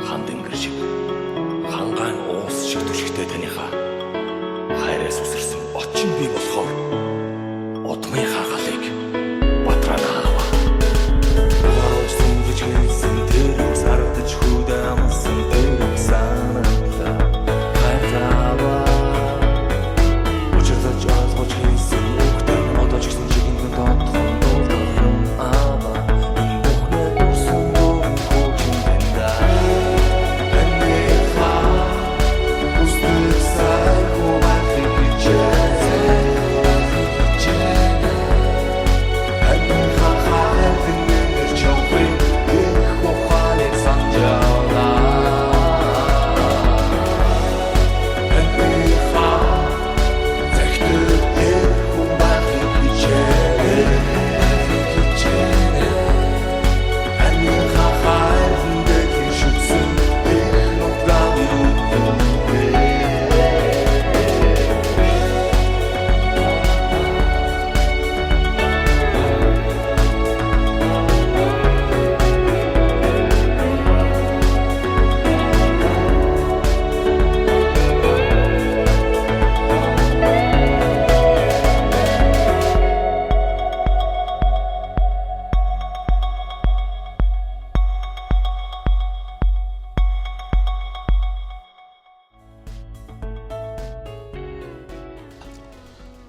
хан дэнгэр шиг хангаан уус шиг түшигтэй таныхаа хайраас үсэрсэн очин бий болохоор удмынхаа галыг батраад аваа. Орос ингэж хэлсэн тэр сардаж хүүдээ амсан тэр санаа хайтава очирдож алгож хэлсэн үгтэй одож гисэн чигээр дотхон дуулсан аваа.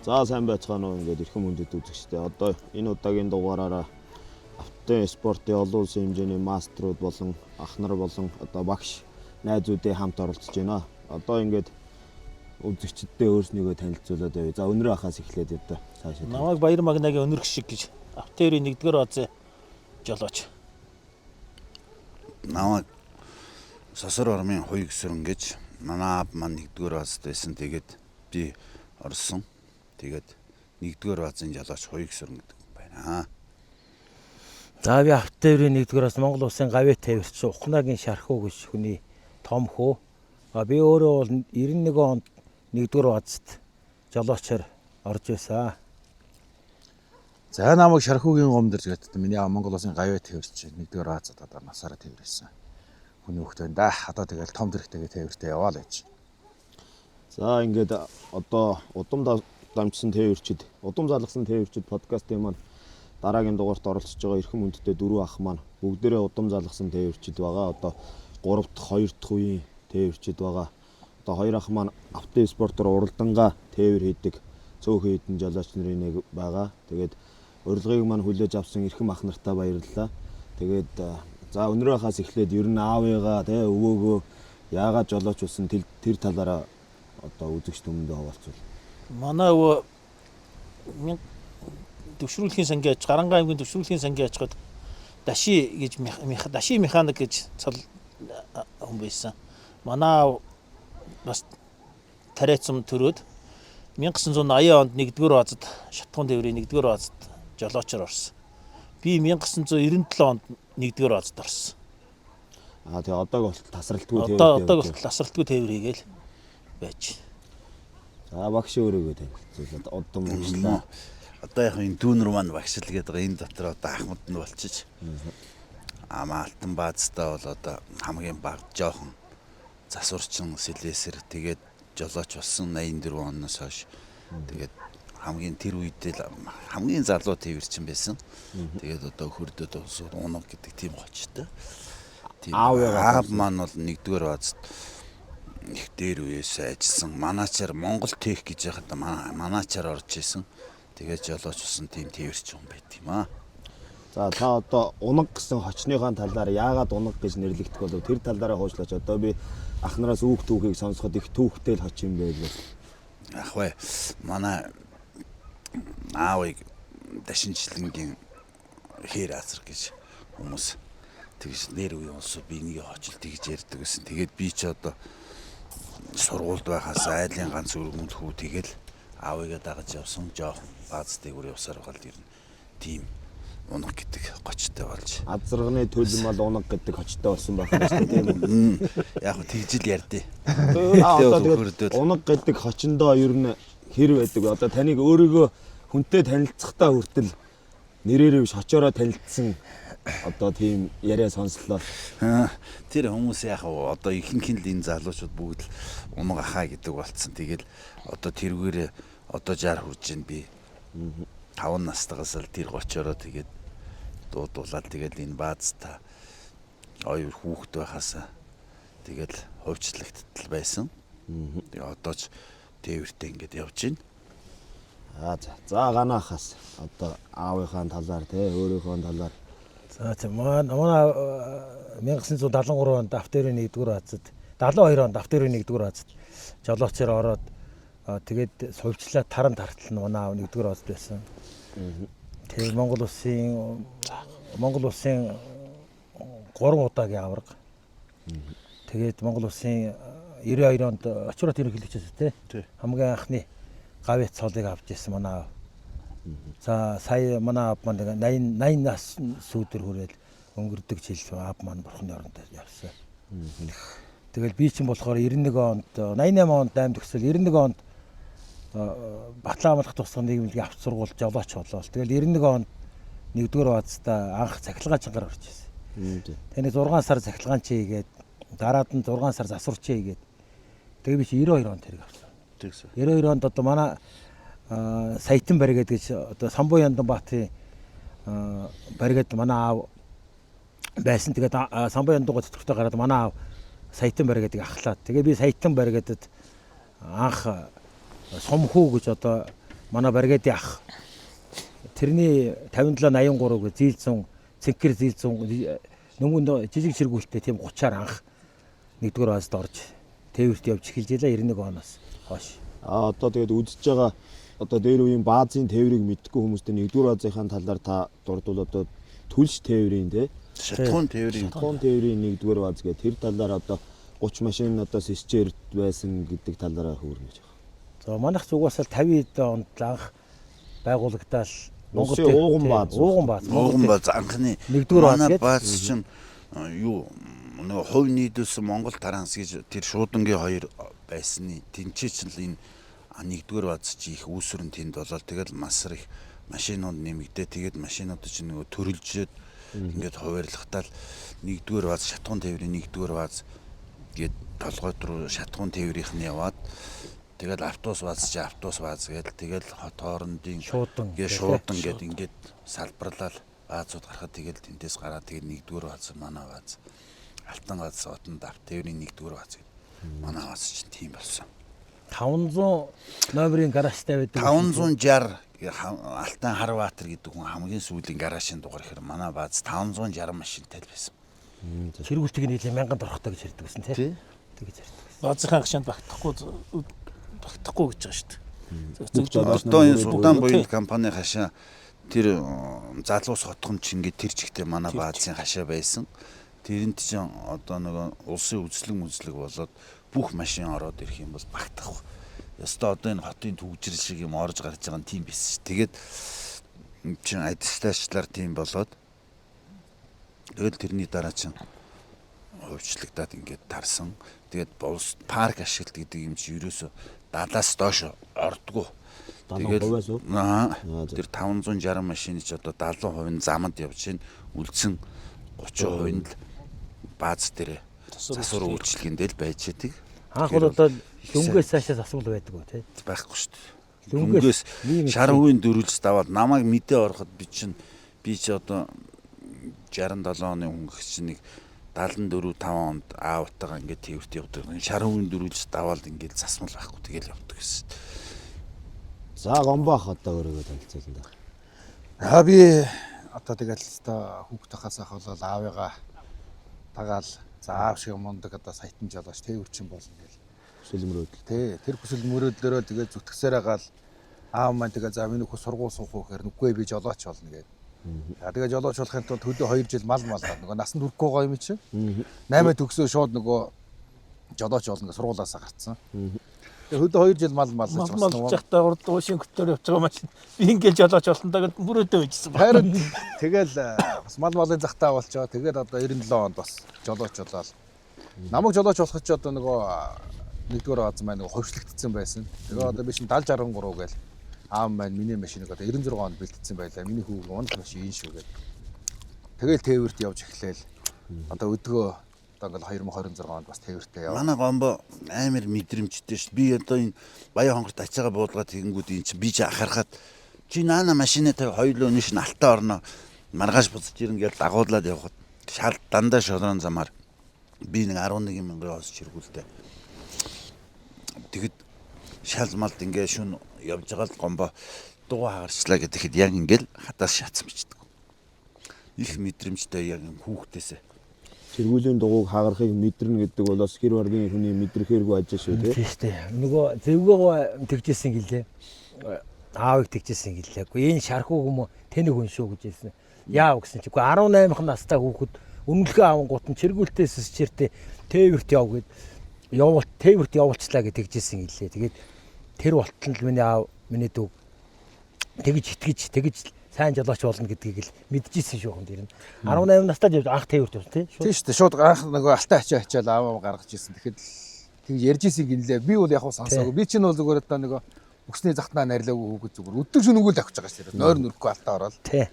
За сайн байцгаана уу ингээд эрхэм хүндэт үзэгчдээ. Одоо энэ удаагийн дугаараараа автомобиль спортын олон улсын хэмжээний мастерууд болон ах нар болон одоо багш найзуудын хамт оролцож байна. Одоо ингээд үзэгчдээ өөрснийгөө танилцуулаад байв. За өнрөө ахаас эхлээд одоо цаашаа. Намайг Баяр Магнагийн өнөрх шиг гэж автомобилийн 1-р баазын жолооч. Намайг Сосор Ормын Хуйг Сүрэн гэж манай аав маань 1-р баазд байсан. Тэгээд би орсон. Тэгээд 1-р баазын жолооч Хуйг Сүрэн гэдэг юм байна. За би автомобилийн 1-р бааз Монгол Улсын гавь тээвэрч Ухнагийн Шархуу гэж хүний том хөө. Би өөрөө бол 91 онд 1-р баазд жолоочоор орж байсан. За намайг Шархуугийн гомдорж гэдэг миний Монгол Улсын гавь тээвэрч 1-р баазад одоо насаараа тээвэрсэн. Хүний хөхтөн да одоо тэгэл том зэрэгтэйгээ тээвэртэй яваа л гэж. За ингээд одоо удам дамжсан тээвэрчид, удам залгасан тээвэрчид подкастын маань дараагийн дугаарт оролцож байгаа эрхэм хүндтэй дөрөв ах маань бүгдээрээ удам залгасан тээвэрчид байгаа. Одоо 3 дахь 2 дахь үеийн тээвэрчид байгаа. Одоо хоёр ах маань автомобиль спортоор уралдангаа тээвэр хийдэг цөөхөн хэдэн жолооч нарын нэг байгаа. Тэгээд урилгыг маань хүлээж авсан эрхэм ах нартаа баярлалаа. Тэгээд за өнрөө хаас эхлээд ер нь аавыгаа тэ өвөөгөө яагаад жолооч болсон тэр талаараа одоо үзэгч хүмүүстээ хаваалцвал. Манай өвөө төвшрүүлэхийн сангийн аж Гарангаа аймгийн төвшрүүлэхийн сангийн ажихад даши гэж даши механик гэж цал хүн байсан. Манай бас тариацсан төрөөд 1980 онд 1-р баазад Шатхуун тээврийн 1-р баазад жолоочоор орсон. Би 1997 онд 1-р баазад орсон. Тэгээ одоог бол тасралтгүй тээвэр. Одоо бол тасралтгүй тээвэр хийгээл байж. За багш өөрийгөө танилцуулаад удам уучлаа. Одоо яг энэ дүүнэр маань багшил гэдэг байгаа энэ дотор одоо ахмад нь болчих. Алтан баазтаа бол одоо хамгийн бага жоохон засварчин сэлэсэр тэгээд жолооч болсон 84 оноос хойш. Тэгээд хамгийн тэр үедээ хамгийн залуу тээвэрчин байсан. Тэгээд одоо хөрдөд унаг гэдэг тийм гочтой. Аав маань бол 1-р баазд их дээр үеэс ажилласан. Манаачаар Монгол тех гэж яхад манаачаар орж исэн. Тэгээд жолооч болсон тийм тээвэрч юм байт юм аа. За та одоо унаг гэсэн хочныхаа талаар яагаад унаг гэж нэрлэгдэх болов тэр талаараа хуучлаач. Одоо би ах нараас үг түүхийг сонсоход их түүхтэй л хоч юм байл. Ах вэ. Манай аавыг дашинчлангийн хээр азар гэж хүмүүс тэгж нэр үе онсоо би нэг хочлт гэж ярьдаг гэсэн. Тэгээд би ч одоо сургуульд байхаас айлын ганц өргөмөл хүү тэгэл аавыгаа дагаж явсан жоох бааз дээгүүр явсаар гал ирнэ. Тийм унаг гэдэг гочтой болж. Азарганы төлөм бол унаг гэдэг хочтой болсон байх юм тийм үү? Яг тэгжил ярьдээ. Унаг гэдэг хочиндоо ер нь хэр байдаг вэ? Одоо таныг өөрийгөө хүнтэй танилцахтаа хүртэл нэрээрээ биш хочоороо танилцсан одоо тийм яриа сонслоо. Тэр хүмүүс яг одоо ихэнх нь л энэ залуучууд бүгд л унаг ахаа гэдэг болцсон. Тэгэл одоо тэргээрээ одоо 60 хүрж ийн би. 5 настайгаас л тэр 30-ороо тэгээд дуудуулаад тэгэл энэ баазта оюу хүүхэд байхасаа тэгэл хувьчлагдтал байсан. Тэгээ одоо ч тээвэртэй ингээд явж байна. За ганаахаас одоо аавынхаа талаар те өөрийнхөө талаар. За тийм манай 1973 онд Давтэрийн 1-р хазад 72 онд Давтэрийн 1-р хазад жолоочоор ороод тэгээд сувьчлаад таран тартал нь манай аав 1-р хазад байсан. Тэгээд Монгол улсын 3 удаагийн аварга. Тэгээд Монгол улсын 92 онд очроод ерөнхийлөгчөөс тий хамгийн анхны гавьяц цолыг авч ирсэн манай аав. За сая манай аав маань 80 нас сүүдэр хүрээл өнгөрдөг жил аав маань бурхны оронд явсан. Тэгэл би чинь болохоор 91 онд 88 онд 8 төгсөл 91 онд Батлан амлах тусгай нийгмийн авч сургууль жолооч болоо. Тэгэл 91 онд 1-р баазта анх цахилгаан чангаар орж ирсэн. Тэгээ 6 сар цахилгаан чи хийгээд дараад нь 6 сар засварч хийгээд тэгээ би чи 92 онд тэрэг авсан. 92 онд одоо манай Саятан баригад гэж одоо Самбуу Янданбаатарын баригад манай аав байсан. Тэгээд Самбуу Янданбаат төтөвтэй гараад манай аав Саятан баригадыг ахлаад тэгээ би Саятан баригадад анх Сомхүү гэж одоо манай баригадын ах тэрний 5783 гэж зийлзэн цэнхэр зийлзэн нөгөө жижиг сэргүүлттэй тийм 30-аар анх 1-р баазд орж тээвэрт явж эхэлж илаа 91 оноос хойш. Одоо тэгээд үзэж байгаа одоо дээр үеийн баазын тээврийг мэдгүй хүмүүстээ 1-р баазынхаа талаар та дурдвал одоо түлш тээврийн те шатхуун тээврийн 1-р бааз гэх тэр талаар одоо 30 машин одоо сисчээр байсан гэдэг талаараа хөөрнөж байгаа. За манайх зүгээс л 50 онд анх байгуулагдаал Монголын ууган бааз анхны 1-р бааз гэдэг. бааз чинь юу нөгөө хувь нийлүүлсэн Монгол таранс гэж тэр шуудангийн 2 байсны тэнцээ чинь л энэ 1-р бааз чи их үүсвэрэн тэнд болол тэгэл масар их машинууд нэмэгдээ тэгээд машинууд чинь нөгөө төрөлжөөд ингээд хуваарлахтаа л 1-р бааз шатхуун тээврийн 1-р бааз гээд толгойд руу шатхуун тээврийнх нь яваад тэгэл автобус бааз чи автобус бааз гээл тэгэл хот хоорондын шуудан гээд ингээд салбарлал баазууд гарахад тэгэл тэнтээс гараад тэгэл 1-р бааз манай бааз Алтан бааз сотон дав тээврийн 1-р бааз манай бааз чинь тийм болсон. 500 номерын гаражтай байдаг. 560 Алтан Харбаатар гэдэг хүн хамгийн сүүлийн гаражийн дугаар ихэр манай бааз 560 машинтай л байсан. Сэргүүлтийг нийлээ 1000 дорхтой гэж ярьдаг гэсэн тий. Тэгэж ярьдаг. Баазынхаа гашаанд багтахгүй гэж байгаа шүү дээ. Одоо энэ Судан буян компани хашаа тэр залуус хотхон ч ингээд тэр чигтээ манай баазын хашаа байсан. Тэрэнд чинь одоо нэг улсын үзлэг болоод бүх машин ороод ирэх юм бол багтахгүй. Ястаа одоо энэ хотын төвжирэл шиг юм орж гарч байгаа нь тийм байсан ш. Тэгээд чин адистаачлаар тийм болоод тэгэл тэрний дараа чин хувьчлагдаад ингээд тарсан. Тэгээд улс парк ашиглалт гэдэг юм чи ерөөсө 70-аас доош ордгоо. Тэгээд тэр 560 машины ч одоо 70% нь замд явж байна. Үлдсэн 30% нь л бааз дээр засвар үйлчлэгэндээ л байж байдаг. Анх бол одоо лүнгээс цаашаа засвал байдаг уу тий? Байхгүй шүү дээ. Лүнгээс шар хувийн дөрвөлж даваад намайг мэдээ ороход би ч одоо 67 оны хүн гэх чинь нэг 74 5 онд аавтайгаа ингээд тээвэрт явдаг. Шар хувийн дөрвөлж даваад ингээд засмал байхгүй тэгэл явдаг гэсэн. За гомбоох одоо өөрийгөө танилцуулна да. Би одоо тэгэл та хүүхд тахаас ах болол аавыгаа тагаал за аав шиг мундаг одоо саятан жолооч тээвэрчин болно гэл Хүсэл мөрөөдөл. Тий тэр хүсэл мөрөөдлөөрөө тэгээ зүтгэсээрээ гал аав маань тэгээ за миний хөө сургууль суух уу гэхээр нүггүй би жолооч болно гэдэг. За тэгээ жолооч болохын тулд хөдөө 2 жил мал гараад нөгөө насанд хүрэхгүй гоё юм чи. 8 төгсөө шууд нөгөө жолооч болно гэж сургуулаасаа гарцсан. Тэгээ хөдөө 2 жил мал малж байхдаа урд уушин көтөр явж байгаа машин би ингээл жолооч болно да гэд мөрөөдөө байжсэн байна. Харин тэгэл бас малын захтаа болчоо. Тэгээд одоо 97 онд бас жолооч болоод намайг жолооч болгох ч одоо нөгөө 1-р бааз маань нөгөө ховшлогдсон байсан. Тэгээ одоо би чинь 7063 гээл аав маань миний машиныг одоо 96 онд бэлтгэсэн байлаа. Миний хүүг унах машин энэ шүү гэдэг. Тэгэл тээвэрт явж эхлээл. Одоо өдгөө одоо ингээл 2026 онд бас тээвэртээ яв. Манай гомбо амар мэдрэмжтэй ш. Би одоо энэ Баян хонгорт ачаага буулгаад тэгэнгүүт эн чи би ч анхаарахад чи наана машинаа тавь хоёулаа өнөөш нь алтаа орно. Маргааш буцаж ирнэ гэж дагуулад явхад шал дандаа шолон замаар би нэг 11,000 хоос чиргүүлдэ. Тэгэд шал малд ингээ шүн явж байгаа л гомбо дуу хагарчлаа гэхэд яг ингээл хадаас шатсан бичдэг. Их мэдрэмжтэй яг хүүхдээсээ. Тэргүүлийн дугуйг хагарахыг мэдэрнэ гэдэг бол бас гэр баргийн хүний мэдрэхээргүй ажил шүү тий. Тийм шүү дээ. Нөгөө зэвгөөгөө тэгжсэн гэлээ. Аавыг тэгжсэн гэлээ. Гэхдээ энэ шархуу хүмүүс тэнэг хүн шүү гэж хэлсэн. Яав гэсэн чи. Гэхдээ 18 настай хүүхэд өмнөлгөө авангуут нь чиргүүлтээс чиртээ тээвэрт яв гэд явуулт тээвэрт явуулчлаа гэж тэгжсэн гэлээ. Тэгээд тэр болтол нь миний аав миний дүү тэгж сайн жолооч болно гэдгийг л мэдчихсэн шүү хүн дээр нь. 18 настай явж анх тээвэрт явсан тий. Тийм шүү дээ. Шууд анх нөгөө алтаа ачаал ааваа гаргаж ирсэн. Тэгэхэд тэгж ярьж ирсэн гинлээ. Би бол яг хуу сонсоогүй. Би чинь бол зүгээр одоо нөгөө өксний захтнаа нарилаагүй хүүхэд зүгээр өдөр шөнөгүй л авч байгаа шүү дээ. Нойр нүрэхгүй алтаа ороод. Тий.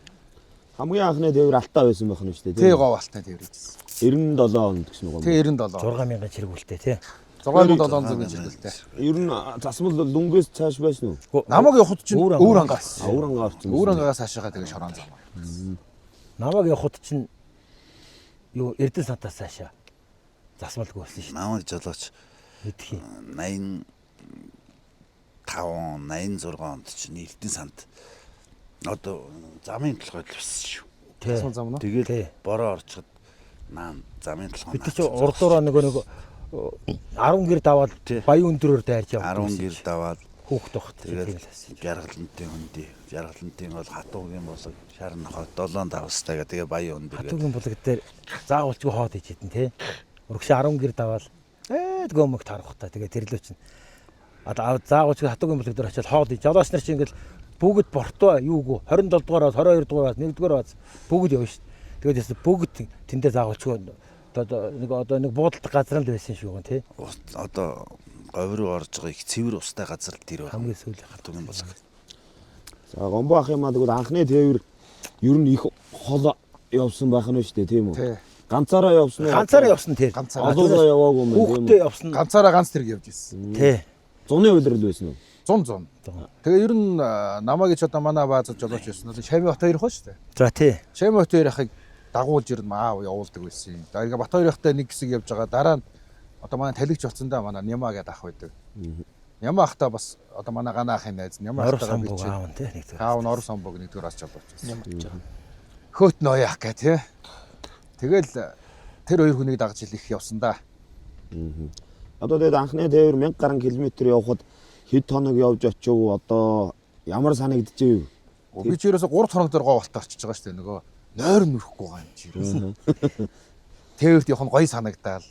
Хамгийн анхны тээвэр алтаа байсан байх нь шүү дээ. Тий гов алтаа тээвэр хийсэн. 97 онд гэсэн үг юм. Тий 97. 6000 чиргүүлтэй тий. 6700 жиргэлтэй. Ер нь засмал лүнгээс цааш байсан уу? Намайг явахд чинь өөр ангаас. Өөр ангаа орсон. Өөр ангаас хашаага тэгээ шорон зам. Намайг явахд чинь юу Эрдэнэ сантаас цаашаа засмалгүй болсон шүү дээ. Намайг жолооч Мэдхий. 85 86 онд чинь Эрдэнэ санд одоо замын толгойд л байсан шүү. Тий. Зам нь. Тэгээд бороо орчод наан замын толгой. Бид чи урдуураа нөгөө 10 гэр даваад баян өндрөөр дайрч явсан. 10 гэр даваад Хүүхд багт. тэгээд жаргалантын хөндий. Жаргалантын бол хатуугийн болог шар нохой 7 давстай гэ тэгээ баян өндөр. Хатуугийн булаг дээр заагуулчгүй хоод хийж хэдэн тий. Урагш 10 гэр даваал гомог тарах та тэгээ тэрлөө чинь. Одоо заагуулчгүй хатуугийн булаг дээр очиад хоод хийж. Жолооч нар чинь ингээл бүгд бортоо юугүй 27 дугаараас 22 дугаараас 1 дугаараас бүгд явна шүү. Тэгээд яс бүгд тэндээ заагуулчгүй одоо нэг буудалдах газар л байсан шүү гэн тий. Одоо говь руу орж байгаа их цэвэр устай газар л тэр Хамгийн сүүлийн хатуугийн болог. За гомбо ах юм аа тэгвэл анхны тээвэр ер нь их хол явсан байх нь шүү дээ тийм үү? Тий. Ганцаараа явсан уу? Ганцаараа явсан тэр. Олоолаа яваагүй юм тийм Хүүхдээ үү? явсан. Ганцаараа ганц тэрэг явж ирсэн. Тий. Зуны үйлрэл байсан уу? 100. Тэгээ ер нь намаа гэж одоо манай баазад жолооч байсан. Шами бат хоёр хоо шүү дээ. За тий. Шами бат хоёр ахыг дагуулж ирд маа явуулдаг байсан юм. За ингээ бат хоёр ахтай нэг хэсэг явж байгаа. Дараа нь одоо манай талигч болсон да манай Няма гэдэг ах байдаг. Няма ахтай бас одоо манай ганаа ахын найз Няма ахтайгаа би чи аав тий нэг аав нь Орос самбог нэгдүгээр ас жолооч байсан. Хөөт ноёах гэ тий. Тэгэл тэр хоёр хүнийг дагж их явсан да. Одоо тэгээд анхны тээвэр 1000 гаруй километр явхад хэд хоног явж очив одоо ямар санагдчихэв? Би ч ерөөсө 3 хоног дээр говалт орчиж байгаа шүү дээ. Нөгөө нойр нүрэхгүй байгаа юм чи ерөөсө. Тээвэрт явах нь гоё санагдаал.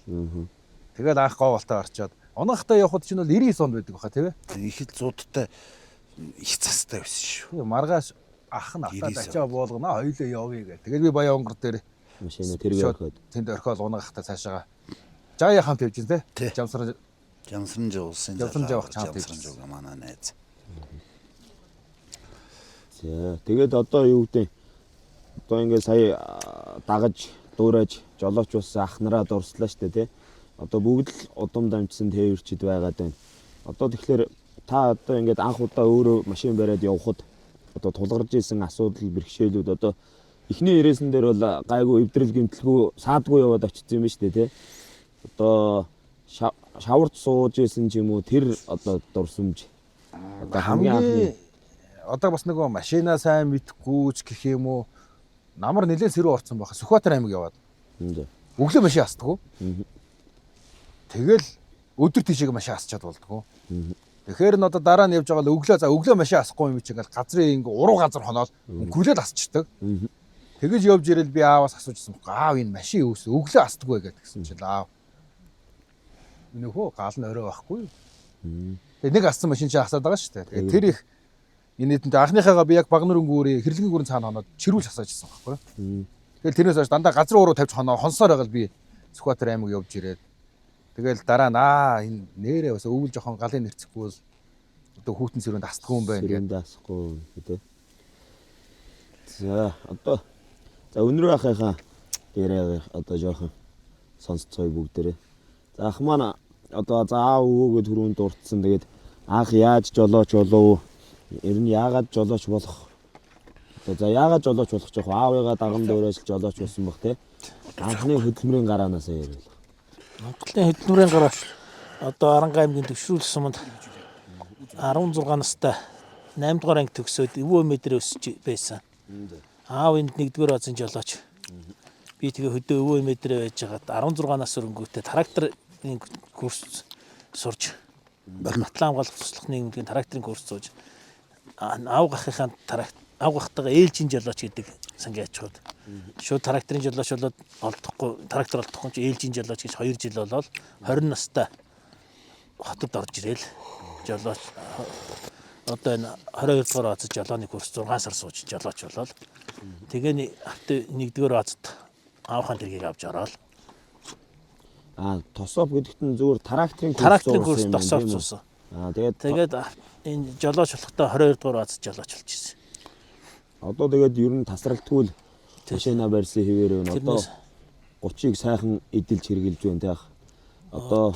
Тэгэл анх говалтаа орчоод оногтой явхад чинь бол 99 онд байдаг баха тий. Их л зуудтай их цастай байсан шүү. Маргааш ах нь атаа ачаа буулгана хоёлоо явъя гэх. Тэгэл би Баян хонгор дээр Машина тэргээ өгөхөд. тэнд орхиол унагахтаа цаашаага жаа хамт явж байна тий. Жамсар Жамсранж улсын Жамсранж явах чамд Жамсранж уга манай найз. За тэгээд одоо юу гэдэг одоо ингээд сая дагаж дуурайж жолооч болсон ах нараа дурслаа штэ тий. Одоо бүгд л удам дамжсан тээвэрчд байгаад байна. Одоо тэгэхээр та одоо ингээд анх удаа өөрөө машин бариад явхад одоо тулгарч исэн асуудал бэрхшээлүүд одоо эхний ирээсэн дээр бол гайгүй эвдрэл гэмтэлгүй саадгүй яваад очсон юм ба штэ тий. Одоо шаварт сууж исэн ч юм уу тэр одоо дурсамж одоо хамгийн анхны одоо бас нөгөө машина сайн мэдхгүй ч гэх юм уу намар нэлээд сэрүү орцсон баха Сүхбаатар аймаг яваад өглөө машин асдаггүй. Тэгэл өдөр тийшээ машин асчаад болдгоо. Тэгэхээр н одоо дараа нь явж байгаа л өглөө за өглөө машин асахгүй юм чи ингээл газрын ингээ уруу газар хоноол өнгөлөд асчдаг. Тэгэж явж ирэл би ааваас асуужсан байхгүй аав энэ машин өөс өглөө асдаггүй гэдэг гэсэн чинь аав нөхөө гал нь орой байхгүй. Тэгээ нэг ассан машин чи асаад байгаа шүү дээ. Тэгээ тэр их энэ нэтэнд анхныхаагаа би яг Багнар өнгөөрийн хэрлэгийн гүрэн цаана хоноод чирүүл асааж ирсэн байхгүй. Тэгэл тэрнээс хойш дандаа газар уруу тавьж хонсоор байгаа л би Сүхбаатар аймаг явж ирээд тэгэл дараа нь энэ нэрээ бас өвөл жоохон галын нэрцэхгүй бол одоо хүүтэн сэрүүнд асдаггүй юм байна гэдэг. асахгүй гэдэг. За одоо За өнөр ахыхаа яриаг одоо жоохон сонсцгоё бүгдээрээ. За ах маань одоо за аав өвгөө түрүүнд дурдсан. Тэгээд анх яаж жолооч болов? Ер нь яагаад жолооч болох? Одоо за яагаад жолооч болох ч яг аавыгаа даган дөрөөс жолооч болсон бах те. Анхны хөдөлмөрийн гараанаас яриа. Монголын хөдөлмөрийн гараа одоо Аранга аймгийн төвшрүүл суманд 16 настай 8 дугаар анги төгсөөд өвөө мэдрээ өсөж байсан. Аав энд 1-р азын жолооч. Би тэгээ хөдөө өвөө мэдрээ байж хагаад 16 нас өрөнгөтэй тракторын курс сурж батлан хамгаалах туслах нийгмийн тракторын курс сууж аав гахынхаа аав гахтайгаа ээлжийн жолооч гэдэг сангийн аж ахуйд шууд тракторын жолооч болоод олдохгүй трактор олдохгүй чи ээлжийн жолооч гэж 2 жил болоод 20 настай хотод орж ирэл жолооч одоо энэ 22 дугаар азад жолооны курс 6 сар сууж жолооч болоод тэгээ 1-р азад аавхын тэргийг авч ороод тосоп гэдэгт нь зүгээр тракторын курс тосоп суусан. Тэгээд энэ жолооч болохдоо 22 дугаар азад жолооч болж ирсэн. Одоо тэгээд ер нь тасралтгүй л машина барьсан хэвээр байна. Одоо 30-ыг сайхан эдэлж хэрглэж байна те ах. Одоо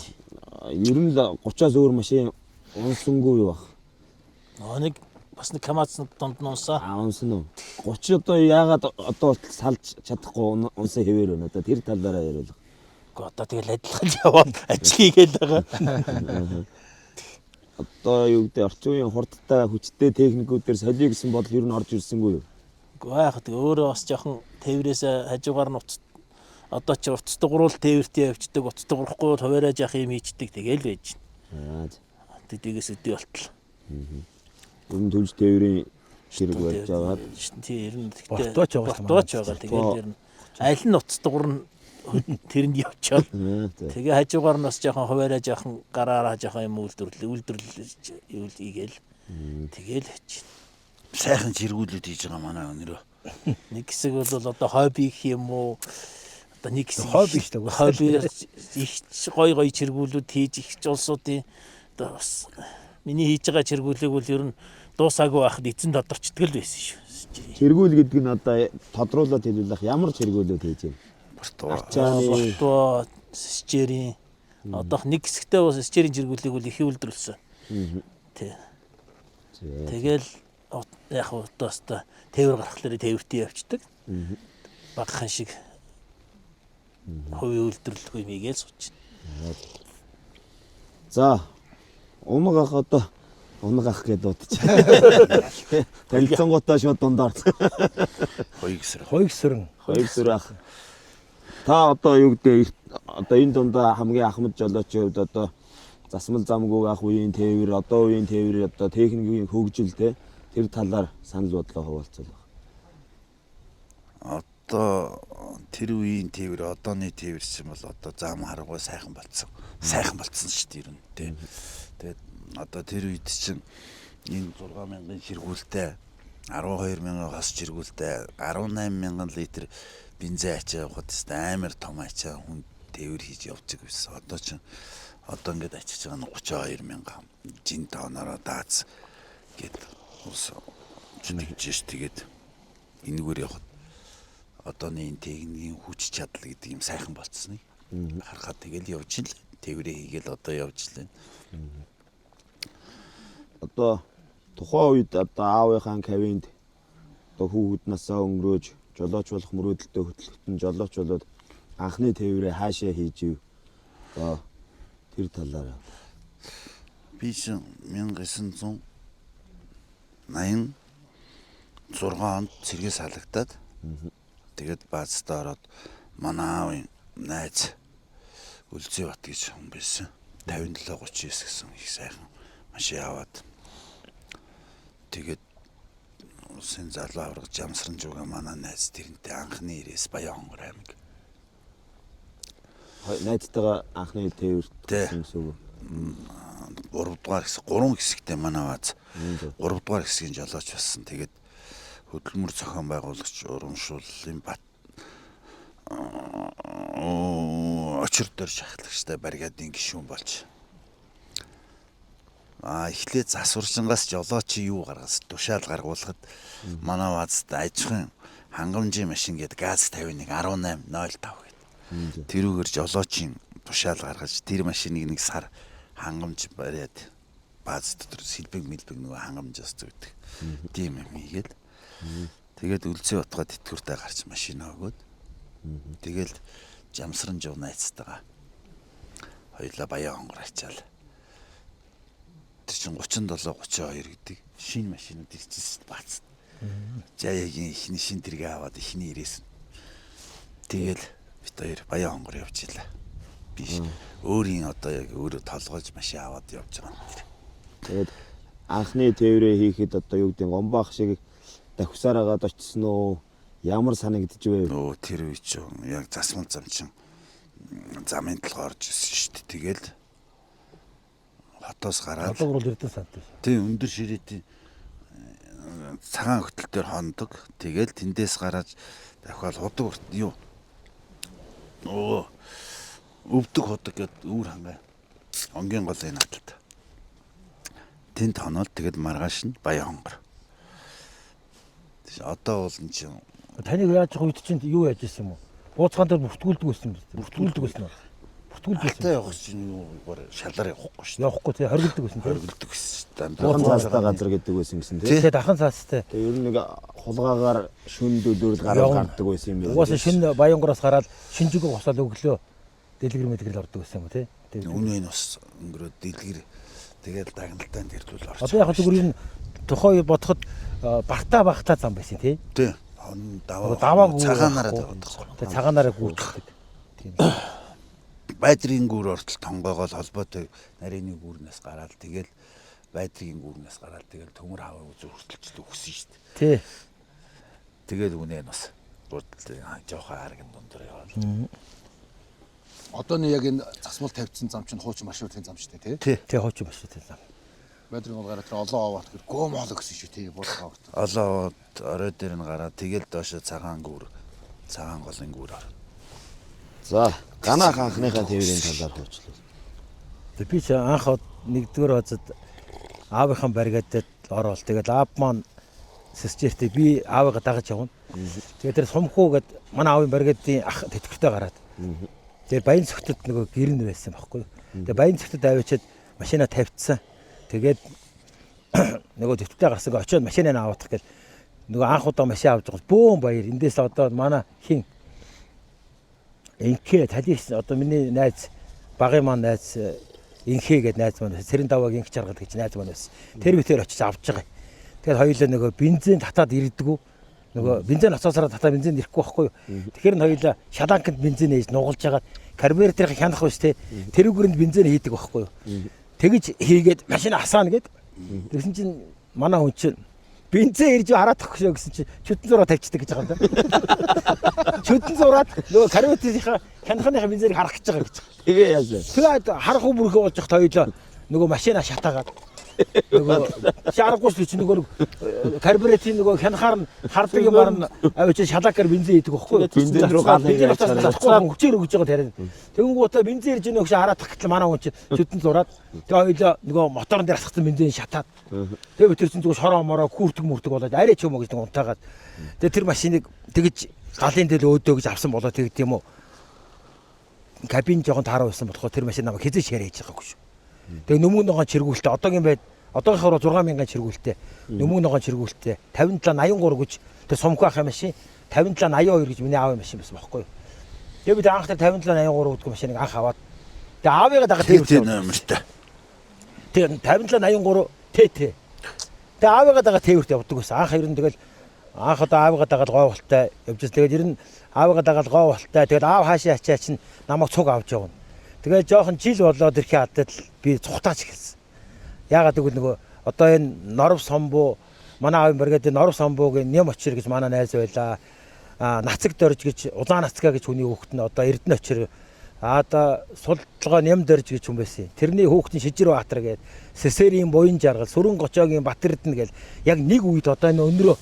ер нь л 30-аас өөр машин унсангүй юу ах. Нэг бас нэг КАМАЗ донд унсаа. Унсан уу. 30 одоо яагаад одоо салж чадахгүй унсан хэвээр байна. Одоо тэр талаараа яриулах. Гэхдээ одоо тэгэл адилхан яваад ажил хийгээл байгаа. Одоо юу гэдэг орчин үеийн хурдтай хүчтэй техникүүдээр солио гэсэн бодол ер нь орж ирсэнгүй юу? Гэхдээ яг тэгээ өөрөө бас жоохон тээврээс хажуугаар нь одоо ч уцтай гурвал тээвэртээ явчихдаг, уцтай гурахгүй бол хуваараж явах юм хийчдэг тэгэл байж байна. Тэдгээс өдөө болтол. Ер нь төлж тээврийн хэрэг барьж байгаа. Тийм ер нь Бортооч байгаа. Тэгээд ер нь аль нь уцтай гурна тэрэнд явчаад тэгээ хажуугаар нь бас жоохон хуваараа жоохон гараараа жоохон юм үйлдвэрлэж ийгээл тэгээл хийж Сайхан зэргүүлүүд хийж байгаа манай өнөрөө. нэг хэсэг бол одоо хобби гэх юм уу одоо нэг хэсэг хобби шүү дээ. хобби их гой зэргүүлүүд хийж их улсуудын одоо бас миний хийж байгаа зэргүүлэг бол ер нь дуусаагүй байхад эзэн тодорчдөг л байсан шүү. Зэргүүл гэдэг нь одоо тодруулаад хэлүүлэх ямар зэргүүлүүд хийж байна? Бортоо счерийн одоо нэг хэсэгтээ бас счерийн зэргүүлийг бол их үйлдвэрлэсэн. Тий. Тэгэл яг удаас та тээвэр гаргахлаар тээвэртээ явчихдаг. Багхан шиг хувийн үйлдвэрлэлгүй мийгээл сууж байна. За унаг ах одоо унаг ах гэдээ дуудчих. Танилцсангуудаа шууд дундаар. Хоёг сүрэн ах. Та одоо юу гэдэг одоо энэ дундаа хамгийн ахмад жолоочийн хувьд одоо засмал замгүй ах үеийн тээвэр одоо үеийн тээвэр одоо техникийн хөгжил те тэр талаар санал бодлоо хуваалцвал. Одоо тэр үеийн тээвэр одооны тээвэр чинь бол одоо зам харгуй сайхан болцсон. Сайхан болцсон шүү дээ ер нь тий. Тэгээд одоо тэр үед чинь энэ 60000 ширгүүлтэй 12000 хос ширгүүлтэй 18000 литр бензин ачаа явахад амар том ачаа хүн тээвэр хийж явдаг байсан. Одоо чинь одоо ингээд ачиж байгаа нь 32000 жин тонороо дааз гэд ус жинэгж ш тэгээд энэгээр явахад одооны энэ техникийн хүч чадал гэдэг юм сайхан болцсныг харахад тэгэл явж ил тээврээ хийгээл одоо явж лээ. Одоо тухайн үед одоо аавынхаа кавинд одоо хүүхэд насаа өнгөрөөж жолооч болох мөрөөдөлтөй хөтлөгтөн жолооч болоод анхны тээврээ хаашаа хийж ив. Одоо тэр талаараа. Би чинь 1986 онд цэргээс халагдаад тэгээд баазтаа ороод манай аавын найз Үлзий бат гэж хүн байсан. 5739 гэсэн их сайхан машин аваад тэгээд улсын залуу аврагч Ямсранжууга манай найз тэрнтэй анхны ирээс Баянгор аймаг. Найзтайгаа анхны тээвэрт гэсэн үг. 3 дугаар хэсэг 3 хэсэгтэй манай бааз 3 дугаар хэсгийн жолооч болсон. Тэгээд хөдөлмөр зохион байгуулагч урамшууллын бат очир дээр шахлагчтай бригадын гишүүн болж эхлээд засварчингаас жолоочи юу гаргас тушаал гаргуулахад манай баазд аж ахуйн хангамжийн машин гэдэг ГАЗ 51 1805 гэдэг. Тэрүүгээр жолоочийн тушаал гаргаж тэр машиныг нэг сар хангамж бариад бааз дотор сэлбэг нөгөө хангамжаас зүйдэг. Тийм юм хийгээд тэгээд Үлзий утгаа тэтгэвртэй гарч машина өгөөд тэгэл Жамсран жив найзтайгаа хоёулаа Баян хонгор ачаал. Тэр чин 37 32 гэдэг шинэ машинууд ирчихсэн бац. Жаягийн ихний шин тэргээ аваад ихний ирээсэн. Тэгэл бит хоёр Баян хонгор явж илаа. Биш өөрийн одоо яг өөрөө толгойж машин аваад явж байгаа юм. Тэгээд анхны тээврээ хийхэд одоо юу гэдэг гомбаах шиг давхсаар агаад очсон уу? Ямар санагдж вэ? Өө тэр үе чинь яг засмал зам чин замын толгой орж ирсэн шүү дээ. Тэгэл хотоос гараад Алгуур Эрдэнэ сантай. тийм өндөр ширээдийн цагаан хөтөл дээр хондог. Тэгэл тэндээс гараад дахиад худаг юу? Өвдөг худаг гэдэг үүр хангай. Онгийн голын наталт. Тэнд хоноод тэгэл маргааш нь Баян хонгор. Одоо бол энэ чинь Таныг яаж хувьд чинь юу яаж ирсэн юм уу? Бууцгаан дээр бүртгүүлдэг байсан юм байна. Бүртгүүлдэг байсан уу? Бүртгүүлдэг байсан. Та явах чинь юу шалаар явахгүй шүү дээ. Явахгүй тий хоригддаг байсан тий. Хоригддаг байсан шүү дээ. Бурхан цаастай газар гэдэг байсан гэсэн тийм. Тэгээ дахан цаастай. Тэгээ ер нь нэг хулгаагаар шүн дөлөөрөл гараад гардаг байсан юм байна. Угаасаа шинэ Баянгороос гараад шинжиг госоод өглөө дэлгэр мэдэглэл ордог байсан юм тий. Үнэн бас өнгөрөө дэлгэр тэгэл дагналтаа тэрлүүл орж. Одоо яг зүгээр энэ тухай бодоход бартаа багтаа зам байсан тий. Тий. Даваагүй цагаанаараа даваад. Тэгээ цагаанаараа гүйцэтгэдэг. Тийм. Байдрын гүр ортол тонгоогоол холбоотой нарийн гүрнээс гараад тэгэл байдрын гүрнээс гараад тэгэл төмөр хаваа үзүүр хүртэлчд өгсөн шүү дээ. Тий. Тэгэл үнэ нь бас жоохон арган дундор яваад. Одоо нэг яг энэ засмал тавьчихсан зам чинь хуучин маршрутын зам шүү дээ тий. Тий хооч маршрутын зам. Байдрын бол гараад тэр олон аваад тэр гомоол гэсэн шүү тий буулгаа аваад. Олон орой дээр нь гараад тэгэл доошо цагаан голын гүр ор. За, ганах анхныхаа тээврийн талаар хөвчлээ. Тэгээ би ч анх нэгдүгээр хозод аавынхан баригадад ороод тэгэл аав маань сэсчээртэй би аавыгаа дагаж явна. Тэгээ тэр сумхуу гэд манай аавын баригадын ах тэтгэвртэй гараад. Тэгээ баян цогтод нөгөө гэрн байсан байхгүй. Тэгээ баян цогтод авчиад машина тавьчихсан. Тэгээд нөгөө тэтгэвртэй гарсан гээ очиод машинаа аваадах гэл нөгөө анх удаа машин авч байгаа бөөн баяр эндээс одоо манай хин инхээ талис одоо миний найз багын маань найз инхээ гэдэг найз маань Сэрэн даваг инх чаргал гэж найз маань байсан. Тэр битээр очиж авч байгаа. Тэгээд хоёулаа нөгөө бензин татаад ирдэггүй. Нөгөө бензин ацаасараа татаад бензин ирэхгүй байхгүй юу. Тэгэхээр нь хоёулаа шаланканд бензин ээж нугалж хагаад карбюраторыг хянах биш те. Тэрүүгүрэнд бензин хийдэг байхгүй юу. Тэгэж хийгээд машин асаана гэд. Тэгсэн чинь манай хүн чинь бензин ирж хараад тохшоо гэсэн чинь чөтөн зураг тавьчихдаг гэж байгаа юм да. Чөтөн зураад нөгөө карбюраторынхаа хянахныхаа бензиныг харах гэж байгаа гэж. Тэгээ яасан. Тэгээд харахгүй бүрхээ болж явах хоёлоо нөгөө машина шатаагаад нөгөө шаарахгүй шүү чинь нөгөө карбюраторын нөгөө хянахаар нь хардаг юмар нь авчиж шалаакаар бензин хийдэг байхгүй юу? Бензин рүү галыг хүчээр өгч байгаа тарин. Тэнгуутаа бензин ирж ийнө гэж хараад тагтал манай хүн чинь чөтөн зураад тэгээд хоёлоо нөгөө моторн дээр асгацсан бензин шатаад тэгээд бид тэр чинь зүгээр шороо мороо хүүртэг мүртэг болоод арай ч юм уу гэж унтаагаад тэгээд тэр машиныг тэгж галын дээр өөдөө гэж авсан болоо тэгд юм уу? Кабин жоохон таараа байсан болохоор тэр машин намайг хизээч яриаж байгаагүй шүү. Тэгээ нөмөг ногоон чиргүүлтэй одоогийн байд одоогийнхоор 6000 чиргүүлтэй нөмөг ногоон чиргүүлтэй 5783 гэж тэр сумхуу ахын машин 5782 гэж миний аавын машин байсан байхгүй юу. Тэгээ бид анх тэр 5783 гэдэг машиныг анх аваад тэгээ аавыгаа дагаад тэр номертай. Тэгээ 5783 ТТ. Тэгээ аавыгаа дагаад тээвэрт явдаг байсан. Анх ер нь тэгэл анх одоо аавыгаа дагаад гой болтой явж. Тэгээд ер нь аавыгаа дагаад гой болтой. Тэгээд аав хаашаа ачаа чинь намайг цуг авч явна. Тэгээд жоохон жил болоод ирэхээ хадад би цухтаач эхэлсэн. Яагаад гэвэл нөгөө одоо энэ Норов Сомбуу манай аавын бригадын Норов Сомбуугийн Нэм очир гэж манай найз байлаа. Нацаг дорж гэж Улаан нацгаа гэж хүний хүүхэд нь одоо Эрдэнэ очир одоо сулдлогоо Нэм дорж гэж хүн байсан. Тэрний хүүхдийн Шижир Баатар гээд Сэсэрийн буян жаргал Сүрэн Гочоогийн Батэрдэн гээд яг нэг үед одоо энэ өнрөө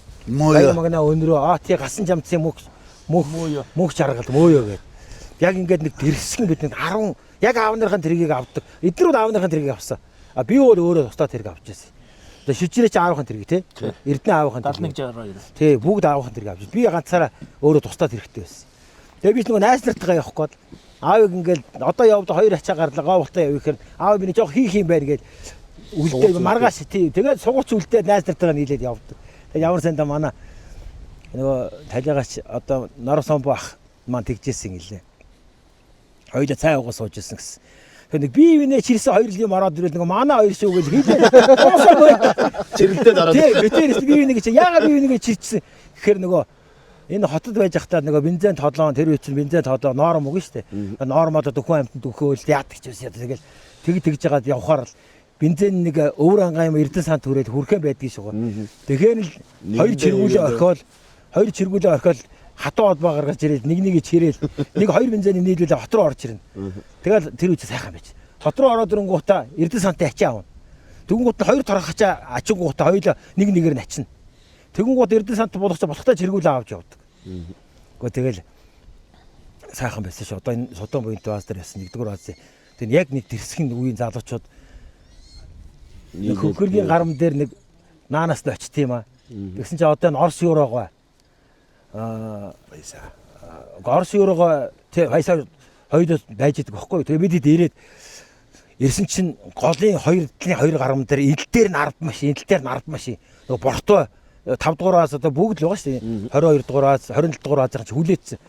магнаа өнрөө тий гасан жамцсан мөх жаргал мөөё гээд яг ингээд нэг дэрсгэн бид нэг 10 яг аавныхын тэргийг авдаг. Эднэрүүд аавныхын тэргийг авсан. А би өөрөө тусдаа тэрэг авч ирсэн. Одоо шижирээч аавынхын тэрэг тий. Эрдэнэ аавынхын тэрэг. 7162. Тий, бүгд аавынхын тэрэг авч. Би ганцаараа өөрөө тусдаад хэрэгтэй байсан. Тэгээ би нөгөө найз нартайгаа явах гээд аавыг ингээл одоо явд 2 ачаа гарлаа говтоо явъя гэхээр аав миний жоох хийх юм байна гээд үлдээ маргааш тий. Тэгээд сугууч үлдээд найз нартайгаа нийлээд явдаг. Тэгээд ямар санда манай нөгөө талигаач одоо Норсон бах маань тэгжсэн гэлээ. Хоёулаа цай уугаа сууж ирсэн гэсэн. Тэгээд би винэ чирсэн 2 юм ороод ирэл нөгөө манай 2 шүү гэж хийлээ. Чирэлдээд ороод. Тий, битэрс би винэ гэж яагаад би винэ гэж чирчсэн. Тэгэхээр нөгөө энэ хотод байж захтаа нөгөө бензин тодлоо тэр үе чинь бензин тодлоо норм үг шүү дээ. Нормод дөхөн амтнд дөхөөл яадаг ч байсан. Тэгэл тэгж жагаад явхаар л бензин нэг өвөр ангаа юм Эрдэнэ санд хүрээд хүрхэн байдгийг шугар. Тэгэхээр л 2 чиргүүлээ орхиол хатуу холбоо гаргаж ирээд нэг чирээл нэг 2 бензиний нийлүүлээ хот руу орж ирнэ. Тэгэл тэр үе сайхан байж. Хот руу ороод ирэнгуутаа Эрдэнэ сантаа ачаа авна. Тэгэнгუут 2 торох ачаа ачингуутаа хоёулаа нэгээр начна. Тэгэнгუут Эрдэнэ сант болохтой чиргүүлээ авч явдаг. Гэхдээ тэгэл сайхан байсан ш. Одоо энэ Содон буянт бааз дээр ясан 1-р баазын. Тэгээ яг нэг тэрсгийн үеийн залуучууд нэг хөхөргийн гарам дээр нэг наанаас нь очт юм аа. Тэгсэн чинь одоо энэ Орос юуроо Баясаа. Орос юуроо тий баясаа хоёул байж идэг байхгүй. Тэгээ бид хэд ирээд ирсэн чинь голын 2 гарам дээр идэл дээр нь 10 машин, идэл дээр нь 10 машин. Нөгөө бортой 5 дугаараас одоо бүгд л байгаа шүү дээ. 22 дугаараас 27 дугаараас ч хүлээцсэн.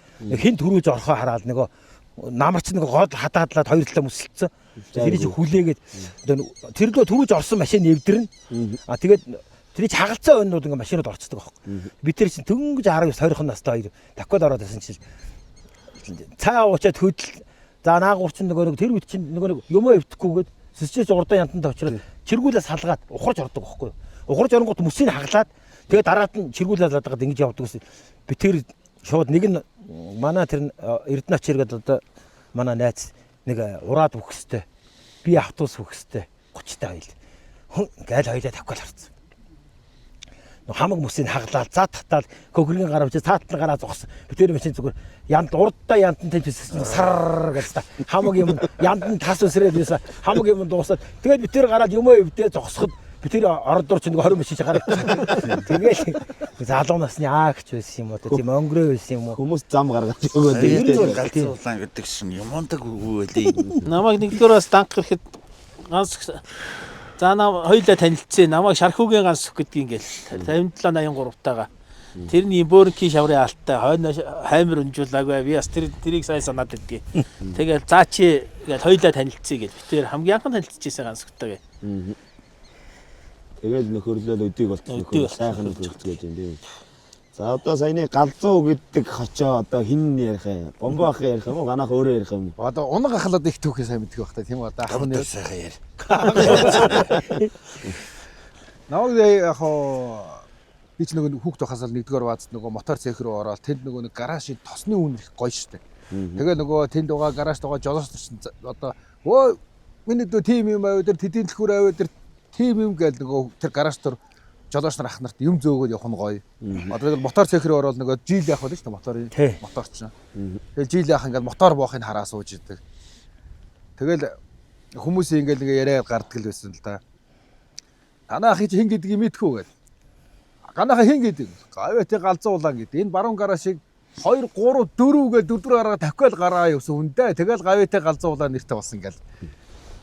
Хин төрүүлж орхоо хараад нөгөө намарч нэг гол хадаадлаад 2 талаа мөсөлцсөн. Тэр чинь хүлээгээд тэр лөө төрүүлж орсон машин нэвдэрнэ. А тэгээд тэр чинь хагалцаа өннүүд ингээ машинууд орцдог байхгүй. Бид тэр чинь дөнгөж 19 20 настай хоёр такод ороод байсан чинь цаа уучаад хөдөл за наагуур чинь нөгөө тэр үед чинь нөгөө юм өвдөхгүйгээд сэсчээс урдан янтанд очроод чиргүүлээ салгаад ухарж ордог байхгүй. Ухарж оронгууд мөсийг хаглаад тэгээд дараад нь чиргүүлээ салгаад ингэж явдаг гэсэн. Би тэр шууд нэг нь манай тэр Эрдэнэ очиргээд одоо манай найз нэг ураад өгөхстэй. Би автобус өгөхстэй 30 та хил. Ингээл хоёлаа тавхал харцсан. Хамаг мөсийг хаглаад зад татаад хөхргийн гарав чи цаатны гараа зогсон. Тэр машин зүгээр янд урдтай янтан тэмцсэн сар гэж та хамаг юм янд нь тас өсрээд байсан. Хамаг юм дуусаад тэгээд би тэр гараад юм өвдөө зогсоход би тэр ордор чи нэг 20 машин гараад. Тэгээд залуу насны аагч байсан юм уу тийм өнгөрөө байсан юм уу? Хүмүүс зам гаргаж өгөөд Галзуулан гэдэг чинь юмдаг өгөөлээ. Намайг 1-р данх гэхэд ганц за хоёулаа танилцсан. Намайг Шархүүгийн ганц гэдгийг ингээл 57 83 таага. Тэрний бөөрнгийн шаврын алттай хойно хаймар өнжүүлаагүй. Би бас тэрийг сайн санаад байдгийг. Тэгэл заа чи ингээл хоёулаа танилцъя гэж. Би тэр хамгийн анхан танилцчихсан ганц хөтөг. тэгэл нөхөрлөл өдийг болчихсон сайхан үзүүлж юм тийм. За одоо саяны галзуу гэдэг хочоо одоо хин ярих юм? Бомбо ах ярих юм уу? Ганах өөрөө ярих юм? Одоо унаг ахлаад их түүхээ сайн мэддэг байх та тийм үү? Одоо ах нь сайхан яар. Наваг яг би ч нөгөө хүүхд байхасаа 1-р баазд нөгөө мотор цех рүү ороод тэнд нөгөө нэг гаражийн тосны үн их гоё штэ. Тэгээ нөгөө тэнд байгаа гаражд байгаа жолооч чинь одоо өө миний дөө тим юм аваа тэр тэдийн төлхөр аваа тэр тим юм гээл нөгөө тэр гараж төр жолооч нар ах нарт юм зөөгөөд явах нь гоё. Одоо тэгэл мотор цех рүү ороод нөгөө жил явах болно шүү дээ мотор чинь. Тэгэл жил явах ингээл мотор боохыг хараа сууж идэг. Тэгэл хүмүүсийн ингээл нэг яриад гардаг л байсан л да. Танаа ахыг хин гэдгийг мэдхүү гээд. Ганахаа хин гэдэг. Гавьяатай галзуулаа гэдэг. Энэ баруун гараа шиг 2 3 4 гээд 4 гараа тавхиал гараа явсан үндэ. Тэгэл гавьяатай галзуулаа нэртэй болсон ингээл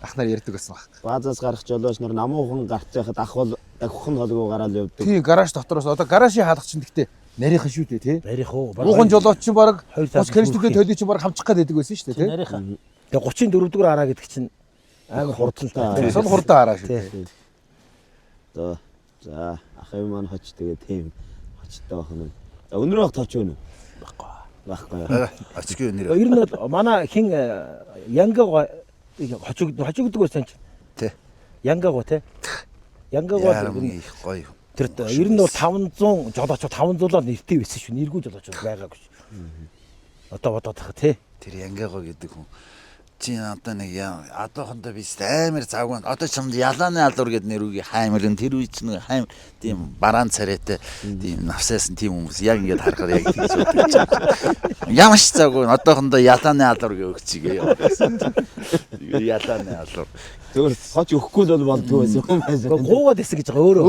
ах нар ярьдаг байсан баг. Баазаас гарах жолооч нар намуухан гарч байхад ах бол давххан холгоо гараад явдаг. Тийм гараж дотроос одоо гаражийн хаалгач чинь гэхдээ нарийнхан шүү дээ тий. Нарийнх уу. Уухан жолооч чинь баг 2 ус кэнжлүүдээ толий чинь баг хамчих гээд байдаг байсан шүү дээ тий. Нарийнхан. Тэгээ 34-р араа гэдэг чинь амар хурдтай. Сон хурдан араа шүү дээ. За ахын маань хоч тэгээ тийм хочтой байх нь. За өнөр баг тооч өнө. Баггүй. Очгүй нэр. Ер нь бол манай хин Янгаг хожигддаг байсан чинь. Тий. Янгаг тий. Янгаг их гоё. тэр ер нь бол 500 жолооч 500-аар нэртэй байсан шүү. Нэргүй жолооч байгаагүй шүү. Одоо бодоод тах тий. Тэр Янгагоо гэдэг хүн чи одоо нэг одоохондоо би амар завгүй. Одоо ч юм ялааны алуур гэдэг нэр үгүй хаймар энэ тэр үе чинь хаймар тийм бараан царайтай тийм навсаасан тийм хүмүүс яг ингэж харахаар яг тийм бодож байна. Ямар ч завгүй. Одоохондоо ялааны алуур гэж өгчихье. Тэгээ ялааны алуур Зүгээр хож өгөхгүй л болдгоо байсан юм байсан. Гэхдээ гуугаад исэн гэж байгаа өөрөө.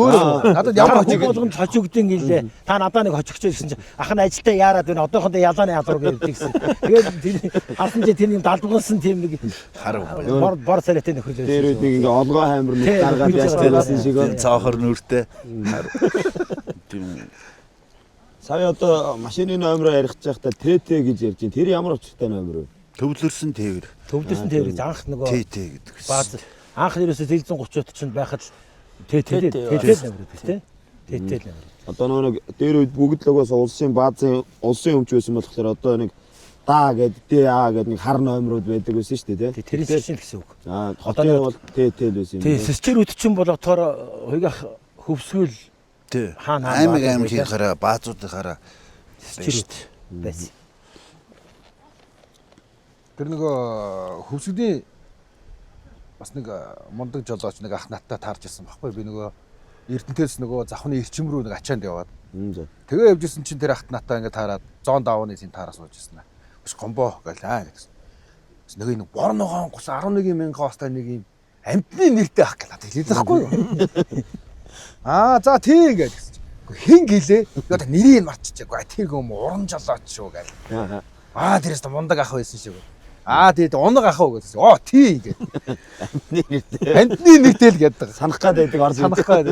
Надад ямар хожиг болгонд хож өгдөн гэлээ. Та надаа нэг хожигч гэсэн чинь ах нь ажилтаа яарад байна. Одоохондоо ялааны язуур гэсэн. Тэгээд харсан чи тэр юм далбгансан тийм нэг бор царайтай нөхөрлөө. Тэр үед нэг ингээ олгоо хаймар нэг гаргаад ястайсэн шиг байна. Цаохор нүртэй. Тийм Сая одоо машины номероо ярих байхдаа ТТ гэж ярьж байна. Тэр ямар учиртай номер вэ? төвлөрсөн тээвэр. Төвдөрсөн тээвэр анх нөгөө ТТ гэдэг. бааз анх ерөөсөө 130 ч байхад ТТ нэмэр тийм ТТ нэмэр. Одоо нэг дээр үед бүгд л угаас улсын баазын улсын өмч байсан болохоор одоо нэг даа гэд ДА гэд нэг хар номерууд байдаг байсан шүү дээ тий. Тэрээс чинь гэсэн үг. Хотын бол ТТ л байсан юм. Тий, сэсчэрүүд чинь болохоор хоёгах хөвсгөл Тий. хаана аймгийн хараа баазуудынхаараа сэсчэрүүд байсан. Тэр нөгөө хөвсгөний бас нэг мундаг жолооч нэг ах надтай таарч ирсэн баггүй би нөгөө Эрдэнэтээс нөгөө завхны эрчим рүү нэг ачаанд яваад. Тэгээ явжсэн чинь тэр ах надтай ингээд таарад зоон давны тийм таараа сууж ирсэн. Биш гомбо гэлээ гэсэн. Нэг нэг борногоон 11,000 хоостай нэг юм амтны нэртэй ах гэж надад хэлээд байхгүй юу? За тийм ингээд гэсэн. Хин гэлээ. Одоо нэрийг марччихгүй. Тэр юм уран жолооч шүү гэл. Тэрээс мундаг ах байсан шүү. Тэгээд унаг ах уу гэсэн. Тийм гэдэг. Амтны нэртэй л гэдэг. Санах гад байдаг орж санах гад.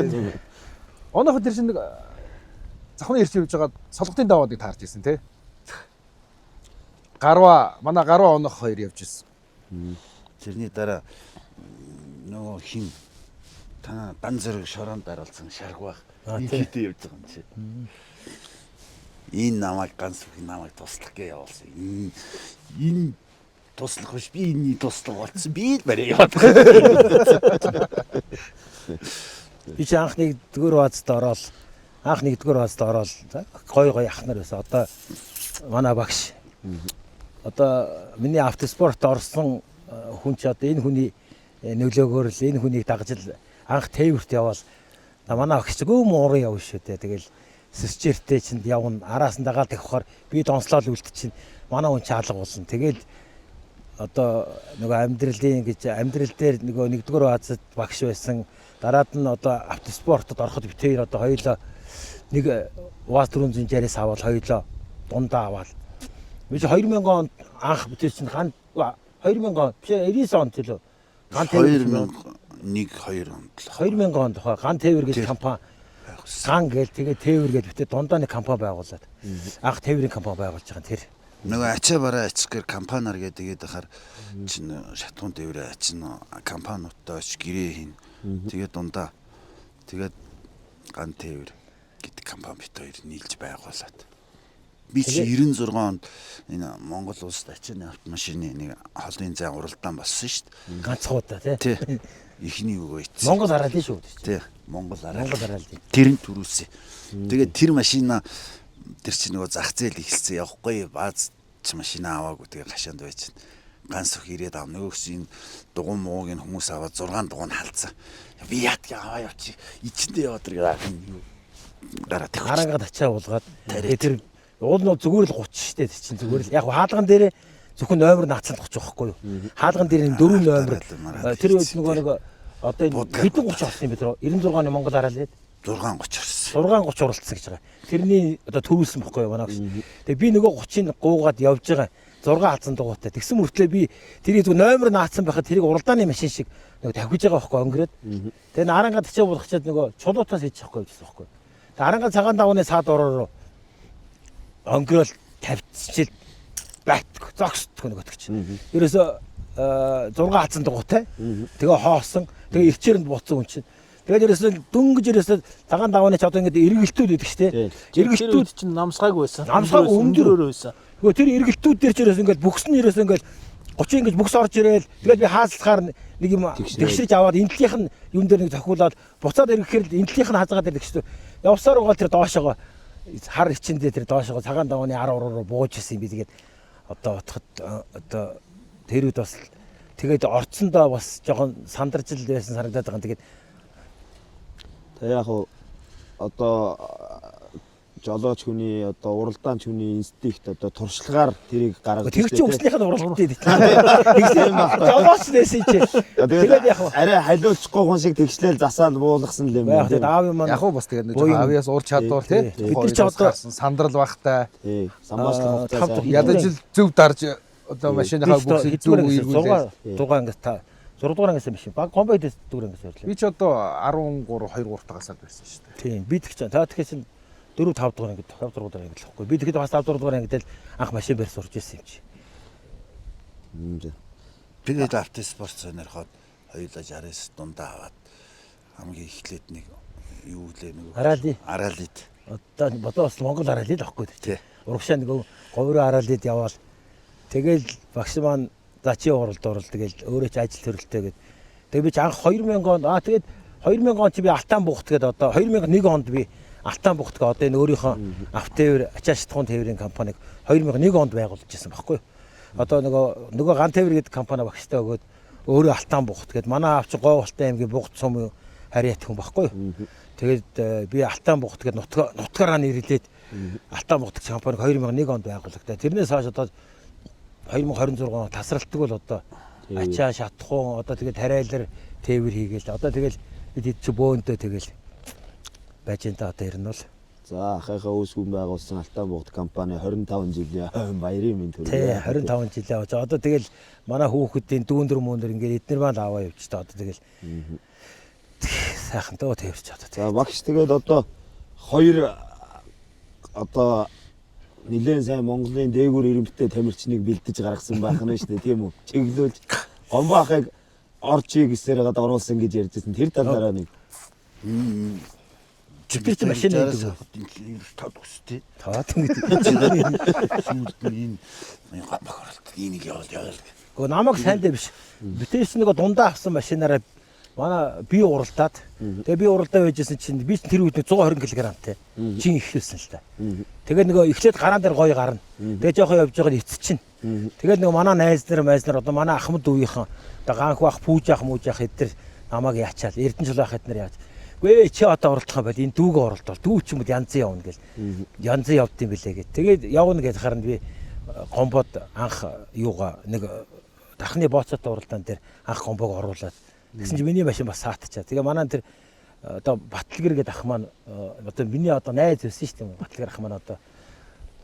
Унаг тэр чинь нэг завхны эрчим явж байгаа солготын даваадыг таарч ирсэн тий. Манай гарва унаг хоёр явж ирсэн. Тэрний дараа нөгөө хин та дан зэрэг шороонд дараалсан шарг баг. Хийдэ явж байгаа юм чи. Энэ намайг ганц их намайг туслах гэж явуулсан. Энэ туслах биш би энэний туслах болсон. Би л барай яваад. Би чи анх нэгдүгээр баазд ороод гой ах нар байсан. Одоо манай багш. Одоо миний автоспорт орсон хүн ч одоо энэ хүний нөлөөгөөр л энэ хүнийг дагж л анх тээвэрт явал манай багш гөө муурын явна шүү дээ. Тэгэл сэсчэртэй чинь явна. Араас нь дагаад явахаар би донслол үлд чинь манай хүн чи алга болсон. Тэгэл одоо нөгөө амьдрал дээр нөгөө нэгдүгээр баазад багш байсан. Дараад нь одоо автоспортод ороход би тэр одоо хоёулаа нэг УАЗ 460-аас аваад хоёулаа дундаа аваад. Би 2000 онд анх бүтээж чинь 2000 он биш 99 онд л ган тээвэр 2001 2 онд 2000 онд ган тээвэр гэж компани ган гээл тэгээ тээвэр гэж бүтээ дундаа нэг компани байгуулад анх тээврийн компани байгуулж байгаа тэр. Нөгөө ачаа бараа ачгаар компаниар гэдэг хахаар чинь шатхуун тээврээ ачин компаниудтай оч гэрээ хийн. Тэгээд дундаа тэгээд ган тээвэр гэдэг компани бит хоёр нийлж байгуулад. Би чи 96 онд энэ Монгол улсад ачааны автомашины нэг холын зай уралдаан болсон шүү дээ. Ганцхуудаа тий. Эхний өгөө ийц. Монгол араад шүү дээ. Тий. Монгол араад. Тэр нь төрүүлсэн. Тэгээд тэр машина тэр чи нөгөө зах зээл ихэлсэн явахгүй бааз чи машина аваагүй тэгээ гашаанд байж чинь ганц өх ирээд ав нөгөөс энэ дугуун мууг энэ хүмүүс аваад 6 дугуун халдсан. Би яадг аваа явчих. Ичэндээ яваад тэр дараа тэр харангаад ачаа уулгаад тэр уул нь зүгээр л 30 штэ чинь зүгээр л яг хаалган дээрээ зөвхөн номер наацсан 30 байхгүй юу. Хаалган дээр энэ 4 номер тэр нөгөө нэг одоо энэ хэдэн 30 болсон юм бэ тэр 96-ны Монгол араа лээд 630 уралдсан гэж байгаа. Тэрний одоо төрүүлсэн бохгүй юу манай гэж. Тэгээ би нөгөө 30-ыг гуугаад явж байгаа 6 хазан дугуйтай. Тэгсэн мөртлөө би тэрийг зөв номер наацсан байхад тэрийг уралдааны машин шиг нөгөө тавьж байгаа бохгүй өнгөрөөд. Тэгээ нарангаа тачаа болгочоод нөгөө чулуутаас хийчих бохгүй гэсэн бохгүй. Тэгээ арангаа цагаан давны саад ороо өнгөрөөл тавьчихил байтг зогсдгоо нөгөө гэж. Ерөөсө 6 хазан дугуйтай. Тэгээ хоосон. Тэгээ ирчээрэнд буцсан хүн чинь. Тэгээд ерөөсөө дөнгөж ерөөсөө цагаан давааны ч одоо ингээд эргэлтүүд байдаг шүү дээ. Эргэлтүүд чинь намсгаагүй байсан. Намсгаагүй өндөр байсан. Нөгөө тэр эргэлтүүд дээр ч ерөөсөө ингээд бүкс нь ерөөсөө ингээд 30 ингээд бүкс орж ирээл тэгээд би хаалцахаар нэг юм тэгшрэж аваад энтлийнх нь юун дээр нэг зохиулаад буцаад ирэхээр л энтлийнх нь хазгаад ирдэг шүү дээ. Явсаар угаал тэр доошоогоо хар ичэндээ тэр доошоогоо цагаан давааны 10 руу бууж исэн би тэгээд одоо утхад одоо тэр үед бас тэгээд орцсондоо бас жоохон сандарч л байсан санагдаад байгаа. Тэгээд яг одоо жолооч хүний одоо уралдаанч хүний инстинкт одоо туршлагаар тэрийг гаргаж Тэр чинь өснийх нь уралдаад Тийм тийм байна. жолооч нээсэн чи. Тэгээд яг арай халиулчихгүй хүн шиг тэгшлэл засаал буулгасан л юм байх байна. тэгээд аав юм Яг уу бас тэгээд нэг Буян. жоохон авьяас уул чадвар тий. Бид нар ч одоо сандрал багтай Тий. Самбаачлах тав хугацаа. дахь ядаж зөв дарж одоо машиныхаа бүсийг зөв эргүүлээ. 6 ангис та 6 дугаар ангис машин баг комбайд 4 ангис ярьлаа. Би ч одоо 13 23 тагасаад байсан шүү дээ. Тийм би тэгч та тэгэхээр 4 5 дугаар ангид 5 6 дугаар ангид л хэвгүй. Би тэгэхэд бас 5 6 дугаар ангид л анх машин барьж сурч ирсэн юм чи. Тэгээд автоспорт сонирхоод хоёулаа 69 дундаа аваад хамгийн эхлээд нэг юу лээ нэг Аралид. Одоо бодоо бас Монгол аралид авахгүй Тий. тий. Урагшаа нэг говьроо аралид яваал. Тэгэл багш маань зачи уралд тэгэл өөрөө ч ажил төрөлтэй гээд. Тэгээ би ч анх 2000 онд тэгээд 2000 онд чи би Алтан буухт гээд одоо 2001 онд би Алтан буухт гээд одоо энэ өөрийнхөө автотевэр ачаа шатхуун тээврийн компаниг 2001 онд байгуулж ирсэн баггүй. Одоо нөгөө ган тээвэр гэдэг компани багштай өгөөд өөрөө Алтан буухт гээд манай аав чи Говьолтой аймгийн буухт сум харьяат хүн баггүй. Тэгээд би Алтан буухт гээд нутгаараа нэрлээд Алтан буухт компаниг 2001 онд байгуулагдаа. Тэрнээс хойш одоо 2026 он тасралтдаг бол одоо ачаа шатхуун одоо тэгээд тариалар тээвэр хийгээл одоо тэгэл бид хэд ч бөөнтөө тэгэл байж энэ та одоо ирнэ бол. За ахыхаа үүсгэн байгуулсан Алтан буухт компани 25 жилийн баярын мэнд Тий төрөө. 25 жилээ авч одоо тэгэл манай хүүхдийн дүүндэр мөндөр ингээд эднэр маань аваа явж та одоо тэгэл сайхан дөө тээвэрч одоо. За багш тэгээд одоо хоёр одоо нэлээд сайн Монголын дээгүүр ирэмттэй тамирчныг бэлдэж гаргасан байх нь шүү дээ тийм үү? Чиглүүлж гомбаахыг орчий гэсээр гадаа оруулсан гэж ярьжсэн. Тэр талаараа нэг Жигтэй чи машин нээдэг. Тод үстэй. Таад ингэ. Сүүлд нь энэ гомбог оролт энийг явал. Гэхдээ намайг сайн дээ биш. Битээс нэг дундаа авсан машинаараа манай би уралдаад тэгээ би уралдаа байжсэн чинь би тэр үед 120 кг-тэй чин ихлүүлсэн л та. Тэгээ нөгөө эхлээд гараан дээр гоё гарна. Тэгээ жоохон явж байгаа эцчин. Тэгээд нөгөө манай найз нар одоо манай ахмад үеийнхэн одоо ганх бах пүүж ах мууж ах эдгээр намайг яачаал Эрдэнэжил ах эднэр яаж. Гүй чи одоо оролдох юм байл энэ дүүгээ оролдвол дүү ч юм уу янзын явна гэл. Янзын явд юм бэлээ гэд. Тэгээд явна гэж харна би гомбод анх юугаа нэг дахны бооцоотой уралдаан дээр анх гомбог оруулаад тэгсэн чинь миний машин бас саатчаа. Тэгээ манай тэр одоо Батлагэр гэдэг ах маань одоо миний одоо найз байсан шүү дээ. Батлагэр ах маань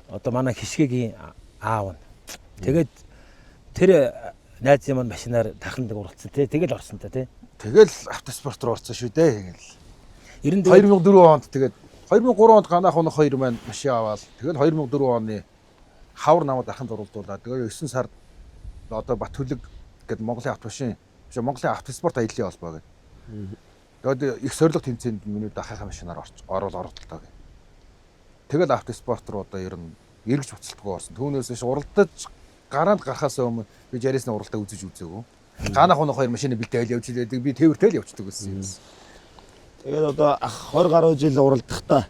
одоо манай хишгэгийн аав нь. Тэгээд тэр найзын маань машинаар дахин уралцсан тий. Тэгэл орсон та тий. Тэгэл автоспорт руу орсон шүү дээ. Ингээл 94 2004 онд тэгээд 2003 онд ганах хоног хоёр маань машин аваад тэгэл 2004 оны хавар намайг дахин зурулдуулаад тэгээ 9 сард одоо Батүлэг гэдэг Монголын автомашин Монголын автоспорт аяллаа холбоо гэдэг. Тэгээд их сорилго тэмцээнд миний дахихаа машинаар оролдолтой гэх. Тэгэл автоспорт руу одоо ер нь эргэж буцалтгүй орсон. Түүнээс ш уралдаж гараанд гарахаас өмнө би жарисны уралдаа үзэж үзээгүй. Ганах хоног хоёр машины бэлдээд явж илээдэг. Би тээвэртэй л явчихдаг гэсэн юм. тэгээд одоо 20 гаруй жил уралдахдаа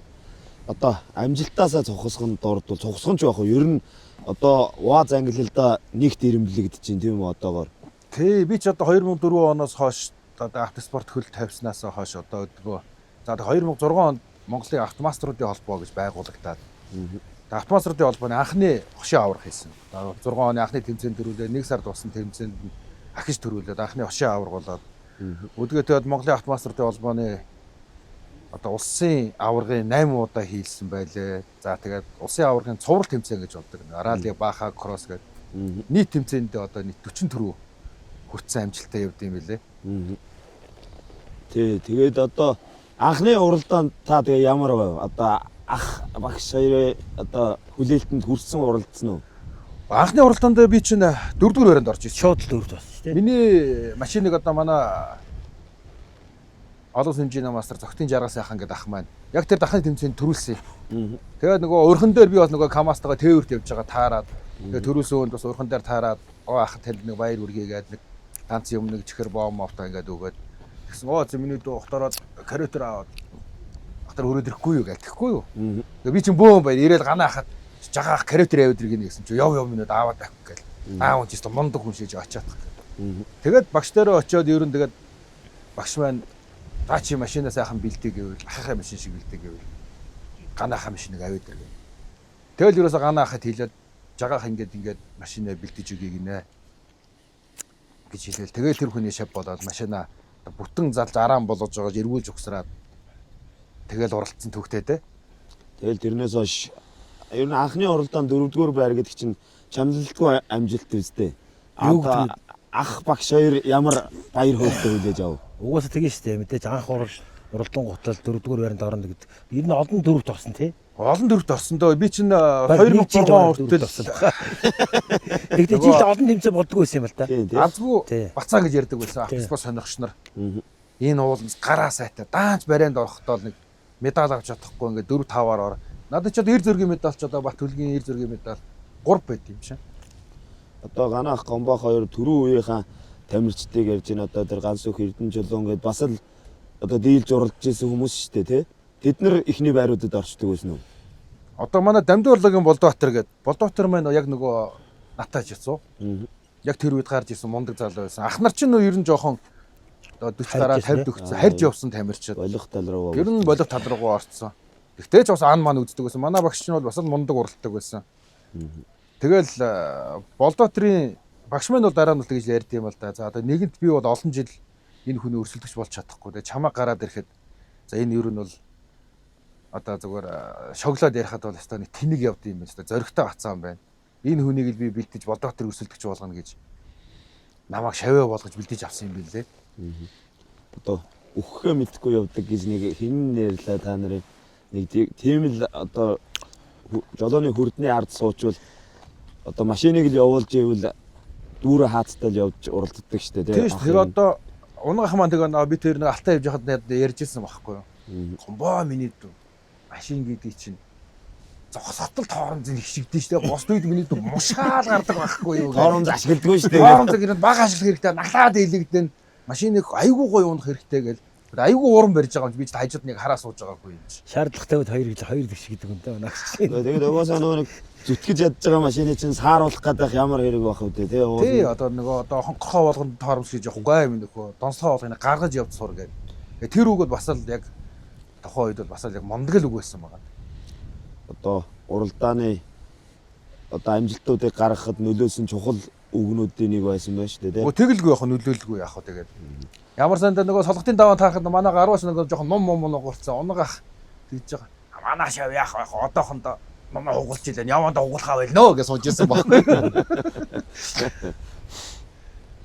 одоо амжилтаасаа цухасх нь дурдвал цухасх нь ч байх уу ер нь одоо УАЗ ангиллалда нэгт ирэмблэгдэж чинь тийм үү одоогоор. Тий, би ч одоо 2004 оноос хойш одоо автоспорт хөл тавьснаас хойш одоо өдгөө. За 2006 онд Монголын автомаструудын холбоо гэж байгуулагдаад. Автомаструудын холбооны анхны хошин аврах хийсэн. 6 оны анхны тэмцээнд төрүүлээд 1 сард болсон тэмцээнд ахиж төрүүлээд анхны хошин авраг болоод. Өдгөө тэгээд Монголын автомаструудын холбооны одоо улсын аваргын 8 удаа хийлсэн байлээ. За тэгээд улсын аваргын цуврал тэмцээн гэж болдог. Арали Баха кросс гэдэг. Нийт тэмцээндээ одоо нийт 40 төрөө хүртсэн амжилттай явд юм билээ. Тий, тэгээд одоо анхны уралдаанд та тэгээ ямар байв? Одоо ах багш хоёроо одоо хүлээлтэнд хүрсэн уралдсан уу? Анхны уралдаанд би чинь 4-р өрөөнд орж ирсэн. шууд л дөрөвд болсон тийм. Миний машиныг одоо манай олон хэмжээний мастер зогтын жаргал сайхан гэдэг ах маань яг тэр дахны тэмцээнд төрүүлсэн. Тэгээд нөгөө урхан дээр би бас нөгөө камастагаа тээвэрт явж байгаа таарад тэгээд төрүүлсэн өнд бас урхан дээр таарад ах танд нэг баяр үргээгээд нэг ганц юм нэг чихэр бом автаа ингээд өгөөд тэгсэн миний дохтороод каретер аваад ахтар өрөөд ирэхгүй юу гэхгүй юу. Тэгээд би чинь бөөн баяр ирээл ганаа хахад жагаах каретер аваад иргэнэ гэсэн чи яв минут аваад авах гээл. Аав ч гэсэн мундаг хүн шиж очиад. Тэгээд багш дээрээ очиод ер нь тэгээд багш маань та чи машинаа сайхан бэлдээ гэвэл ахихаа машин шиг бэлдээ гэвэл ганаахаа машиныг аваад иргэн. Тэгэл ерөөсө ганаахад хэлээд жагаах ингээд машинаа бэлдэж өгье гинэ гэж хэлээл. Тэгэл тэр хүний шав болоод машинаа бүтэн залж араан болгож байгаа эргүүлж угсраад тэгэл уралцсан төвхтэй те. Тэгэл тэрнээс хойш ер нь анхны оролдоон 4-р байр гэдэг чинь чамлалтгүй амжилт үстэй. Ах багш хоёр ямар баяр хөөртэй хүлээж ав. Угаасаа тэгэн штэ мэдээж анх уралдан гутал 4-р байранд орно гэдэг. Ер нь олон дөрөвт орсон тий. Олон дөрөвт орсон дөө. Би чинь 2006 хүртэл тэгтээ жилд олон тэмцээн болдгоо байсан юм л да. Азгүй бацаа гэж ярьдаг байсан. Автобус сонирхч нар. Энэ ууланс гараа сайтай даанч барайнд орохдоо нэг медаль авч чадахгүй ингээд 4-5-аар ор. Надад ч одоо эр зөргийн медаль ч одоо Бат хөлгийн эр зөргийн медаль 3 байт юм шиг. Одоо ганаах гомбох хоёр түрүү үеийнхаа тамирчдыг ярьж байна. Одоо тэр ганц өх Эрдэнэ Жолон гэдээ бас л одоо дийлж уралдаж исэн хүмүүс шүү дээ тий. Тэд нар ихний байруудад орчдөг байсан уу? Одоо манай Дамжин урлагийн Болдбаатар гэдэг. Болдбаатар маань яг нөгөө натааж яцуу. Яг тэр үед гарч ирсэн мундаг залуу байсан. Ах нар ч нөө ер нь жоохон одоо 40 гараа 50 дөгцсөн харж явсан тамирчид. Болох тал руу. Ер нь болох тал руугаа орцсон. Тэгтээ ч бас ан маань үздэг байсан. Манай багш чинь бол бас л мундаг уралдаг байсан. Тэгэл Болдбаатарын багш маань бол дараа нь тэгж ярьд юм л да. За одоо нэгэнт би бол олон жил энэ хүний өрсөлдөгч болж чадахгүй. Тэгээ чамаа гараад ирэхэд за энэ ер нь бол одоо зүгээр шоглоод ярихад бол өстой нэг тэнэг явд юм байна. Зоригтой гацсан юм байна. Энэ хүнийг л би бэлдэж Болдбаатар өрсөлдөгч болгоно гэж намайг шавья болгож бэлдэж авсан юм билээ. Одоо өгөхөө мэдхгүй явдаг гэж нэг хин нэрлээ та нарын нэг тийм л одоо жолооны хүрдний ард суучвал одоо машиныг л явуулж ивэл дүүрэ хаацтай л явж уралддаг штэ тий. Тийм шүү. Тэр одоо унгах маань тэгээ би тэр нэг алтаа явж хахад ярьж ирсэн байхгүй юу. Гомбоо миний дүү машин гэдэг чинь зогсотол тоорон зэн их шигдэн штэ. Бос үед миний дүү мушаал гардаг байхгүй юу. Тоорон ашигладгүй штэ. Тоорон зэрэг баг ашиглах хэрэгтэй. Наглаад ийлэгдэн машиныг айгүй гоё унах хэрэгтэй гэл. Айгүй ууран барьж байгаа юм чи би ч хажууд нэг хараа сууж байгаагүй юм чи. Шаардлагатай үед хоёр дэвш гэдэг юм да. Тэгээд угаасаа нөгөө нэг зүтгэж ядж байгаа машины чинь сааруулах гэдэг ямар хэрэг байх вэ тий. Тий одоо нөгөө одоо хонхорхоо болгонд тоормс гэж явахгүй юм нөхөө. Донцлогоо болгоно гаргаж явж сур гэдэг. Тэр үг бол бас л яг тохоо үед бол бас л яг мондгол үг байсан байгаа. Одоо уралдааны одоо амжилтуудыг гаргахад нөлөөсөн чухал үгнүүдийн нэг байсан байна шүү дээ тий. Тэгэлгүй яг нөлөөлгүй яг хаа тэгээд. Ямар санд нөгөө солготын даваа таарахад манай гарууш нөгөө жоохон ном гурцсан унгах тэгж байгаа. Манай шав яах байх одоохондоо ном хугалж илээ. Явандаа хугалхаа байлнөө гэж сууж ирсэн байхгүй.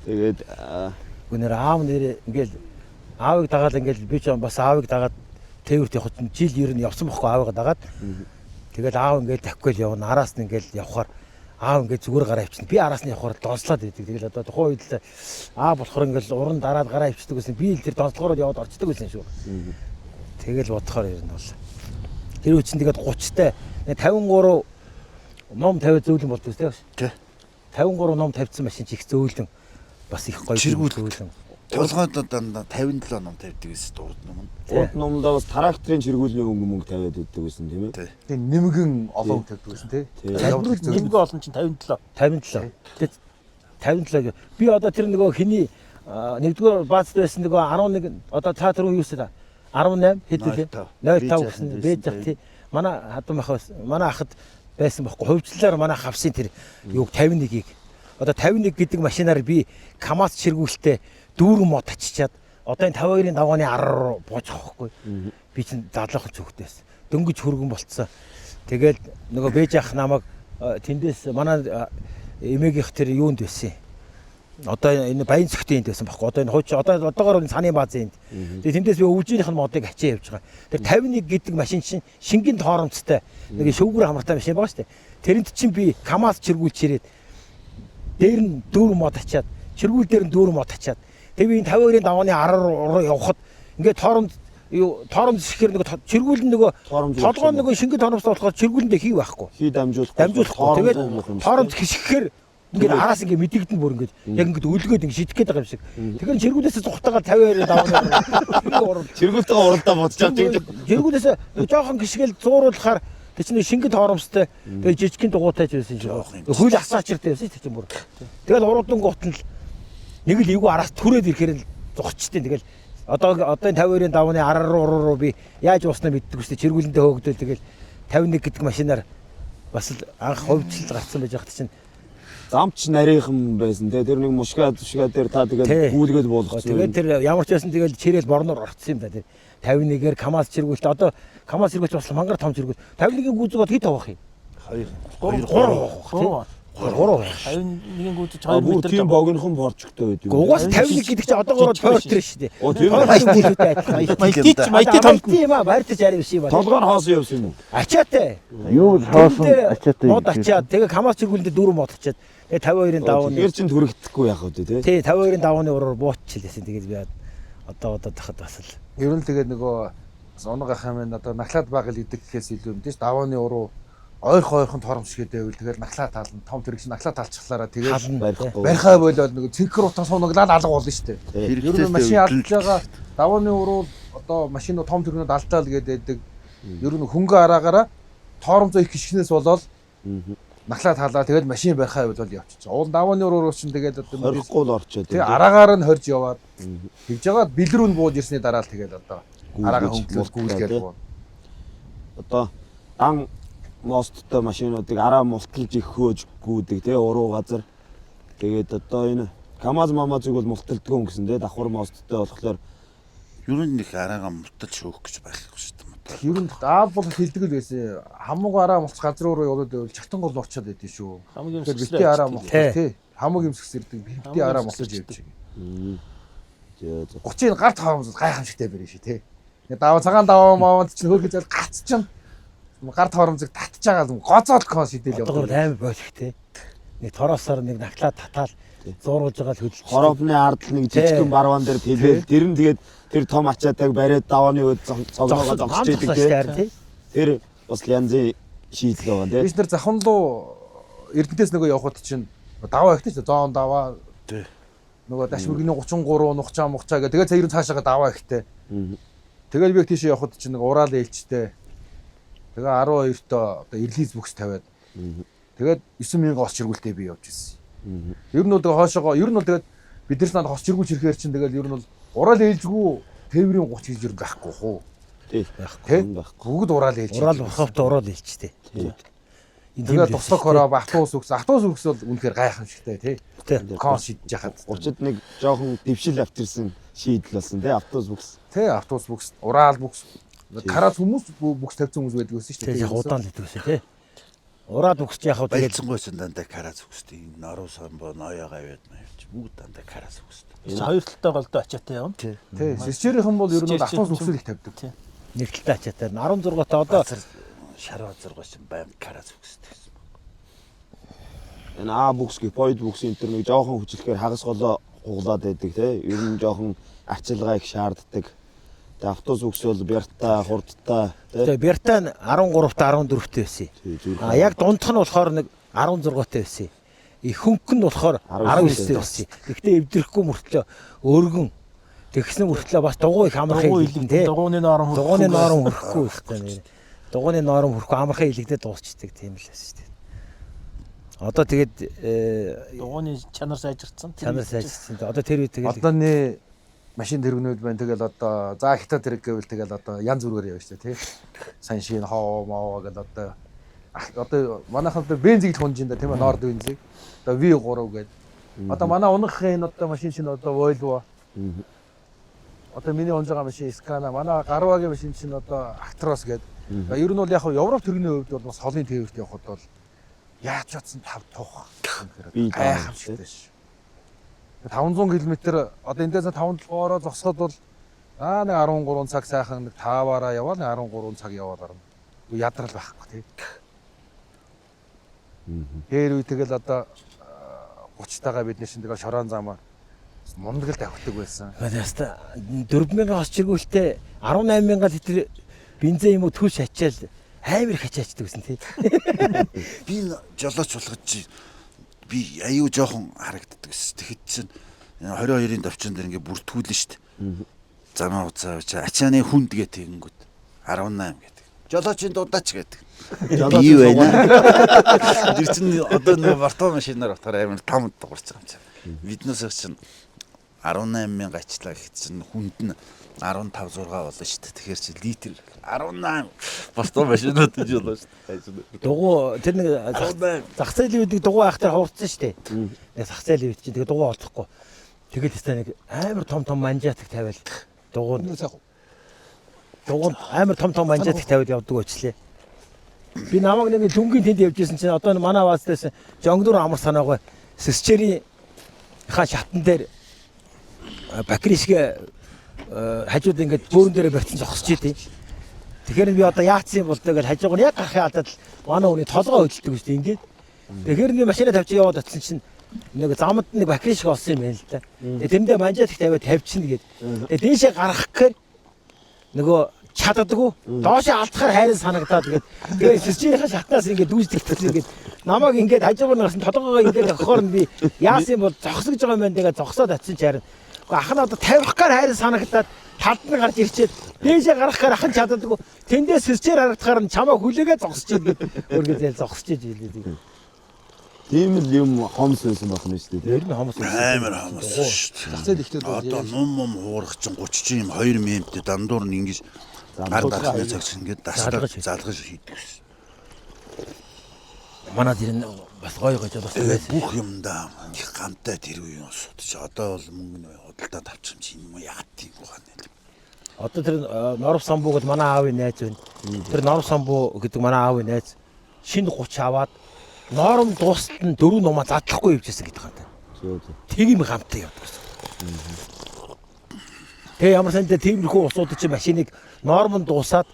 Тэгээд гүнээр аав нэрээ ингээл аавыг дагаад ингээл би ч бас аавыг дагаад тээвэрт явах чинь жил ер нь явсан бохгүй аавыг дагаад. Тэгэл аав ингээл тавьхгүй л явна. Араас нь ингээл явхаар аав ингээд зүгээр гараа ивчихна. Би араас нь явхаар донслоод идэг. Тэгэл одоо тухайн үед л аа болохоор ингээл уран дараад гараа ивчдэг гэсэн. Би л тэр донцлогоор яваад орчдөг байсан шүү. Тэгэл бодохоор ер нь бол. Тэр үчин тэгээд 30-тай 53 ном 50 зөөлөн болдог тийм. Тий. 53 ном тавьсан машин чи их зөөлөн бас их гоё зөөлөн. Толгойд дандаа 57 ном тавьдаг гэсэн дурд ном. урд номдоо бас тракторын чиргүүлийн мөнгө тавиад өгдөг гэсэн тийм ээ. Тэг нэмгэн олон тавьдаг байсан тий. Нэмгэн олон чинь 57. 57. Тэгээд 57. Би одоо тэр нөгөө хиний нэгдүгээр баазд байсан нөгөө 11 одоо та түрүү юу гэсэн 18 хэд вэ? 05 гэсэн бэж зах тий. Манай хадам ах манай ахад байсан байхгүй. Хувьчлалаар манай хавсын тэр юг 51-ийг одоо 51 гэдэг машинаар би КАМАЗ чиргүүлэлтээ дүүрэн мод ачичаад одоо энэ 52-ын давааны 10 руу бууж авахгүй. Би чинь задлахын зүгтээс дөнгөж хөргөн болцсон. Тэгэл нөгөө бэж ах намайг тэндээс манай эмээгийнх тэр юунд байсан. Одоо энэ баян цогтын энд байсан байхгүй. Одоо энэ хууч одоогоор саны баазын энд. Тэгээ тэндээс би өвжийнх нь модыг ачаа явж байгаа. Тэр 51 гэдэг машин чинь шингэн тооромцтой нэг шүүгүр хамартай машин байгаа шүү дээ. Тэрэнд чинь би КАМАЗ чиргүүлж ирээд дээр нь дүүрэн мод ачаад чиргүүл дээр нь дүүрэн мод ачаад тэгээ би энэ 52-ын давааны 10 руу явхад ингээд торомд ирэхээр нөгөө чиргүүл нь нөгөө толгой нөгөө шингэн торомцтой болохоор чиргүүлэндээ хий байхгүй. Хий дамжуулахгүй. Тэгээд торомд хишгэхээр ингээд араас ингээд мэдэгдэн бүр ингээд яг ингээд өлгөөд ингээд шидэх гээд байгаа юм шиг. Тэгэхээр чиргүүлээс зүхтагаа 52-ын давааны чиргүүлтэйгээ уралдаа бодож байгаа. Чиргүүлээс жоохон гიშгэл зууруулахаар тэр чинь шингэн торомцтой тэгээ жижигхэн дугуйтай ч байсан шиг. Хөл асаачиртай байсан тийм бүр. Тэгэл уруудан гутал нэг л эвгүй араас түрээд ирэхээр л зогчтой тэгэл Одоо энэ 52-ын давны араа руу би яаж ууснаа мэддэг үстэй чиргүүлэндээ хөөгдөл тэгэл 51 гэдэг машинаар бас л анх ховжил гарсан байж хат чинь Замч нарийнхан байсан те. Тэр нэг мушгаа дээр та тэгээд гүйлгээд болгосон. тэгээд тэр ямар ч байсан тэгэл чирэл борноор орцсон юм да тэр 51-ээр КамАЗ чиргүүлт одоо КамАЗ чиргүүлт бас мангар том чиргүүл 51-ийн гүйцэд хэд авах юм? 3 51-ийн гүйцэд 2 Бүр метр. тийм богинохон борчгтой байдаг. Угаас 51 гэдэг чинь одоогоор портер шүү дээ. Тийм Маятий том тийм аа барьж арай биш юм байна. толгой нь хоосон явсан юм уу? Ачаатай. Юу л хоосон ачаатай. Мод ачаад тэгээ КамАЗ чиргүүлэндээ 4 мод ачаад тэгээ 52-ын давны Тэр чин түрэгдэхгүй яах вэ те? тий 52-ын давны ураар буутчихлээсэн. Тэгээд би одоо тахад бас л Ер нь тэгээд нөгөө оног ах юм одоо нахлаад байгаа л идэг гэхээс илүү юм тийм давааны уруу ойрхон торомсгээд байвал тэгээд нахлаа таална том тэрэгч нахлаа таалчихлаараа тэгээд барихаа болоод нөгөө цэнхэр утас суунаглаад алга болно шүү дээ. Ер нь машин алдж байгаа давааны уруу одоо машин том тэрэгнүүд алдаал гэдэг ер нь хөнгө араагаараа торомцоо их гიშгнээс болоод нахлаа таалаа тэгээд машин барихаа бол явчихсан. Уул давааны уруу чинь тэгээд одоо хорихгүй л орчоо тэгээд араагаар нь хорж яваад тэгж жагаад бэлрүүн бууж ирсний дараа л тэгээд одоо араагаа хөнгөлөж гүйлгээд боо. Одоо дан мосттой машинуудыг араа мулталж их хөөж гүйдэг те уруу газар. Тэгээд одоо энэ КамАЗ мамазыг бол мулталдгүй юм гэсэн те давхар мосттой болохоор Ер нь нэг араагаа мулталж өөх гэж байхгүй шүү дээ. Ер нь бол хилдэг л байсан. Хамаагүй араа мулц газар руу яваад байвал чатангол орчоод байдгийн шүү. Хамгийн Тэгэхээр бити араа мулц тий. Хамаг юмсгсэрдэг бити араа мулцаж явж байгаа. 30-ын гар тавамж гайхамшигтай барь шээ тий. Даваа цагаан даваа маавд чинь хөөрхөж зал гац чинь гар тавамжиг татж байгаа юм гоцоод кон шидэл одоо яваад. амар болох те. Нэг тороосоор нэг нахлаа татаал зууруулж байгаа л хөдөлж. хоровны ардл нэг жижигхэн барван дээр тэлээл тэр нь тэгээд тэр том ачаатайг бариад давааны үед цогцоогоо зогсож идэг те. Тэр бас янзын шийдэл байгаа те. Биш нар завхан руу Эрдэнэтэйс нөгөө явхад чинь даваа ихтэй шүү дээ. Зоон даваа. Тий. Нөгөө дашмөргийн 33 нухчаа мухчаа гэх. Тэгээд цаирын цаашаага даваа ихтэй. Тэгээд би тийшээ явхад чинь нэг ураал ээлжтэй. Тэгээ 12-тоо одоо релиз бүкс тавиад. Тэгээд 9000 хос чиргүүлтэй би явж ирсэн. Ер нь бол тэгээ хоошоогоо ер нь бол тэгээд биднээс надад хос чиргүүл чирхээр чинь тэгээд ер нь бол ураал ээлжгүй тээврийн 30 гэж ер нь байхгүй хуу. Тий. Байхгүй. Бүгд ураал ээлж. Ураал боховтой ураал ээлжтэй. Тэгээд туслах хороо автобус үкс бол үнэхээр гайхамшигтай тий. Кон шидэж яхад 30-д нэг жоохон дэвшил авчирсан шийдэл болсон тий автобус бүкс. Тий автобус бүкс, ураал бүкс, караз хүмүүс бүкс тавьсан хүмүүс байдаг байсан шүү дээ. Тэгээ удаан л гэдэг үсэ тий. Ураад үгсч яхав тэгээд Байлцсангойсон дандаа караз үгстэй. Норуу самбо ноёо гавьяд маявч бүгд дандаа караз үгстэй. Хоёр талтай голдоо ачаатай явна. Тий. Сэрчээрийнхэн бол ер нь автобус бүксэл их тавьдаг. нэг талтай ачаатай 16-т одоо Шараа зургаас байм караз үгстэй гэсэн. Энэ А бүкс гэх бойд бүксийн тэр нэг жоохон хүчлэхээр хагас голоо хуглаад байдаг те. Ер нь жоохон арчилгаа их шаарддаг. Тэгээ автобус бүкс бол бяртаа, хурдтай те. тэгээ Бертан 13-та 14-т байсан. А яг дундх нь болохоор нэг 16-т байсан. И хөнгө нь болохоор 19-т байсан. Гэхдээ эвдрэхгүй мөртлөө өргөн тэгсэн мөртлөө бас дугуй их амархан хэлэн тий. Дугууны ноорон хөрөхгүй байна. Дугууны ноорон хөрөхгүй амархан хэлэгдээд дуусчдаг тийм л байсан шүү дээ. Одоо тэгээд дугууны чанар сайжирсан. Одоо тэр үед тэгээд Одоо нэ машин тэргнүүд байна. Тэгэл одоо за хятад тэрэг гэвэл тэгэл одоо янз бүрээр явна шүү дээ тий. Сайн шин хоо моо гэл одоо манайхан одоо бензиг л хунж энэ тийм ээ норд бензиг. Одоо V3 гээд. Одоо манай унахын одоо машин чинь одоо Volvo. Одоо миний унж байгаа машин Scania, манай Garvaгийн машин чинь одоо Actros гээд. Ер нь бол яг Европ тэрэгний хувьд бол бас холын тээвэрт явхад бол яаж ч утсан тав тух. Гайхамшигтай ш. 500 км одоо эндээс 5-7-ороо зогсоход бол нэг 13 цаг сайхан нэг 5-аараа яваа, нэг 13 цаг яваад орно. Ядрал байхгүй тий. Тэр үе тэгэл одоо 30-тайгаа бид нэшин тэгэл шорон замаа мундаг л давхдаг байсан. Яста 4000 хос чиргүүлтэй 18000 литр бензин юм уу түлш ачаал амар их ачаачдаг гэсэн тий. Би жолооч болгож би аюу жоохон харагддаг гэсэн. Тэгэхэд чинь 22-ын давчин дээр ингээ бүртгүүлнэ шүү дээ. Замаа уцаа ачааны хүнд гээ тэгэнгүүт 18 гэдэг. Жолоочийн дудаач гэдэг. Юу байна? Тэр чинь одоо нэг бартаа машинаар батаар амар 5 дуурч байгаа юм чинь. Биднээс чинь 18,000 ачлаа гэж чинь хүнд нь 15 6 болно шүү дээ. Тэгэхээр чи литр 18 бостон машинууд гэж болно шүү дээ. Дугуй тэр нэг зах зээлийн үед дугуй ахтар хуурцсан шүү дээ. Нэг зах зээлийн үед чинь тэгээ дугуй олохгүй. Тэгээд тест нэг амар том манжаатыг тавиал дугуй амар том манжаатыг тавиал явдаг байчлаа. Би намайг нэг дүнгийн тэнд явж исэн чинь одоо манай баастайс жонгдор амар санаагаа сэсчэрийн хаа шатан дээр бакришгэ хажууд ингээд бөөрөн дээр барьсан зогсож идэв. Тэгэхээр би одоо яатсан юм бол тэгэл хажуугаар яг гарахын алдаад манай хүний толгой хөдөлдөг шүү дээ ингээд. Тэгэхээр би машина тавьчих яваад очсон чинь нэг замд нэг бакришг олсон юм байна л да. Тэгээ тэрэндээ манжаатыг тавиад тавьчихна гээд. Тэгээ дээшээ гарах гэхээр нөгөө чаддаггүй. Доошоо алдахаар хайрын санагдаад тэгээд сэсчийнхаа шатнаас ингээд дүүждэгтсэн ингээд намайг ингээд хажуугаар нагсан толгоогоо ингээд авахаар би яасан бол зогсож байгаа юм байна. Тэгээд зогсоод атсан чи харин ах нь одоо тавих гар хайрын санагдаад талд нь гарч ирчээд дээшээ гарах гар ах нь чаддаггүй. Тэндээс сэсчээр харагдахаар нь чамаа хүлээгээ зогсож ийл өөргөө зээл зогсож ийл. Тийм л юм хомс байсан байх нь шүү дээ. Тэр нь хомс амар хомс шүү дээ. Зах зээл ихтэй Одоо ном хуурах чинь 30 юм 2 мэмтэй дандуур нь ингэж гар дарахны цагч ингээд залгаж хийдэг шээ. Манай тэр нь бас гоё гэж болсон байсан. Бүх юмдаа их гамтай тэр үеийн судч одоо бол мөнгө худалдаа тавьчих юм чи юм яагаад тийм гоо. Одоо тэр Норов самбуу гэдэг манай аавын найз байна. Тэр Норов самбуу гэдэг манай аавын найз шинэ 30 аваад ноором дуустал нь 4 нумаа задлахгүй явжсэн гэдэг юм. Тийм гамтай явдаг гэсэн. Тэгээ ямар сандаа тиймэрхүү усууд чи машиныг нормонд дуусаад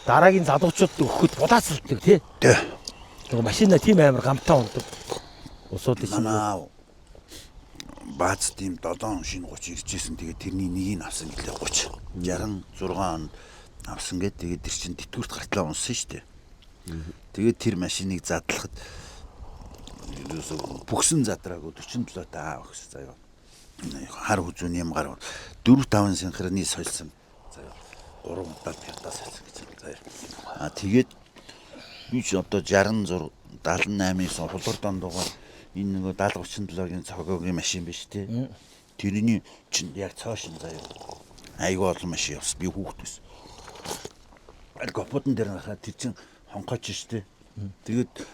дараагийн залуучууд өгөхөд булаацалдаг тий. Тэгээ машина тийм амар гамтай ундаг. Усууд чи манай бааз тийм 7 шинэ 30 иржсэн. Тэгээ тэрний нэгийг авсан гэлээ 30 66 онд авсан гэдэг. Тэгээ тэр чин тэтгэврт гартлаа унсан шүү дээ. Тэгээд тэр машиныг задлахад бүхсэн задраагүй 47 таа өгсөн заяа. Хар хүзүүний юм гар 4-5 синхроны сольсон. Заяа 3 удаа пятаас сольсон гэж заяа. Тэгээд би ч одоо 66 78-ийн хулуурдан дугаар энэ нөгөө 70-37-гийн цогоогийн машин биш тий. Тэрний чинь яг цоошин заяа. Айгүй олон машин явсан. Би хүүхдээс. Алгопотон дээр нахаа тэр чин хонхооч штэ. Тэгээд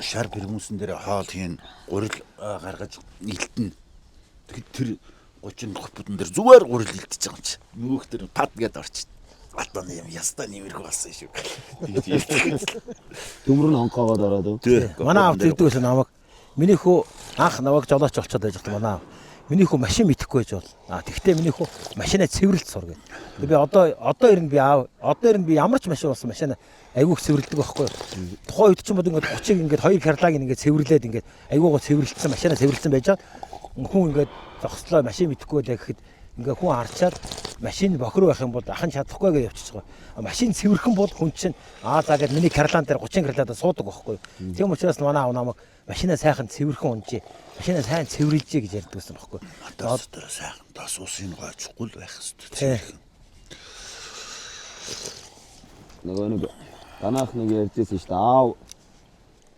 шар пэрмүсэн дээр хоол хийн гурил гаргаж илтэн. Тэгэд тэр 30 хопотон дээр зүгээр гурил илтэж байгаа юм чи. Нөгөөх тэр тад гээд орчих. Батаны юм ястаа нэмэрхүү болсон шүү. Төмөр нь хонхоогоод ороод өв. манай аав тэгдэгээс намайг миний хүү анх наваг жолооч болчиход байж байгаа манай аав. Миний хүү машин мэдэхгүй байж бол. Тэгвэл миний хүү машинаа цэвэрлэлт сур гэдэг. Би одоо ирнэ би аав. Одоо ирнэ би ямар ч машин болсон машинаа айгүйх цэвэрлдэг байхгүй. Тухайн үед ч юм бол ингээд 30-ыг ингээд 2 карлаг ингээд цэвэрлээд ингээд айгуугаа цэвэрлэлтсэн машинаа цэвэрлэлсэн байж байгаа. Хүн ингээд зогслоо машин мэдэхгүй байлаа гэхэд ингээ хүн харчаад машин бохир байх юм бол ахын чадахгүй гэж явчихж байгаа. Машин цэвэрхэн бол хүн чинь за гэд миний карлан дээр 30 карлаад суудаг байхгүй. Тийм учраас манай аав намайг машинаа сайхан цэвэрхэн унжээ. Машинаа сайн цэвэрлжээ гэж ярьдаг байсан байхгүй. Одоо сайхан тас усын гойчихгүй л байх хэрэгтэй. Нөгөө нэг танах нэг ярьжсэн шүү дээ. Аав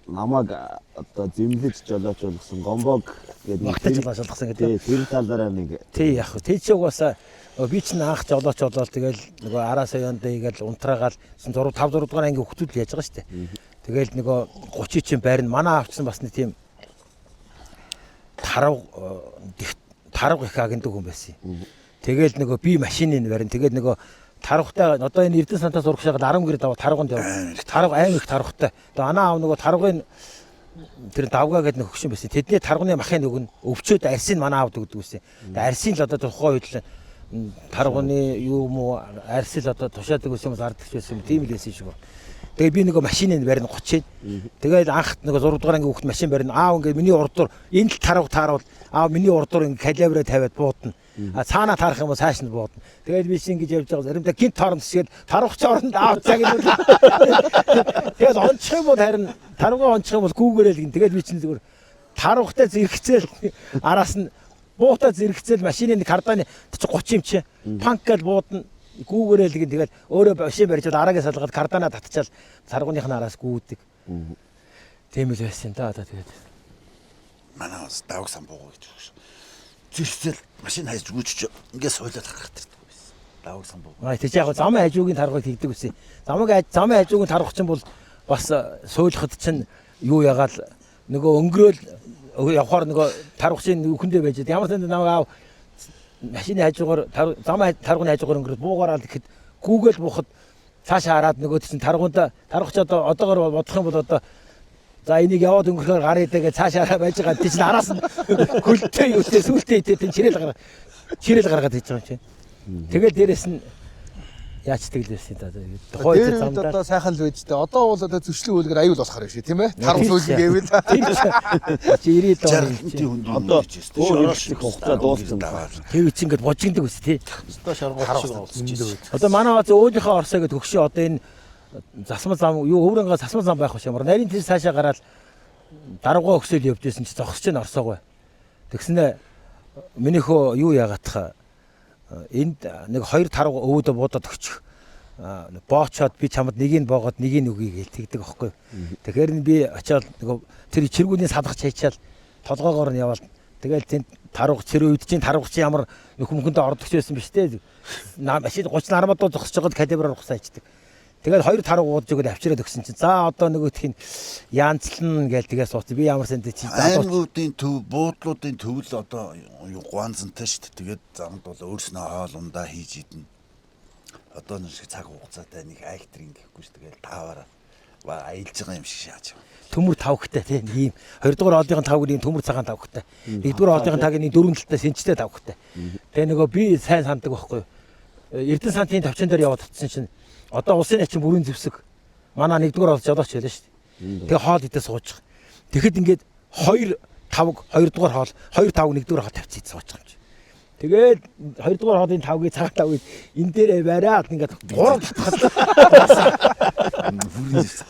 намайг одоо зэмлэж жолооч болгосон гомбог гэдэг магтаж жолоочсон гэдэг. Тэр талаараа нэг тий яг тий ч угаасаа би ч анх жолооч болоод тэгэл нөгөө араасаа яндаа игээл унтраагаал 5 6 дугаар анги хөвгтүүд л яаж байгаа шүү дээ. Тэгэл нөгөө 30 чинь байрны манай авчсан бас нэг тийм тарав их агендаг хүн байсан. Тэгэл нөгөө би машины барин тэгэл нөгөө тархтай одоо энэ Эрдэнэ сантаас урагшаад 10 гэр даваа тарганд яв. Тарг аим их тархтай. Тэгээ анаа аав нөгөө таргын тэр давгаа гэдэг нэг хөгшин байсан. Тэдний тарганы махын өгн өвчөөд арсын манай аавд өгдөг байсан. Тэгээ арсын л одоо тухайн үед л тарганы юу муу арсил одоо тушаадаг байсан юм арддаг байсан юм. Тийм л байсан шиг. Тэгээ би нөгөө машины барин 30. Тэгээд анх нөгөө 6 дугаар анги хүүхд машин барин аав ингээ миний урдуур энэ л тарав тааравал аав миний урдуур ингээ калибраа тавиад буудна. Цаанаа тарах юм бол цааш нь буудна. Тэгээд би шинэ гэж явж байгаа заримдаа гинт тоорн тэсгээд тархч оронд аав цаг юм. Тэгээд онцох юм бол харин таргаа онцох юм бол гүүгээрэл гин. Тэгээд би чинь зүгээр тархтай зэрэгцээл араас нь буутаа зэрэгцээл машины карданы 30 юм чи панкал буудна. Гүүгээрэл гин. Тэгээд өөрөө машин барьж араагаа салгаад кардана татчаал таргууных нь араас гүйдэг. Тийм л байсан да одоо тэгээд. Манаас давг самбуугаа гэж. Үзэрсэл машин хайж үүчж ингээд суулаад гарах хэрэгтэй байсан. Даавар самбуу. Тэг яг замын хажуугийн таргыг хийдэг үсэ. Замын хажуугийн таргах чинь бол бас суулгахад чинь юу ягаал нөгөө өнгөрөөл явахаар нөгөө таргахын үхэндээ байж. Ямар ч намайг аав машины хажуугаар замын таргууны хажуугаар өнгөрөөд буугаараа гэхэд гүүгээл буухад цаашаа хараад нөгөө чинь таргуунда таргахч одоогоор бодох юм бол одоо за энийг яваад өнгөрөхөөр гараа идэгээ цаашаа байж байгаа тийм чинь араас нь хөлтэй юутэй сүултээ идэв чирээл гаргаад хийж байгаа юм чинь. Тэгэл дээрэс нь яаж тэглэвсэн та Хойд замдаа одоо сайхан л байж та. Одоо бол одоо зөрчлийн үйлгээр аюул болохоор биш тийм ээ. Тарах зүйл гэвэл чи 90 Одоо өөрчлөх хугацаа дууссан байгаа. тэр үчи ингээд божигддаг үс тий. Өстой шаргуулж болчихсон. Одоо манай бааз өөрийнхөө орсоо гэд хөгшөө одоо энэ засмал зам юу өврөнгө засмал зам байх биш ямар. Нарийн тэр цаашаа гараад даруугаа өгсөөл явж байсан чи зогсож нь орсоогүй. Тэгснэ минийхөө юу яагаатах энд нэг 2 тарга өвөдө буудаад өгчих. Боочоод би чамд нэгийг боогоод нэгийг үгүй гэлтэгдэг аахгүй. Тэгэхээр би очиод нөгөө тэр чиргүүний салгах чайчаал толгоогоор нь яваал. Тэгэл тэнд тарга цэр үед чинь тарга чи ямар нөхөмхөндөө ордогч байсан биш дээ. Машин 30 армад доо зогсож байгаад калибраар ухсаа ичдэг. Тэгэл 2 тарга уудж өгöd авчираад өгсөн чинь за одоо нөгөөх нь яанцлан гээл тэгээс сууц би ямар санд чи аймагуудын төв буудлуудын төвл одоо гуанзантай шүү дээ. Тэгээд замд бол өөрснөө хоол ундаа хийж идэнэ. Одоо нэг шиг цаг хугацаатай нэг актринг гэхгүй шүү. Тэгээд тааваар аялж байгаа юм шиг шааж байна. төмөр тавхтай тийм ийм 2 дугаар хоолойгын тавг ийм төмөр цагаан тавхтай. 1 дугаар хоолойгын тагийн дөрвөн талтай сэнчтэй тавхтай. Тэгээ нөгөө би сайн санддаг байхгүй юу. Эрдэнэ сантын тавчан дээр яваад татсан чинь одоо улсын ачин бүрийн зэвсэг манай 1 дугаар болж жолооч байлаа шүү дээ. Тэгээ хоол идэ сууж байгаа. Тэгэхэд ингээд 2 тавг 2 дугаар хоол 2 тавг 1 дугаар хоол тавьчих сууж байгаа юм чи. Тэгээд 2 дугаар хоолын тавгийг цагаан тавгийг энэ дээрээ бариад ингээд 3 татгалаа.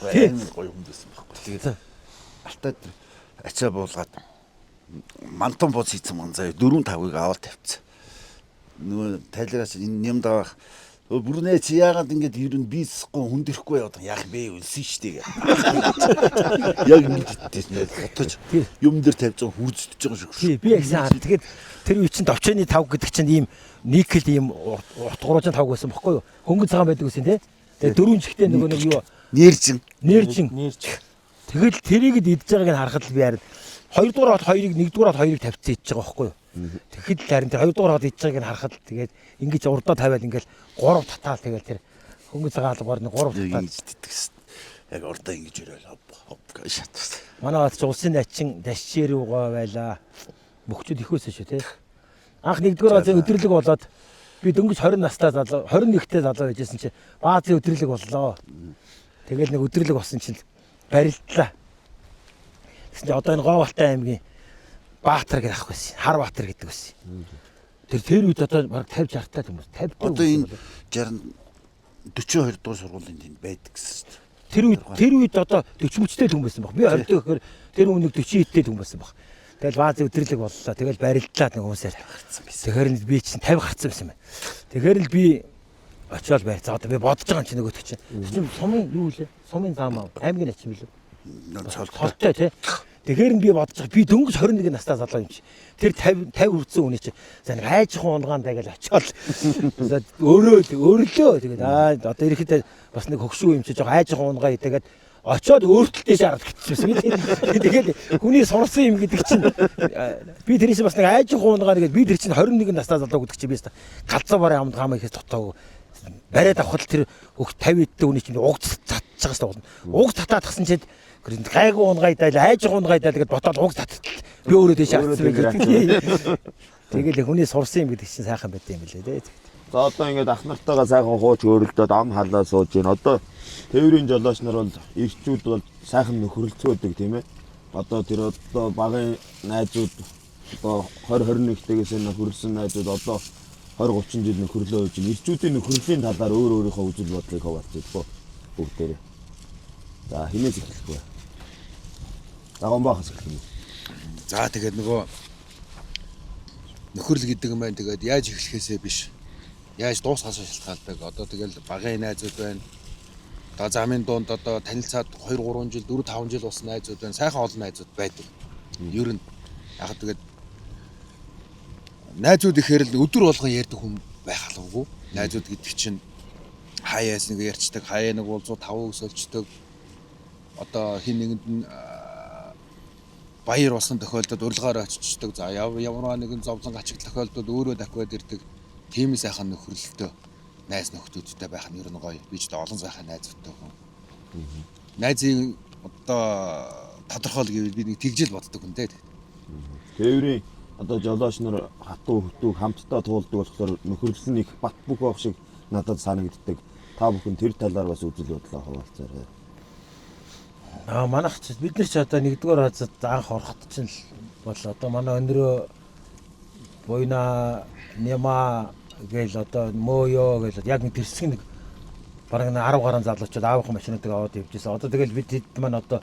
Тийм гоё юм дэсэн байхгүй. Тэгээд алтаад ачаа буулгаад мантан бууц хийсэн ман заяа 4 тавгийг аваад тавьчихсан. Нөгөө тайлгаас энэ юм даах бүрнээ чи яагаад ингэж ер нь бийсэхгүй хүндэрэхгүй яваад яах бэ үлсэн штий гэ. Яг ингэж иттээс хотож юм дээр тавьж байгаа хүрзэж байгаа шүү. Тий би яг сайн. Тэгээд тэр үе чинь товчооны тавг гэдэг чинь ийм никл ийм утгуурын тавг байсан бохгүй юу? Хөнгөн цагаан байдаг гэсэн тий. Тэгээд 4 чихтэй нөгөө нэг юу нэржин. Тэгэл тэрийг идж байгааг нь харахад би хараад 2 дугаар хот 2-ыг 1 дугаар хот 2-ыг тавьчихсан идж байгаа бохгүй юу? Тэгэхэд л харин тэр 2 дугаар хот идж байгааг нь харахад тэгээд ингэж урдаа тавиад ингээл 3 татаал тэгэл тэр хөнгөн цагаан алгаар нь 3 татаал идтгсэн. Яг урдаа ингэж өрөөл хоп шатсан. Манай бат улсын ачин дашчээр угаа байлаа. Мөхчөд ихөөсөө шүү те. Анх 1 дугаар хот өдөрлөг болоод би дөнгөж 20 настай залуу 21-тэй залуу байжсэн чи баазын өдөрлөг боллоо. Тэгэл нэг өдөрлөг болсон чинь барилдлаа. Тэгсэн чи одоо энэ Говьалтай аймгийн Баатар гэх ах байсан. Хар Баатар гэдэг байсан. Тэр үед одоо баг 50 60 таа хүмүүс 50 таа. Одоо энэ 60 42 дугаар сургуулийн тэнд байдаг гэсэн шүү дээ. Тэр үед одоо 40 мөчтэй хүн байсан баг. Би 20 гэхээр тэр хүн нэг 40 хэдтэй хүн байсан баг. Тэгэл баазын өдөрлөг боллоо. Тэгэл барилдлаа нэг хүмүүсээр гарцсан байсан. Тэгэхээр л би чинь 50 гарцсан байсан юм байна. Тэгэхээр л би очиод байр. За одоо би бодож байгаа юм чи нөгөөт чинь. Чи сумын юу лээ? Сумын зам аа. Аймгийн ачин билүү? Цолтой тий. Тэгэхээр нь би бодож байгаа. Би дөнгөж 21 настай залуу юм чи. Тэр 50 хүрсэн хүний чи. За нэг айжхан унгаандаа гэж очиод өөрлөө. Тэгээд одоо ирэхэд бас нэг хөгшүү юм чи жоо айжхан унгаа идэгээд очиод өөртөлтэй шаард гэтчихсэн. Тэгээд хүний сурсан юм гэдэг чинь би тэрээс бас нэг айжхан унгаа нэгээд би тэр чинь 21 настай залуу гэдэг чи би галзуу бараа амд хамаа ихэс дотоог бариад авахд тэр 50 эдтэй хүний чинь уг татчих байгаа шүү дээ. Уг татаадгсан чинь гайгүй унгаа идаал айжхан унгаа идаал гэдээ ботоод уг татт би өөрөө тийш авчихсан байдаг. Тэгэл хүний сурсан юм гэдэг чинь сайхан байт юм билээ дээ. За одоо ингээд ах нартайгаа сайхан хууч өөрөлдөөд ам халаа сууж гин. Одоо тээврийн жолооч нар бол ирчүүд бол сайхан нөхөрлцөөдөг тийм ээ. Одоо тэр одоо багын найзууд одоо 20 21-тэйгээс нөхөрлсөн найзууд одоо 20 30 жил нөхөрлөө хийж гин. Ирчүүдийн нөхөрлийн талаар өөр өөрийнхөө үзэл бодлыг хаваалцдаг бүгдээрээ. За хинээс эхлэх вэ? Дагомбахаас эхлэх юм. За тэгээд нөгөө нөхөрл гэдэг юм байна. Тэгээд яаж эхлэхээсээ биш. Яаж дуусгахаас шалтгаалдаг. Одоо тэгэл багын найзууд байна. Одоо замын дунд одоо танилцаад 2 3 жил 4 5 жил болсон найзууд байна. Сайхан олон найзууд байдаг. Ер нь яг тэгээд найзууд ихээр л өдөр болгон ярьдаг хүн байх албагүй. Найзууд гэдэг чинь хаяас нэг ярьцдаг, хаяа нэг уулзуу 5 өсөлждөг. Одоо хин нэгэнд нь баяр болсон тохиолдолд урилгаар очичдаг. За ямар нэгэн зовлон ачиг тохиолдолд өөрөө дахиад ирдэг. Тийм сайхан нөхөрлөлтөө найз нөхдүүдтэй байх нь ер нь гоё. Би ч одоо олон сайхан найзуудтай хүн. Найзын одоо тодорхойл гэвэл би нэг тэгжэл боддог хүн дээ. Тээврийн одоо жолооч нар хатуу хөтөг хамтдаа туулдаг болохоор нөхөрлөл нь их бат бөх байх шиг надад санагддаг. Та бүхэн тэр талаар бас үзэл бодлоо хуваалцаарай. Манайх ч бид нар ч одоо нэгдүгээр хазад анх ороход чинь л бол одоо манай өнөрөө буйна нема гээл одоо мөөё гээл яг нэг тэрсэг нэг бараг 10 гаруй залуучууд аавынхан машинуудыг аваад явжсэн. Одоо тэгэл бид хэд маань одоо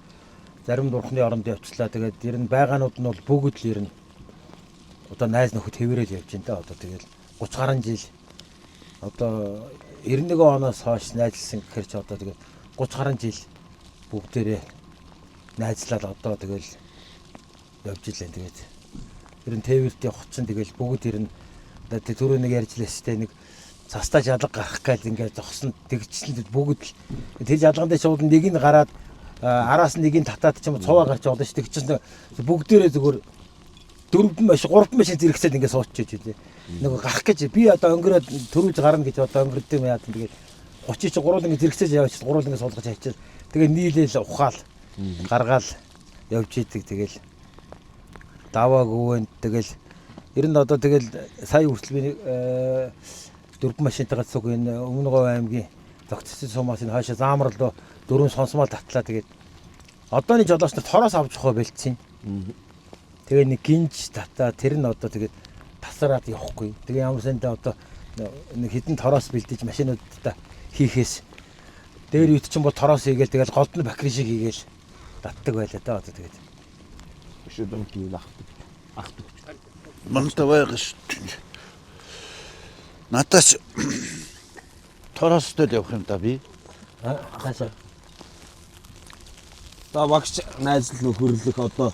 зарим дурхны оронд явчлаа. Тэгээд ер нь байгаанууд нь бол бүгд л ер нь одоо найз нөхөд хэвээрэл явж байна да. Одоо тэгэл 30 гаруй жил одоо 91 оноос хойш найзлсан гэхэр ч одоо тэгээд 30 гаруй жил бүгдээрээ найзлаад одоо тэгэл явж илээ. Тэгээд ер нь тээвэрт явах чинь тэгэл бүгд ер нь одоо түрүү нэг ярьжлээстэй нэг цастаа жалга гарах гал ингээд зогсон тэгчлэн бүгд л тэр жалган дээр шууд нэг нь гараад араас нэг нь татаад ч юм уу цуваа гарч явуулна шүү. Тэгчихсэн бүгдээрээ зүгээр 4 маш 3 машин зэрэгцээд ингээд суучиж дээ. Нэг гарах гэж би одоо өнгөрөөд төрүүлж гарна гэж одоо өнгөрдөг юм яа тэгээд 30 чи 3 ингээд зэрэгцээж яваач 3 ингээд суулгаж хайчаад тэгээд нийлээл ухаал гаргаал явж идэг. Тэгэл даваа гүвэн тэгэл ер нь одоо тэгэл сая хүртэл би 4 машинтайгаа цуг энэ Өмнө Говь аймгийн зогцсон сумаас энэ хаашаа заамрал руу 4 сонсмол татлаа. Тэгээд одооний жолооч нар тороос авч явах байлцیں۔ Тэгээ нэг гинж татаа тэр нь одоо тэгээд тасараад явахгүй. Тэгээ ямар сандаа одоо нэг хідэн тороос бэлдэж машинуудаа хийхээс дээр үйт чинь бол тороос хийгээл тэгэл голд нь бакри шиг хийгээл татдаг байлаа да одоо тэгээд. Шүдэн кий ахдаг. Мантай байгаш. Наташ тороостой явах юм да би. Хаашаа. За багш найзлал нөхөрлөх одоо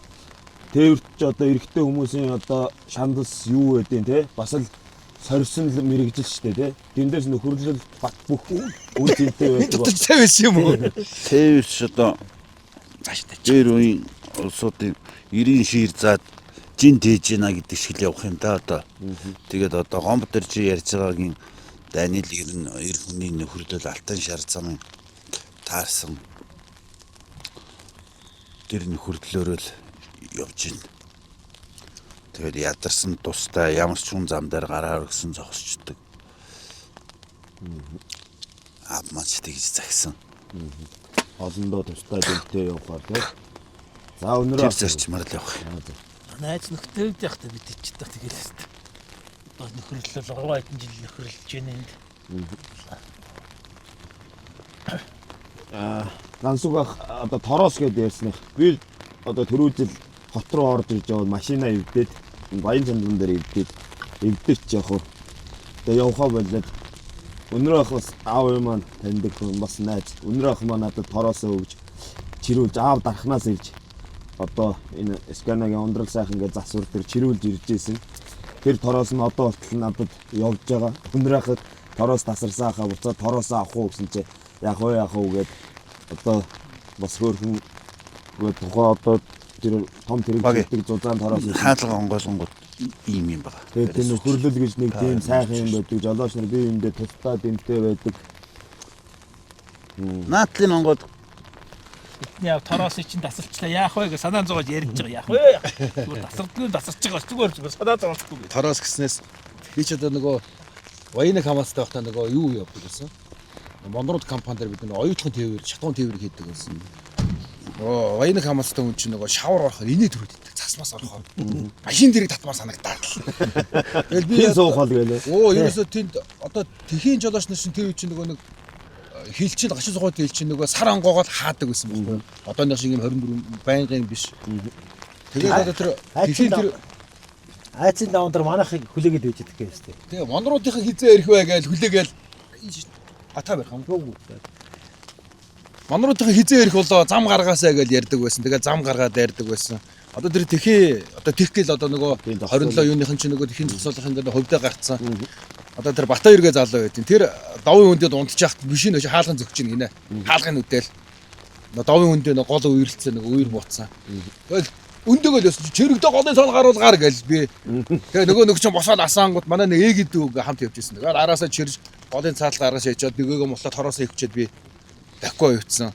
тээвэрт ч одоо эрэгтэй хүмүүсийн одоо шандас юу байдیں۔ Тэ бас л сорьсон л мэрэгжил штэ тэ. Тэндээс нөхөрлөл бат бүх үн цэнтэй байдаг. Дотор цай байсан юм уу? Тээвэрч одоо дээр үеийн улсуудын 90 шир заад жин дээж гинэ гэдэг шиг л явах юм да одоо. Тэгээд одоо гомб дээр чи ярьж байгаагийн Даниэл ер хүний нөхөрлөл алтан шар зам таарсан тэр нөхөрлөлөөр л явж байна. Тэгээд ядарсан тустай ямар ч хүн зам дээр гараа өргөсөн зогсчдөг. Апмач тэгж загсан. Олондоо тустай дэмтэй явахаар тий. За өнөрөө зарчмаар л явах. Найз нөхдөд явахдаа бид ичдэг тэгэл хэвээр. Бас нөхөрлөл 3 хэдэн жил нөхөрлөж байна энд. Гансуг ах одоо тороос гэдээ ярьсан их. Би одоо түрүү жил хот руу орж ирж яваад машинаа эвдээд баян цандан дээр эвдэж явах. Тэгээ явхаа болоод өнөрөө ах бас аав юм маань таньдаг хүн бас найз. Өнөрөө ах маань надад тороосоо өгж чирүүлж аав дарахнаас ирж одоо энэ сканагийн ундрал сайхан гэж засвар дээр чирүүлж ирж ийсэн. Тэр тороос нь одоо болтол надад явж байгаа. Өнөрөө ах тороос тасарсан хаа буцаад тороосоо авах уу гэсэн чи яг уу гээд одоо бас хөөрхөн тухай одоо тэр том тэрэг зузаан тороос хаалга онгойлгонгууд ийм юм байна. Тэгээд тэр нөхөрлөл гэж нэг тийм сайхан юм байдаг. Жолооч нар бие биендээ тусдаа дэмтэй байдаг. Наадлын онгод Бидний тороос чинь тасалчлаа яах вэ гэж санаа зовоож ярьж байгаа яах вэ? Зүгээр тасардгүй тасарч байгаа зүгээр санаа зовохгүй. Тороос гэснээс би ч одоо нөгөө Баяны хамаастай байхдаа нөгөө юу явдаг гэсэн. Монрууд компани дээр бид нөгөө оюутлын тээвэр, шатуун тээвэр хийдэг гэсэн. Баяны хамаастай хүн чинь нөгөө шавар орохоор инээ төрөд иддэг. Цасмаас орохоор. Машин дэрэг татмаар санагдаад л. Тэгэл би суухал гэлээ. Ерөөсөө тэнд одоо тэхийн жолооч нар чинь тээвэр чинь нөгөө нэг хилчин гашин сугууд хилчин нөгөө сар ангоогоо хаадаг байсан байхгүй. Одооных шиг юм 24 байнгын биш. Тэгээд одоо тэр тэхийн тэр айцын даундар манайхыг хүлээгээд байж идэх гэсэн тийм. Тэгээ монруудынхаа хизээ ирэх бай гээл хүлээгээл ата байх юм. Монруудынхаа хизээ ирэх болоо зам гаргаасаа гээл ярьдаг байсан. Тэгээ зам гаргаад ярьдаг байсан. Одоо тэр тэхээ одоо тех гэл одоо Тийм, нөгөө зогсоол. 27 юуныхан чинь нөгөө тэхийн зогсоолын дээр хувьдаа гарцсан. Одоо тэр Бата эргээ залуу байдیں۔ Тэр давын үндэд унтж яхад биш нэ хаалган зөгч чинь гинэ. Хаалгын үдэл. Давын үндэ нөгөө гол үерэлцээ нөгөө үер бууцсан. Тэгэл өндөөгөө л өсч чирэгдээ голын сон гаруулгаар гээл би. Тэгээ нөгөө чинь босоод асаангууд манай нэг эг идүү хамт явж ирсэн. Тэгээд араасаа чирж голын цаатал гаргаж яачаад нөгөөгөө мотлоод хороосоо өвчөөд би дахигүй явцсан.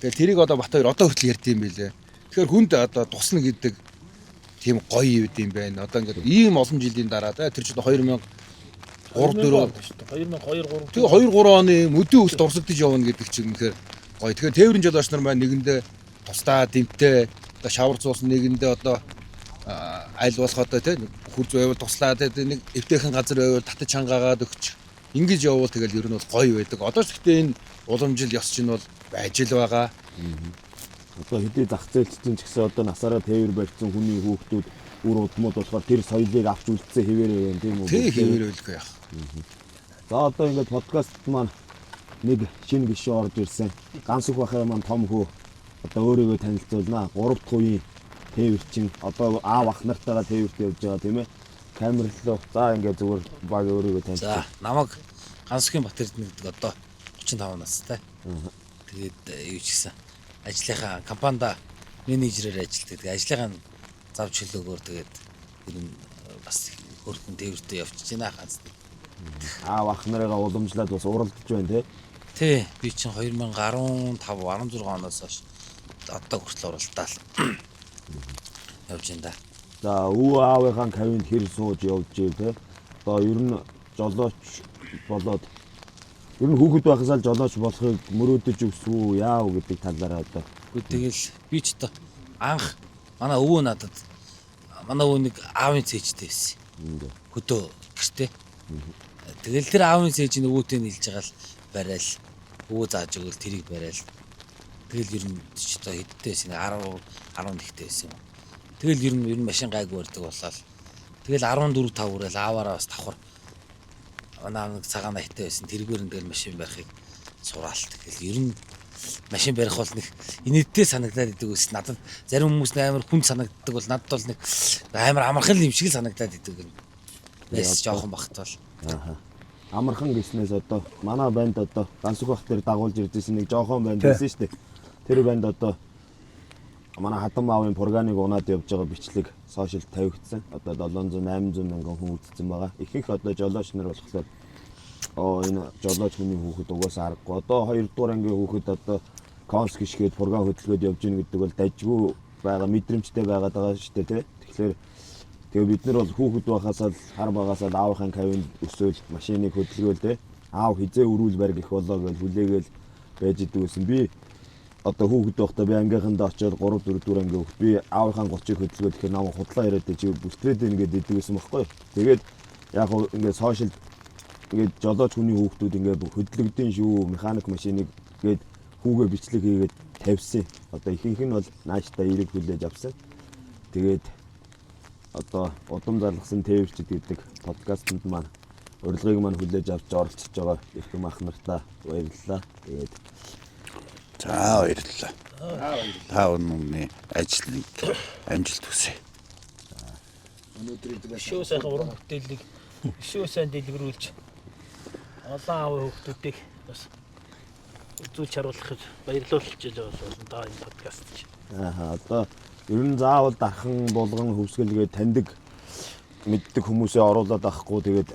Тэгээд тэрийг одоо Бата хоёр одоо хүртэл ярьд юм билээ. Тэгэхээр хүнд одоо тусна гэдэг тийм гоё юм юм байна. Одоо ингээд ийм олон жилийн дараа тэр чинь 2000 3-4 2002 3 Тэгээ 2-3 оны мөдийн өвс дурсагдж явна гэдэг чинь үнэхээр гоё. Тэгэхээр тээврийн жолооч нар маань нэгэндээ тусдаа дэмтэй одоо шавар зуусан нэгэндээ одоо аль болох одоо тийм хурц байвал туслаа тийм нэг эвтэйхэн газар байвал татаж хангаагаад өгч ингэж явуул тэгэл ер нь бол гоё байдаг. Одоо ч гэхдээ энэ уламжил ёс чинь бол байж л байгаа. Одоо хэдий зах зээлчдэн ч гэсэн одоо насаараа тээвэр барьсан хүний хүүхдүүд үр удмууд болохоор тэр соёлыг авч үлдсэн хэвээрээ байна тийм үү? Тэг хэвээр байлгүй яах. За одоо ингээд подкаст маань нэг шинэ гишүүн орж ирсэн. Гансүх бахаа маань том хүү одоо өөрийгөө танилцуулнаа. 3 дахь үеийн тээвэрчин одоо аав ах нартайгаа тээвэрт явж байгаа тийм ээ. Камерлоо. За ингээд зүгээр баг өөрийгөө танилцуул. За намайг Гансүхийн Батэрд нэгдэг одоо 35 настай. Тэгээд юу ч гэсэн ажлынхаа компанид менежерээр ажилладаг. Тэгээд ажлынхаа зав чөлөөгөөр тэгээд ер нь бас хөрхөн тээвэртээ явчихж байна ганц. Аав ах нарыгаа уламжлаад бас уралдаж байна Тий, би чинь 2015 16 оноос хойш одоо хүртэл уралдаал явж байна да. За өвөө аавынхаа кавинд хэр сууж явж ий те. Одоо ер нь жолооч болоод ер нь хүүхэд байхасаа жолооч болохыг мөрөөдөж өгсүү яав гэдэг талаараа одоо. Тэгэл би ч одоо анх манай өвөө надад манай өвөө нэг аавын цээжтэй байсан. Хөдөө гэртээ. Тэгэл тэр аавын цээж өвөөтэй нийлж байгаа л барайл өвөө зааж өгөл тэрийг барайл. Тэгэл ер нь ч одоо хэдтэй байсан 10 11-тэй байсан юм. Тэгэл ер нь машин гайгүй барьдаг болол. Тэгэл 14 5 хүрэл ааваараа бас давхар манай нэг цагаан айттай байсан тэргээр нь тэгэл машин барихыг сураалт. Тэгэл ер нь машин барих бол нэг инээдтэй санагдаад идэг ус надад зарим хүмүүс амар хүн санагддаг бол надад бол нэг амар амархан юм шиг л санагдаад идэг юм. Нэс жоохон багт бол. Амархан гэснээс одоо манай банд одоо Гансүх бах дээр дагуулж ирдсэн нэг жоохон банд байсан шүү дээ. Тэр банд одоо манай хатам аавын пурганыг унаад явж байгаа бичлэг сошиал тавигдсан. Одоо 700 800 мянган хүн үзсэн байгаа. Ихэнх одоо жолооч нар болохоор энэ жолооч хүний хүүхэд угаасаа аргагүй. Одоо 2 дугаар ангийн хүүхэд одоо конс гიშгээд пурган хөдөлгөөд явж гин гэдэг бол дажгүй байгаа мэдрэмжтэй байгаад байгаа шүү дээ тий. Тэгэхээр тэгээ бид нар бол хүүхэд байхасаа хар багасаа аавынхаа кавинд өсөөл машиныг хөдөлгөөл тий. Аав хизээ өрүүл барь гэх болоо гэж хүлээгээл байж идэг гэсэн. Би одоо хүүхэд байхдаа би ангийнхандаа очиод 3 4 дугаар ангийн хүүхэд би аавынхаа 30-ыг хөдөлгөөл гэхээр намайг худлаа яриад чи бүлтрээд байна гэдэг идэвсэн байхгүй. Тэгээд яг хөө ингээд сошиал ингээд жолооч хүний хүүхдүүд ингээд хөдөлгөдөн шүү механик машиныг гээд хүүгээ бичлэг хийгээд тавьсан. Одоо ихэнх нь бол нааштай эрэг хүлээж авсан. Тэгээд одоо удам зарласан тээвэрчд гэдэг подкастэнд маань урилгыг маань хүлээж авч оролцож байгаа эрхэм ах нартаа баярлалаа. Тэгээд За баярлалаа. Та өнөөний ажлыг амжилт хүсье. Шүү сайхан уран бүтээлийг шүү сайн дэлгэрүүлж олон аав хүүхдүүдийг бас үзүүлж харуулахад баярлуулж байгаа болно да энэ подкаст чинь. Одоо ер нь заавал дархан булган хөвсгөлгээд таньдаг мэддэг хүмүүсээ оруулаад авахгүй тэгээд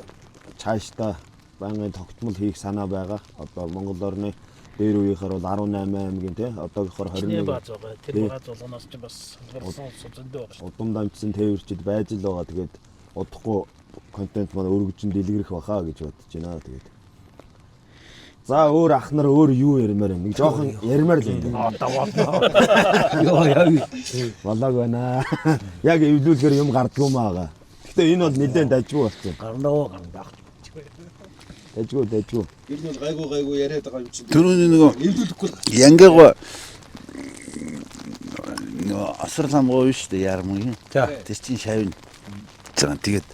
цаашдаа байнгын тогтмол хийх санаа байгаа. Одоо Монгол орны дээр үеийнхаар бол 18 аймгийн тий одоогийнхоор 21 бааз байгаа. Тэр бааз болгоноос ч бас салгарсан зөндөө байгаа шүү. удам дамжсан тээвэрчд байж л байгаа. Тэгээд удахгүй контент манай өргөжин дэлгэрэх баха гэж бодож байна. Тэгээд за өөр ах нар өөр юу ярмаар юм. Нэг жоохон ярмаар л юм. Одоо болоо. Болоог байна. Яг эвлүүлэхээр юм гардгүй маа. Гэтэ энэ бол нэлээд дажгүй болсон. гарнаа. Дажгүй. Ер нь бол гайгүй яриад байгаа юм чинь. Түрүүний нөгөө Эвлүүлэхгүй л янгагоо нөгөө асар ламгоо шүү дээ ярмгийн. Тэр чинь шавь. За тэгээд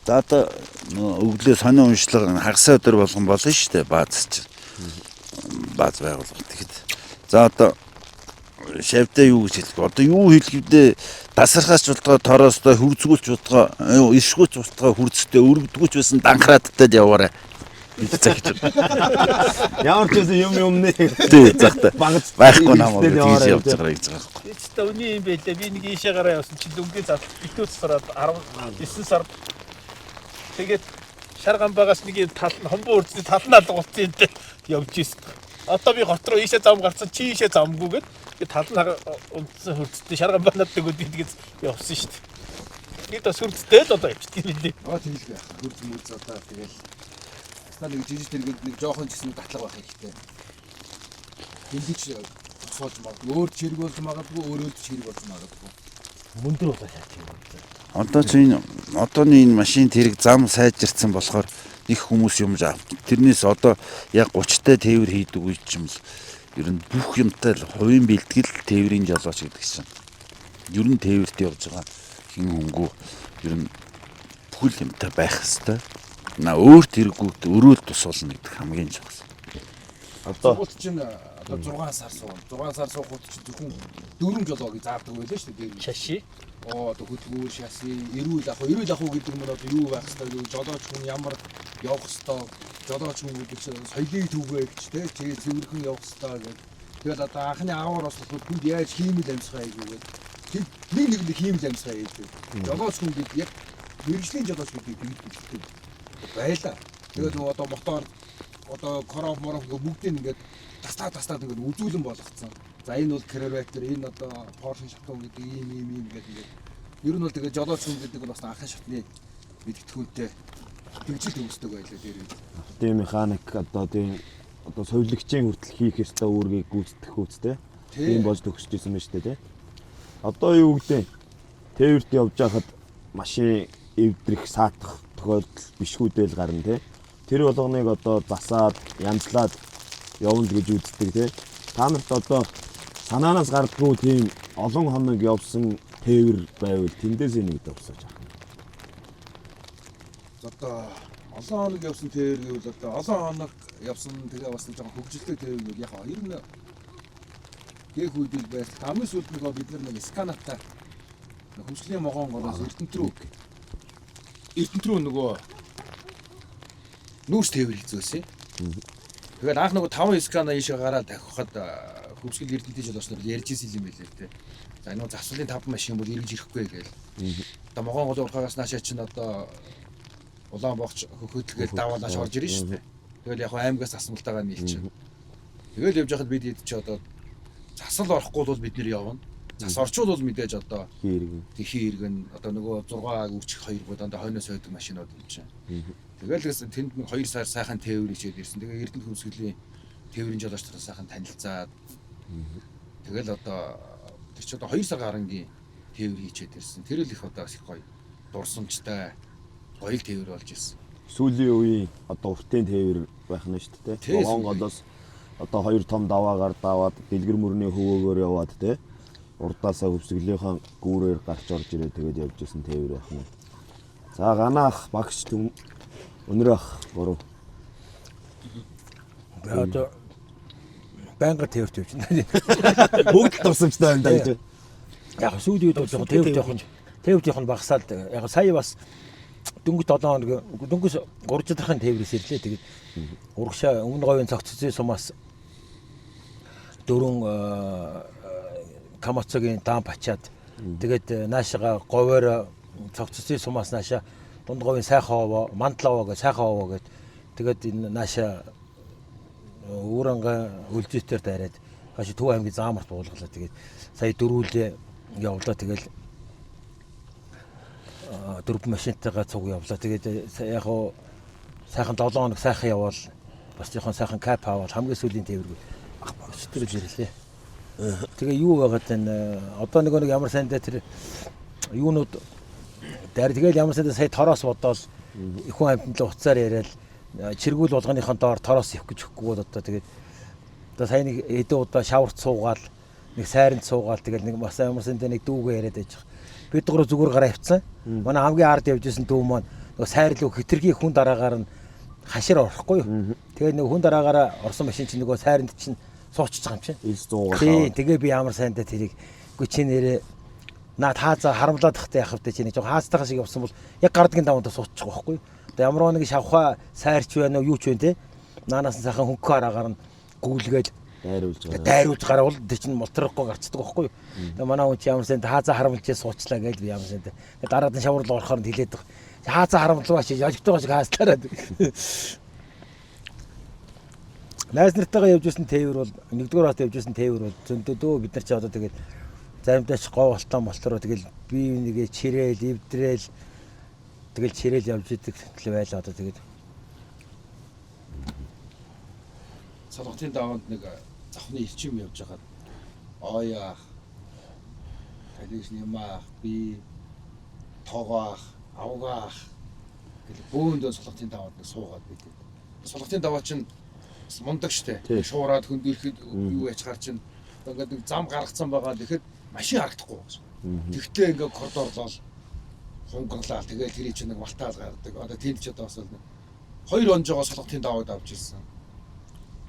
за одоо нөгөө өглөө сонио уншлага хагас өдөр болгон болно шүү дээ бааз чинь. Бааз байгуулах. Тэгэхэд за одоо шавьтай юу гэж хэлэх вэ? Одоо юу хэлэх вэ? тасархаас чултгаа тороостой хурцгүүлч чултгаа ишгүүч чултгаа хурцтэй өргөдгүүч байсан данхраадтай яваарай. гэж загж байна. Ямар ч юм нэ. Тий, захтай. Байхгүй намайг тийш явж байгаа гэж байгаа байхгүй. Би ч та үний юм байлаа. Би нэг ийшээ гараа явсан чи дөнгөж зав битүүц сараад 19 сард тэгээд шар гамбагаас нэг юм тал хомбоо үрдсний талнаа алгуулсан энэ явж ирсэн. Одоо би гот руу ийшээ зам гарсан чи ийшээ замгүйгээд тэгээд талнаа унтсан хурцтай шар гамбаанаад дэгүүд тэгээд явсан шүү дээ. Би бас хурцтай л одоо явчих тийм лээ. Тэгэлгүй хурц мүрц одоо тэгэл та нэг жижиг тэргээд нэг жоохон гэсэн татлага байх хэрэгтэй. Эндийч тусгуулж магадгүй өөр чирэг болж магадгүй өөрөө ч чирэг болж магадгүй. Мөндөр болоо шалтгаан юм. Одоо ч энэ одооний энэ машин тэрэг зам сайжирсан болохоор их хүмүүс юмж авт. Тэрнээс одоо яг 30-тай тээвэр хийдэг үе ч юм л ер нь бүх юмтай л хувийн бэлтгэл тээврийн жолооч гэдэг чинь. Ер нь тээвэрт явж байгаа хин хөнгөө ер нь бүхэл юмтай байх хэвээр. На өөр тэргүүд өрөөл тусуулна гэдэг хамгийн чухал. Одоо чинь одоо 6 сар суун. 6 сар суухад чинь зөвхөн 4 жолоог заардаг байлаа шүү дээ. Шаши. Одоо хөдөлгөөр шаси, эрүүл ах уу гэдэг нь одоо юу байх хэвээр жолооч хүн ямар явах хэвээр жолооч хүн гэдэг чинь соёлыг түгээх ч тэгээ цэвэрхэн явах хэвээр гэдэг. Тэгээд одоо анхны аавар бас хүнд яаж хиймэл амьсгаа хийгээд нэг хиймэл амьсгаа хийдэг. Жолооч хүн гэдэг яг мэрэгжлийн жолооч гэдэг бэлтгэдэг байлаа. Тэгээд нөгөө одоо мотор одоо коров бүгдийг ингээд тастаад ингээд үзүүлэн болгоцсон. За энэ бол карбюратор, энэ одоо Porsche шатун гэдэг ийм гэдэг ингээд ер нь бол тэгээд жолооч хүн гэдэг бол бас анхны шатны мэдгэдэггүйтэй тэгжил төгсдөг байлаа дээр. Тийм механик одоо совилогчийн хүртэл хийх ёстой үүргийг гүйцэтгэх үүстэй. Тийм болж төгсөж ирсэн байна шүү дээ, тий. Одоо юу гэдэг тээвэрт явж байхад машин эвдрэх, саатах тохиолдол бишгүүдэл гарна, тий. Тэр болгоныг одоо засаад, янзлаад явна гэж үздэг, тий. Та нарт одоо санаанаас гардаггүй тийм олон хоног явсан тээвэр байвал тэндээс нэг давсаж байгаа. Одоо олон хоног явсан тээвэр гэвэл одоо олон хоног явсан тэгээ бас жоохон хөгжилтэй тээвэр гэвэл яг ер нь гээ хүйдэл байс. Хамгийн сүүлд бид нар нэг сканатай хөгжлийн могонгороос Эрдэнэт рүү нөгөө нүүрс тээвэр хийцгээсэн. Тэгээд анх нөгөө 5 скана ийшээ гараад тавихад хөгжил Эрдэнэтийн жолооч нар ярьж ирсэн юм байлээ те. За энэ завсралын 5 машин бол эргэж ирэхгүй гээл. Одоо Могонгол урхаагаас наашаа чинь одоо Улаанбаахч хөдөлгөөл даваад нааш орж ирнэ шүү дээ. Тэгэл яг аймагаас асмалтайгаа нийлчихэ. Тэгэл явж байхад бид чи одоо засал орохгүй бол бид нэр явна. Зас орчвол бол мэдээж одоо хий иргэн одоо нөгөө 6 үрчих 2 бод одоо хойноос ойдог машинууд юм чинь. Тэгэл тэнд нэг 2 сар сайхан тээвэр хийгээд ирсэн. Тэгээ Эрдэнэт хөвсгөлийн тээврийн жолоочтой сайхан танилцаад тэгэл одоо тэр чи одоо 2 сар гарангийн тээвэр хийчээд ирсэн. Тэр л их одоо их гоё дурсамжтай гоё тээвэр болж ирсэн. Сүүлийн үеийн одоо уртын тээвэр байх нь шүү дээ. Монголоос одоо 2 том даваагаар даваад дэлгэр мөрний хөвөөгөөр яваад те. Урдаасаа хөвсгөлийнхаа гүүрээр гарч орж ирээ тэгээд явж исэн тээвэр байх нь. За ганаах багш өнөр ах гурав. Одоо банга тээвэрт явж байна. Бүгд тусамжтай байна да гэж. Яг сүүлийн үед бол тээвэр жоохон багасаад яг сая бас дөнгөж 7 хоног дөнгөж 3 жидрахын тээврээс ирлээ. Тэгээд урагшаа өмнө говийн цогцсны сумаас 4 Камацогийн дамп ачаад тэгээд наашаага говоор цогцсны сумаас наашаа дунд говийн сайхан овоо, мандлавоо гэж сайхан овоо гэд тэгээд энэ наашаа Uuranга үлжитээр дайраад хаш Төв аймгийн заамарт буулгалаа. Тэгээд сая дөрүүлээ явлаа. Тэгэл 4 машинтайгаа цуг явлаа. Тэгээд яг хоо сайхан 7 хоног сайхан явбал бас жоохон сайхан кап аваад хамгийн сүүлийн тээвэргүй өчтөрөж ирлээ. Тэгээ юу байгаад энэ одоо нэг ямар сайндаа тэр юунууд дээр тэгэл ямар сайндаа сая тороос бодоол их хүн амьтанд л уцаар яриад чиргүүл болгоныхон доор тороос явах гэж хөхгүй бол одоо тэгээд одоо сая нэг эдэн удаа шаварт суугаал нэг сайранд суугаал тэгэл нэг бас ямар сайндаа нэг дүүгээ яриад байж. Бид гурав зүгээр гараа явцсан. Манай хамгийн ард явж исэн дүү маань нөгөө сайр лөө хитрхи хүн дараагаар нь хашир орохгүй юу. Тэгээд нэг хүн дараагаараа орсон машин чинь нөгөө сайранд чинь суучих юм чинь. Ил 100-аар. Тий, тэгээ би ямар сайндаа тэрийг үгүй чи нэрээ наад хаазаа харамлаад тахтай яхав тэ чинь жоо хаазтайгаа шиг явсан бол яг гардгийн даванд суучих байхгүй. Одоо ямар нэг шавхаа сайрч байна уу юу ч вэ те. Наанаас нь сайхан хөнгөө араагаар нь гүйлгээл дайруулж гаравал тэр чинь мултрахгүй гарцдаг байхгүй. Тэгээ манай хүн чи ямар сайн хаазаа харамлж суучлаа гэж би ямар сайн те. Дараад нь шавар руу орохоор нь хилээд хаазаа харамлгаа чи яжигтойгоо шиг хаастаараад. Найз нартайгаа явж исэн тээвэр бол нэгдүгээр хот явж исэн тээвэр бол зөндөө бид нар чи одоо тэгээд заримдаач говалтан болтороо тэгэл би нэгэ чирээл эвдрээл тэгэл чирээл явж идэг л байлаа одоо тэгээд Солонготын даваанд нэг завхны элчим явж хагаад оёах телевизэн юмаах би тоогоах авгаах гэл бөөндөө солонготын даваанд нэг суугаад байдаг. Солонготын даваа чинь мундаг штэ. Шуураад хөндөөрөхөд юу яачгаар чинь ингээд нэг зам гаргацсан байгаа. Тэгэхэд машин харагдахгүй байна. Тэгтээ ингээд коридорлол хунгаглаа. Тэгээд тэр чинь нэг малтаал гаргадаг. Одоо тэнд ч одоо бас нэг 2 онжоо солонготын даваад авч ирсэн.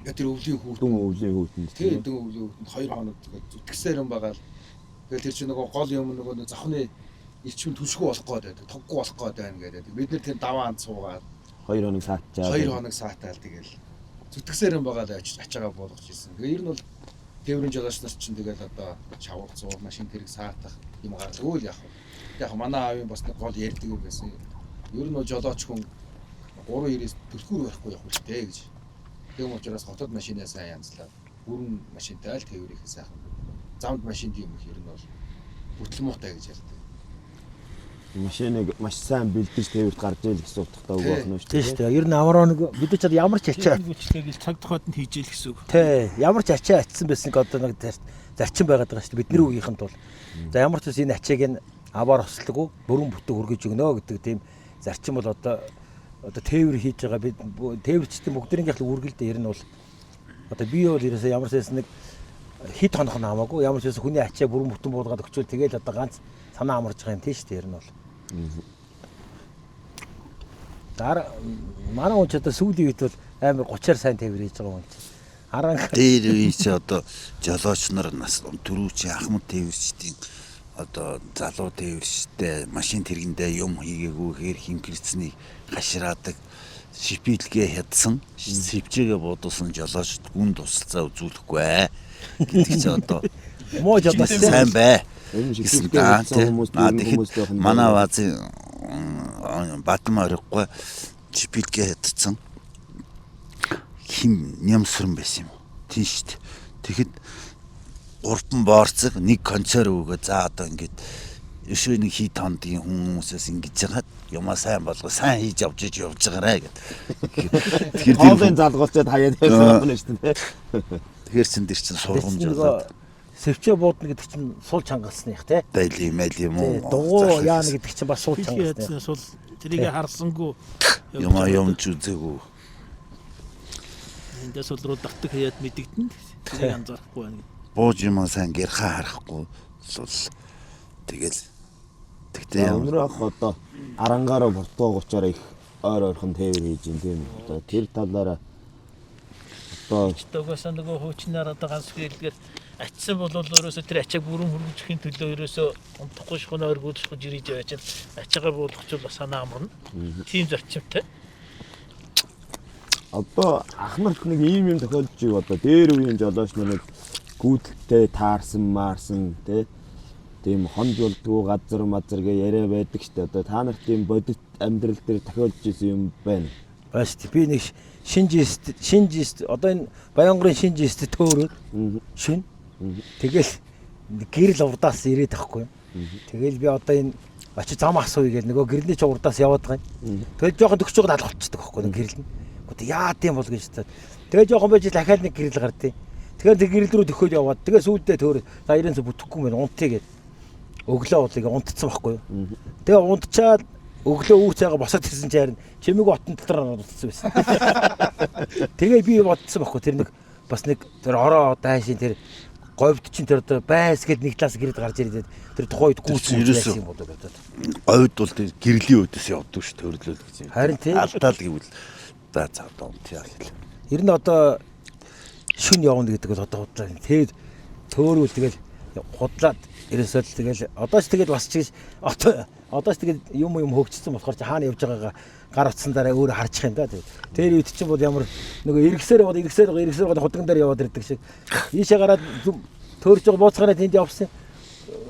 Тэгээд тэр өвлийн хүүтэн. Тэгээд өвлийн хүүтэнд 2 хоног тэгээд зүтгэсээр юм байгаа л. Тэгээд тэр чинь нөгөө гол юм нөгөө завхны элчим түшгүй болох гээд байдаг. Тоггүй болох гээд байна гэдэг. Бид нэр тэр даваанд суугаад 2 хоног саатчаа. 2 хоног саатаал тэгэл зүтгэсээр юм байгаа л ачаагаа буулгаж ирсэн. Тэгээ ер нь бол тээврийн жолооч нар чинь тэгэл одоо шавар зур машин тэрэг саатах юм гардаг үл яг. Яг манай аавын бас нэг гол ярьдаг юм байсан. Ер нь бол жолооч хүн 3-9 төлхөр байхгүй явах хэрэгтэй гэж. Тийм учраас хотод машинаа сайн янзлаад бүрэн машинтай л тээврийнхээ сайхан. Замд машин юм их ер нь бол бүтэл муутай гэж ярьдаг. Машиныг маш сайн бэлдэж тээвэрт гарч ийл гэсэн утгатай үг байна шүү дээ. Тийм шүү дээ. Ер нь авраа нэг бид ч ямар ч ачаа Үйлчлэгийг цаг тухайд нь хийж ийл гэсэн үг. тий ямар ч ачаа атсан байсан одоо нэг зарчим байгаад байгаа шүү дээ. Бидний үеийнхэнд бол за ямар ч ус энэ ачааг нь аваар хослоггүй бүрэн бүтэн хүргэж өгнө гэдэг тийм зарчим бол одоо тээвэр хийж байгаа бид тээвэрчдийн бүгдээрийнх л үргэлдээ ер нь бол одоо би бол ерөөсөө ямар ч нэг хэд хонох нь хамаагүй ямар ч ус хүний ачаа бүрэн бүтэн буулгаад өгчвөл тэгэл одоо ганц санаа амарч байгаа юм тийм шүү дээ ер нь бол. Манай хүн ч одоо сүүлийн үед бол амар 30-аар сайн тээвэр хийж байгаа юм чи. Харан дээр үеч одоо жолооч нар нас түрүүчийн ахмад тээвэрчдийн одоо залуу тээвэрчтэй машин тэргэндээ юм хийгээгүй хэр хинкэрцнийг хашираадаг шипилгээ хядсан сэвчээгээ буудуулсан жолооч гүн тусалцаа үзүүлэхгүй гэдэг чи одоо муу жолооч сайн бай. Гэсэн тэгэхэд манай баазын Батмаа орихгүй шипилгээ хядсан хим нямсран байсан юм. Тийм шүү дээ. Тэгэхэд 3 боорцог нэг концерт өгөө за одоо ингээд өшөө нэг хий тондгийн хүмүүсээс ингэж яагаад юмаа сайн болгоо сайн хийж явж байгаарэ гэдэг. Тэгэхээр хоолын залгуулчаад хаяад байсан юм шүү дээ. Тэгэхээр чин дэр чин сургамж болоод сэвчээ буудна гэдэг чинь суул чангалсных тий. дайли мэйл юм уу? Дугуй яана гэдэг чинь бас суул чангалсных. Сул тэрийг харсангүй Юмаа юмч үзээгүй. эндээс бол руу дагтаг хаяад мэдэгдэн тэрийг анзаарахгүй байна. Бууж юмаа сайн гэрхаа харахгүй бол тэгэл тэгтээ Өнөр ах одоо арангаараа бортоо гучаараа их ойр ойрхон тээвэр хийж ин тийм. Одоо тэр талаараа одоо Угаасаа нөгөө хуучнаар одоо ганц хэлгээд ачсан бол өөрөөсөө тэр ачааг бүрэн хөргөжихийн төлөө ерөөсөө унтахгүй шхоноо өргөдсөж ирэж байгаа чинь ачаагаа буулгахчул бас санаа амарна. Тийм зарчимтай. одоо ахмарт нэг ийм юм тохиолдож байгаа одоо дээр үеийн жолооч нар гүйдэлтэй таарсан маарсан тийм хонд болдгоо газар мазар гэ яриа байдаг штэ одоо та нарт тийм бодит амьдрал дээр тохиолдож исэн юм байна. Бас би нэг шинжист одоо энэ Баянгарын шинжист төөрөөд шин тэгэл гэрэл урдаас ирээд тахгүй. Тэгэл би одоо энэ очи зам асууя гэл нөгөө гэрэлний ч урдаас яваад байгаа юм. Тэгэл жоохон төгсөж байгаа алгацдаг байхгүй нэг гэрэл нь. Гэхдээ яа тийм бол гэж та. Тэгээ жоохон байж дахиад нэг гэрэл гардыг. Тэгэхээр тэр гэрэл рүү төхөөд яваад тэгээ сүүлдээ төөр за 90 бүтэхгүй мэн унтъя гэд өглөө уулыг унтцсан байхгүй юу. Тэгээ унтчаад өглөө үүр цайгаа босоод ирсэн чинь харин чимээгүй отон дотор унтцсан байсан. Тэгээ би бодсон байхгүй тэр нэг бас нэг тэр ороо дайшин тэр говьд чинь тэр одоо байс гэд нэг талаас гэрэл гарч ирээд тэр тухайд гүйцэн байсан юм болоо бодоод. говьд бол тэр гэрлийн өөдөөс явдаг ш төрлөл гэж юм. Харин тийм Алдаал гэвэл за унтъя гэл. ер нь одоо шүн явна гэдэг бол одоо бодлоо. Тэгээд төөрүүл тэгэл худлаад ерөөсөө л тэгэл одоо ч тэгэл бас чиг одоо ч тэгэл юм хөгжсөн болохоор чи хаана явж байгаагаа гар утсан дараа өөрөө харчих юм да. Тэр үед чинь бол ямар нөгөө эргэсээр худган дээр яваад ирдэг шиг ийшээ гараад төрж байгаа бууцгаараа тэнд явсан.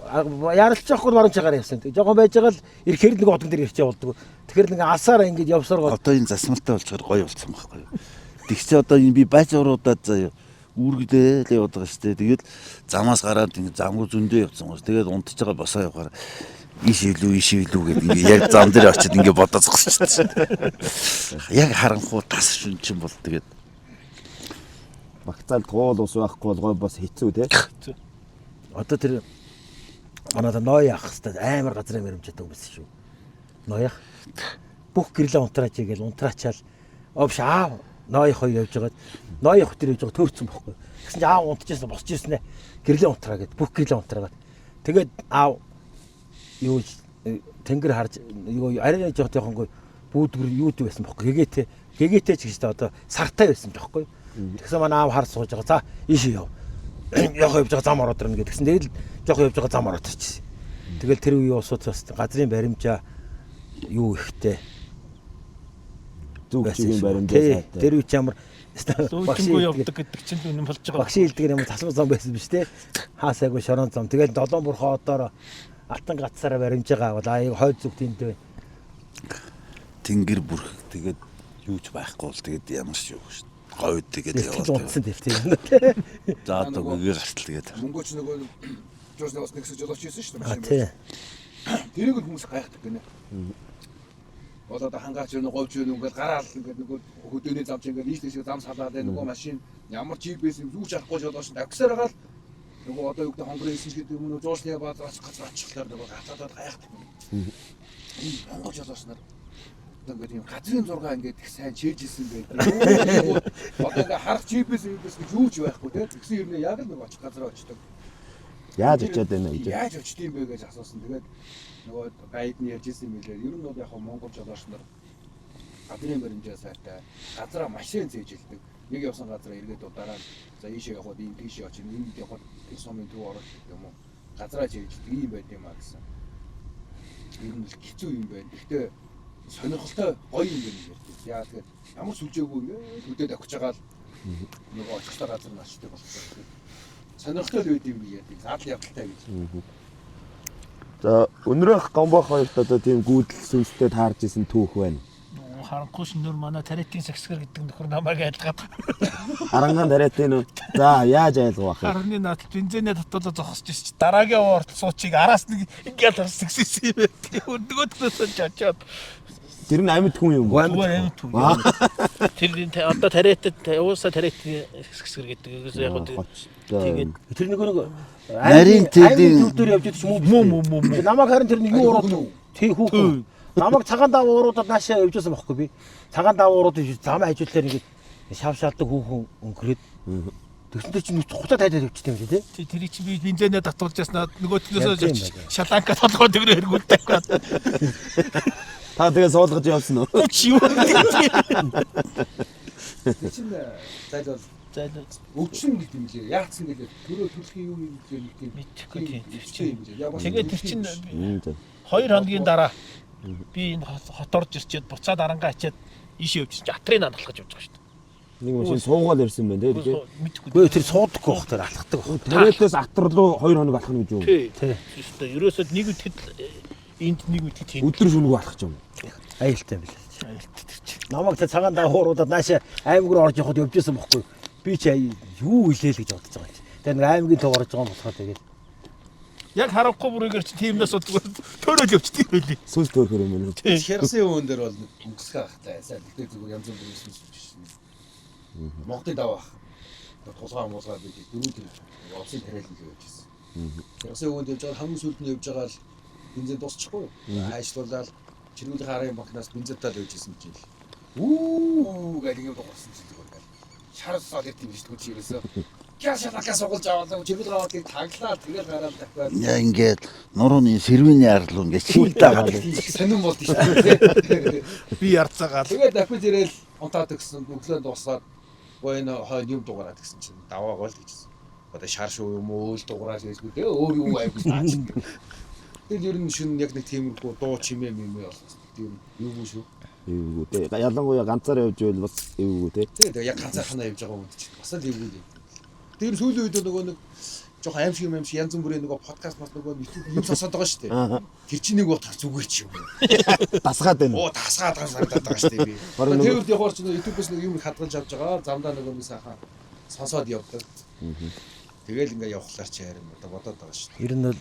Яралж явахгүй баруун чагаар явсан. Жохон байж байгаа л ирэхээр нэг худган дээр ирч явуулдаг. Тэгэхээр нэг алсаараа ингэж явсаар гоо. Одоо энэ засмалтай болчихоор гоё болсон байхгүй юу. Тэгчээ одоо энэ би баажууруудад заяа үүргдээ л яваад байгаа шүү дээ. Тэгээд замаас гараад ингэ замгүй зөндөө явсан гоос. Тэгээд унтж байгаа босоо явахаар иш илүү гэдэг ингээ яг зам дээр очиод ингээ бодоо зогсчихсон. Яг харанхуу тас шүнчин бол тэгээд Багцаал туул ус байхгүй бол гой бас хэцүү те. Одоо тэр манайда ной явах хэвээр амар газрын мэрэмжтэй хүмүүс шүү. Ноёх бүх гэрлээ унтраач гээл унтраачаал овш аав ной хоёр явж байгаад ной явах тэр явж байгаа төрцөн бохгүй. Тэгсэн чинь аав унтчихсан босч ирсэн ээ. Гэрлээ унтраа гэд бүх гэрлээ унтраагаад тэгээд аав юу тэнгэр харж юу арай жоохон бүүдгэр юу дэ байсан бохгүй. Гэгээтэй ч гэж одоо сартай байсан бохгүй. Тэгсэн манай аав хар сууж байгаа. За ийш яв. Яах явж байгаа зам ороод ирнэ гэдгсэн. Тэгэл жоох явж байгаа зам ороод ирчихсэн. Тэгэл тэр үеийн усуудаас газрын баримжаа юу ихтэй. Зүг чигийн баримжаа сайтай. Тэр үе ч ямар Лүүчингүү явдаг гэдэг чинь үнэн болж байгаа. багшийн хилдэг юм тасмал зам байсан биз дээ. Хаасайгүй шорон зам. Тэгэл долоон бурхоодоор алтан гацсараа баримжаагаа бол аяг хойд зүг тиймтэй. тэнгэр бүрх тэгээд юуч байхгүй бол тэгээд ямар ч юу шүү. Говьд тэгээд Тэгэл унтсан яваад. дээр тийм. За одоо гүгээ гартал тэгээд. Мөнгөч нөгөө жуусны бас нэгсэж жолооч хийсэн шүү А дээ. тий. Тэрийг л хүмүүс гайхдаг гинэ. Одоо хангаач юу говьч юу ингээд гараал ингээд нөгөө хөдөөний зам чинь ингээд ийш тийш зам салаад нөгөө машин ямар GPS юм зүүж авахгүй жолооч таксаар агаал нөгөө одоо юу гэдэг хонгорын хийсэн гэдэг юм уу жуусны баазаас гацраачлаар нөгөө гацаад гайхдаг. Монгол жолооч нар ингээд юм газрын зураг ингээд их сайн чийж исэн байдаг. Одоо ингээд харах GPS гэж юуч байхгүй тийм. Тэгсэн юм яг л нэг очих газар очдог. Яаж очиад байна гэж. Яаж очд юм бэ гэж асуусан. Тэгээд нөгөө гайд нь ярьжсэн юм лээ. Ер нь бол яг Монгол жолооч нар газрын баримжаа сайтай газараа машин зээжилдэг. Нэг явсан газараа эргээд удараа за ийшээ явхад ийм тийшээ очив. Энд явхад тэр сумын төв орох юм уу? Газараа зээжилдэг ийм байд юм аа гэсэн. Ер нь л хэцүү юм байна. Гэхдээ сонирхолтой гоё юм байна ярьдаг. Яа тэгэхээр ямар сүлжээгүй хөдөөд авчиж байгаа л нөгөө очихтой газар нь очдог болсон. Сонирхолтой байд юм би ярьдаг. Заал явдалтай гэж. За өнөөх гомбох хоёрт одоо тийм гүйдэл сүнстэй таарж исэн түүх байна. Харанхуй шинээр манай тариатын сагсгэр гэдэг нөхөр намайг айлгаад. Арангаан тариатын уу? За яаж айлгах вэ? Харны наад бензиний татвалаа зогсож ирчих. Дараагийн уурт суучиг араас нэг ингээд сагссэн юм байна. Нөгөөдөөс очоод Тэр нь амьд хүн юм уу? амар түг. Тэр одоо тариатад уусаа тариатын сагсгэр гэдэг. Яг гоо тэгээд Тэр нэг Нарийн тэлийн төвдөр явж идэх юм уу? муу. Намайг харин тэр нэг юу урууд тий хүүхэн. Намайг цагаан даавууруудад наашаа явж байсан байхгүй би. Цагаан даавууруудад зам хажуудлаар ингэ шавшаалдаг хүүхэн өнгөрөөд. Тэгсэнтэй чинь хутаа тайдаад явчихсан юм шиг тий. Тэр чинь би бензинээ татуулж яснаа нөгөөднөөсөө шаланка толгой дээр эргүүлдэг. Та тэгээ суулгаж явсан уу? Чи юу? Тэр чинь зайлвал өвчин гэдэг юм лээ. Яатсан гэдэг. Төрөө төрөлхийн юу юм гэдэг юм. Мэдхгүй тийм. юм лээ. Тэгээд тэр чинь 2 хоногийн дараа би энэ хот орж ирчээд буцаад арангаа ачаад ийшээ явж чи атрын наад алхаж явж байгаа шүү дээ. Нэг машин суугаал ирсэн байна тэгээ. Мэдхгүй. Гүй тэр суудаггүй бах тэр алхдаг бах. Тэрэтээс аттар руу 2 хоног алхах нь гэж юу? Тий. Шүү дээ. Ерөөсөө нэг үтгэд энд нэг үтгэд тийм. Өдөр шөнөгүй алхах юм. Аюултай билээ. Аюултай тэр чинь. Намайг тэр цагаан даавууруудад наашаа аймаг руу орж явахад явжсэн байхгүй. Би ч юу илээл гэж бодож байгаа юм. Тэр нэг аймгийн төв орж байгаа юм болохоор тэгээд Яг харахгүй бүрээр чи тиймнээс удаа төөрөөл явчихдаг юм байли. Сүнс төөрхөр юм байна. Херсын өвөн дээр бол өнгөсгөх хахтай сайн. Тэгтээ зүгээр янз бүрийн сүнс биш. Монголын даваах. Тулгаан муулгаад би дөрөв олсын тариалан л явж ирсэн. Херсын өвөнд явж байгаа хамгийн сүүлд нь явж байгаа л бензин дуусчихгүй. Хайшлуулаад чиргүүлийн харын банкнаас бензинтаа л явж ирсэн чинь. Үу гэдэг юм дууссан чинь зүгээр. Шарсаад ирсэн биш үү чи ерөөсөө. Кяшалакаа сугалж аваад чиргүүл гаваадыг таглаад тэгэл гараад дахиад яа ингээд нурууны сэрвэний арлуу ингээд шилдэ аваад. сонирн болд шүү дээ. Би ярцаагаал. Тэгээд дахиж ирэл унтаад өгсөн өглөө дуусаад гойно хойд юм дугаараад гэсэн чинь даваа гол гэжсэн. одоо шар шүү юм уу өөл дугаараа хэлгүй те өөр юу айгуу таач. Тэгэл ер нь шин яг нэг тиймэрхүү дуу чимээ мэмээ болсон. Тийм юу шүү. Эвгүй те. Ялангуяа ганцаар явж байвал бас эвгүй те. Тэгээ яг ганцаархнаа явж байгаа үед чинь бас л эвгүй. Тэр сүүлийн үед нөгөө нэг жоохон аимшиг янз бүрийн нөгөө подкаст бас нөгөө юм сонсоод байгаа шүү дээ. Тэр чинь нэг утгаар зүгээр ч юм. Дасгаад байна. Оо тасгаад санагдаад байгаа шүү дээ би. Тэр үед яваар чинь YouTube-с нэг юм хадгалж авч байгаа. Замдаа нөгөө нэг сайхан сонсоод явдаг. Тэгэл ингээ явхлаар чи харин одоо бодоод байгаа шүү дээ. Ер нь бол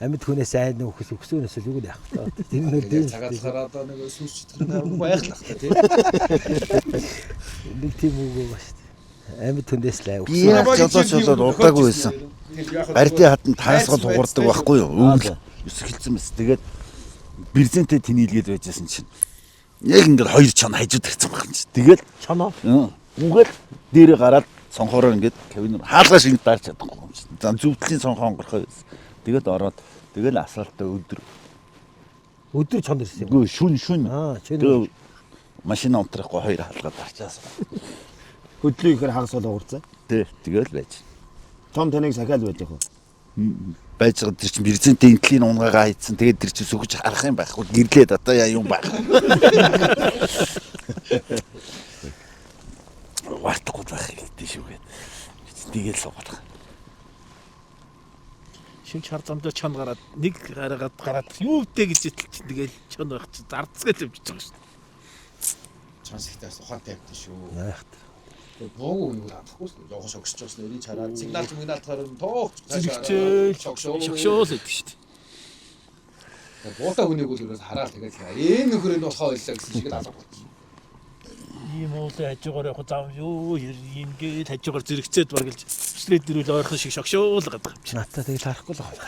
амьд хүнээс айн нөхөс өксөнөөс л юу яах вэ? Тэр нэг тийм цагаалахаараа одоо нэг сүнс читгэн байхлах та тийм. нэг тийм үг байгаа шүү дээ. Амьд хүнээс л айн Би яг жолоочолоод удаагүй байсан. Барьдын хатан таасгал хугардаг байхгүй юу? Өвөл өсгөлцөн мэс. Тэгээд брезентээ тэнийлгээд байжсэн чинь яг ингээд хоёр чон хажууд тавьсан байна чи. Тэгээд чоноо үгээл дээрээ гараад сонхороо ингээд кабинер хаалгаа шиг дарж чадахгүй юм чи. За зүвтлийн сонхоо онгорхоо. Тэгээд ороод тэгэл асфальтаа өдөр чонд ирсэн юм. үгүй шүн. Тэгээд машин унтрахгүй хоёр хаалгаа дарчаасан. Хөдлөө ихээр хагас бол уурцаа. Тий, тэгэл байж. Том таныг сахиал байдаг уу? Байж байгаа тэр чинь брезентийн интлийн унгагаа хийцэн. Тэгээд тэр чинь сүгж харах юм байхгүй. Гэрлээд одоо яа юм байх. Вартахгүй байх хэрэгтэй шүүгээд. Тэгэл суугаад. Шинж хар замдаа чон гараад нэг гараад юу вэ гэж итэлч тэгэл чон байх чи зардсгээл явж байгаа шүү дээ. Чанс ихтэй ухаантай явдсан шүү. яах вэ? Богоо юу таахгүй шүү. Жоохоо шогсож байгаа нэрийг хараад сигнал мигналтахаар тоох Зэрэгчээл шогшоол гэдэг шүү дээ. Буута хүнийг бол ерөөс хараад тэгээд энэ нөхөрөнд болохоо ойллаа гэсэн шиг л алга болчихсон. Ийм уулын хажуугаар яг зам юу ингээд хажуугаар зэрэгцээд баг л өсрээд дөрүүл ойрхон шиг шогшоол гэдэг юм чи. Надад тэгэл харахгүй л байна.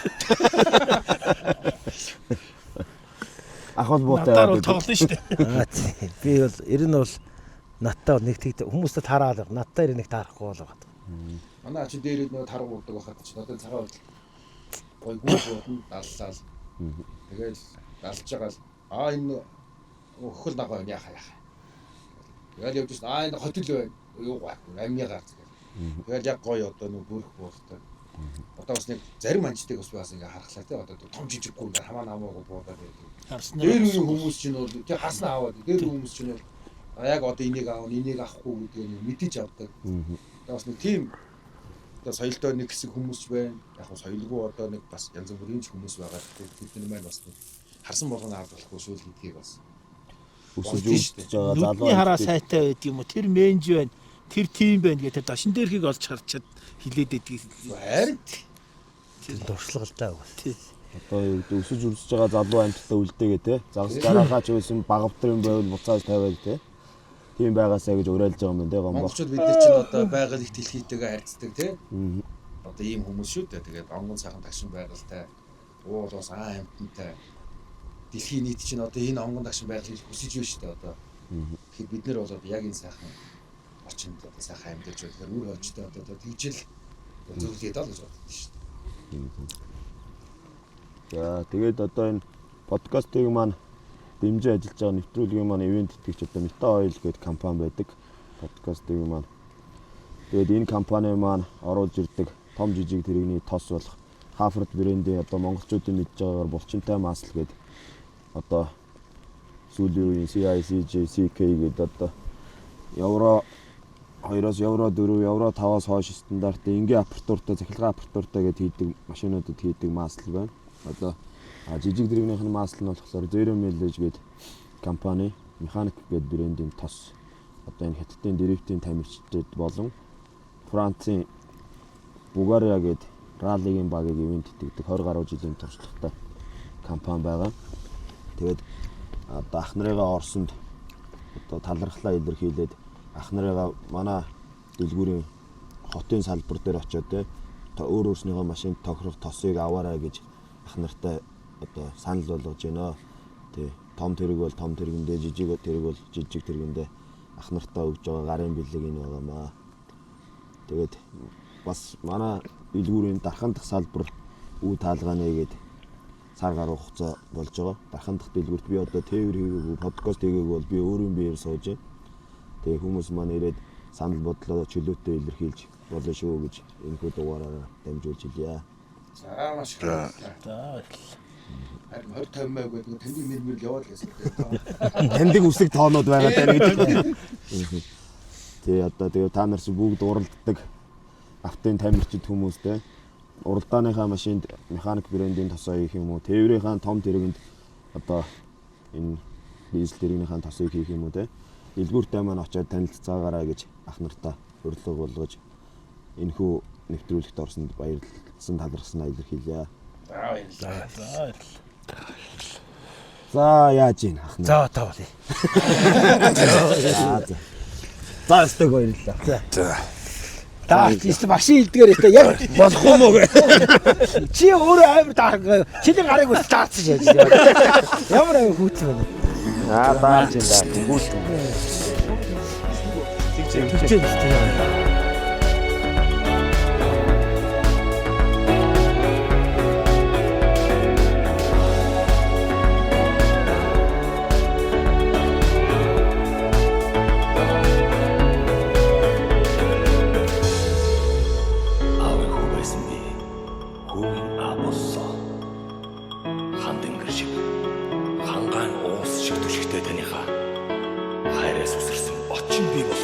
Ах бол буутай. Надаар бол тоглоно шүү дээ. Би бол ер нь бол надтай нэг тэгт хүмүүстэй тараал. Надтай нэг таарахгүй бол байгаа. Манай чи дээрээ нөгөө тарга уудаг байхад чи одоо цагаан гой гүйн даллал. Тэгэл далж байгаа л энэ өхөл нагоо яах. Тэгэл явж байна. Энэ хотел байна. Юу гайхгүй амныгаар. Тэгэл яг гоё одоо нэг бүрх бууртай. Одоо бас нэг зарим анчтайг бас ингээ харахлаа тий одоо том жижиггүй ингээ хамаа намаагүй буудаад байдаг. Дээр үеийн хүмүүс чинь бол тий хаснаа аваад дээр хүмүүс чинь бол яг одоо энийг аав энийг авахгүй гэдгийг мэдэж авдаг. Одоо бас нэг тийм одоо соёлтой нэг хэсэг хүмүүс байна. Яг нь соёлгүй одоо нэг бас янз бүрийн хүмүүс байгаа. Тэдний маань бас харсан болгоно авралахгүй шүүл гэдгийг бас өсөж үзэж байгаа залуу. Нүдний хараа сайтай байд юм уу? Тэр менж байна. Тэр тим байна гэдэг дашин дээрхийг олж харчаад хилээд байдгийг. харин Тэр дуршлагалтай байгаа. Тий. Одоо юу гэдэг өсөж үзэж байгаа залуу амьтдаа үлдээгээ те. Загас гарахаач байсан багавтрын байвал буцааж тавиал те. Тийм байгаасаа гэж уриалж байгаа юм байна те гомбо. монголчууд бид нар чинь одоо байгаль их дэлхийтэйгээ харьцдаг тий. Одоо ийм хүмүүс шүү дээ. Тэгээд онгон сайхан тагшин байгальтай уул бас амтантай дэлхийн нийт чинь одоо энэ онгон тагшин байгалыг хүсэж байна шүү дээ одоо. Тэгэхээр бид нар бол яг энэ сайхан орчинд одоо сайхан амьдарч байхаар үр хойчтой одоо тэгжил зөвлөгээд л гэж боддог шүү дээ. За тэгээд одоо энэ подкастыг маань дэмжиж ажиллаж байгаа нэвтрүүлгийн маань ивент итгэгч одоо Meta Oil гэдэг компани байдаг. Подкастыг маань. Тэгээд энэ компани маань оруулж ирдэг том жижиг тэрэгний тос болох Hafford брендийн одоо монголчуудын мэдж байгаагаар булчинтай масл гэдэг одоо сүүлийн үеийн CICJ, CK гэдэг одоо евро 2-оос евро 4, евро 5-аас хойш стандартын энгийн апертуртай, цахилгаан апертуртай гэдэг хийдэг машинуудад хийдэг масл байна. Одоо жижиг дэрэгнийх нь масл нь болохоор Zero Mileage гэдэг компани, Mechanic гэдэг брендийн тос одоо энэ хятадын дрифтийн тамирчид болон Францын Бугария гэдэг раллигийн багийг ивент итгэдэг 20 гаруй жилийн туршлагатай компани байгаа. Тэгээд одоо ах нарыгаа Оросонд одоо талархлаа илэрхийлээд ах нарыгаа манай дэлгүүрийн хотын салбар дээр очиод тэ өөр өөрснийхөө машинд тохирох тосыг аваарай гэж ах нартай одоо санал болгож байна. Тэ том тэрэг бол том тэрэгэндээ, жижиг тэрэг бол жижиг тэрэгэндээ ах нартаа өгж байгаа гарын бэлэг энэ байгаамаа. Тэгээд бас манай дэлгүүрийн дархан дахь салбар үе таалгааны гээд сар гаруй хугацаа болж байгаа. Дархан дахь дэлгүүрт би одоо тээвэр хийгээгүй, подкаст хийгээгүй бол би өөрийн биеэр сууж байна. Тэгээ хүмүүс маань ирээд санал бодлоо чөлөөтэй илэрхийлж болно шүү гэж энэхүү дугаараараа дамжуулж хэлье. За маш их баярлалаа. За баярлалаа. Харин 20 50 маяг гэдэг таны мэр яваад гэсэн. Таньдаг үсэг тоонууд байгаа тань гэж. Тэгээ одоо тэгээ та нар чи бүгд уралддаг автын тамирчид хүмүүстэй уралдааныхаа машинд механик брендийн тосоо хийх юм уу? Тээврийнхаа том тэргэнд одоо энэ дизель тэрэгнийхаа тосыг хийх юм уу те? Дэлгүүртээ маань очиод танилцаагаарай гэж ах нартаа урилга болгож энэхүү нэвтрүүлэгт орсонд баярлсан талархснаа илэрхийлье. За баярлалаа. За яаж ийн ах нар? За та болъё. За өстөг баярлалаа. За. Та чи машин илдгээр өстө яг болох юм уу гэ. Чи өөрөө амар даарга. Чиний гарыг үс таацсан шээ. Ямар амар хүүцэн байна. Бааж энэ даа. Гүйл. Тэгчээ. Аавын хүү байсан би. Хүүгийн аав боллоо. Хан дэнгэр шиг, хангаан уус шиг түшигтэй таныхаа хайраас үсэрсэн очин би бол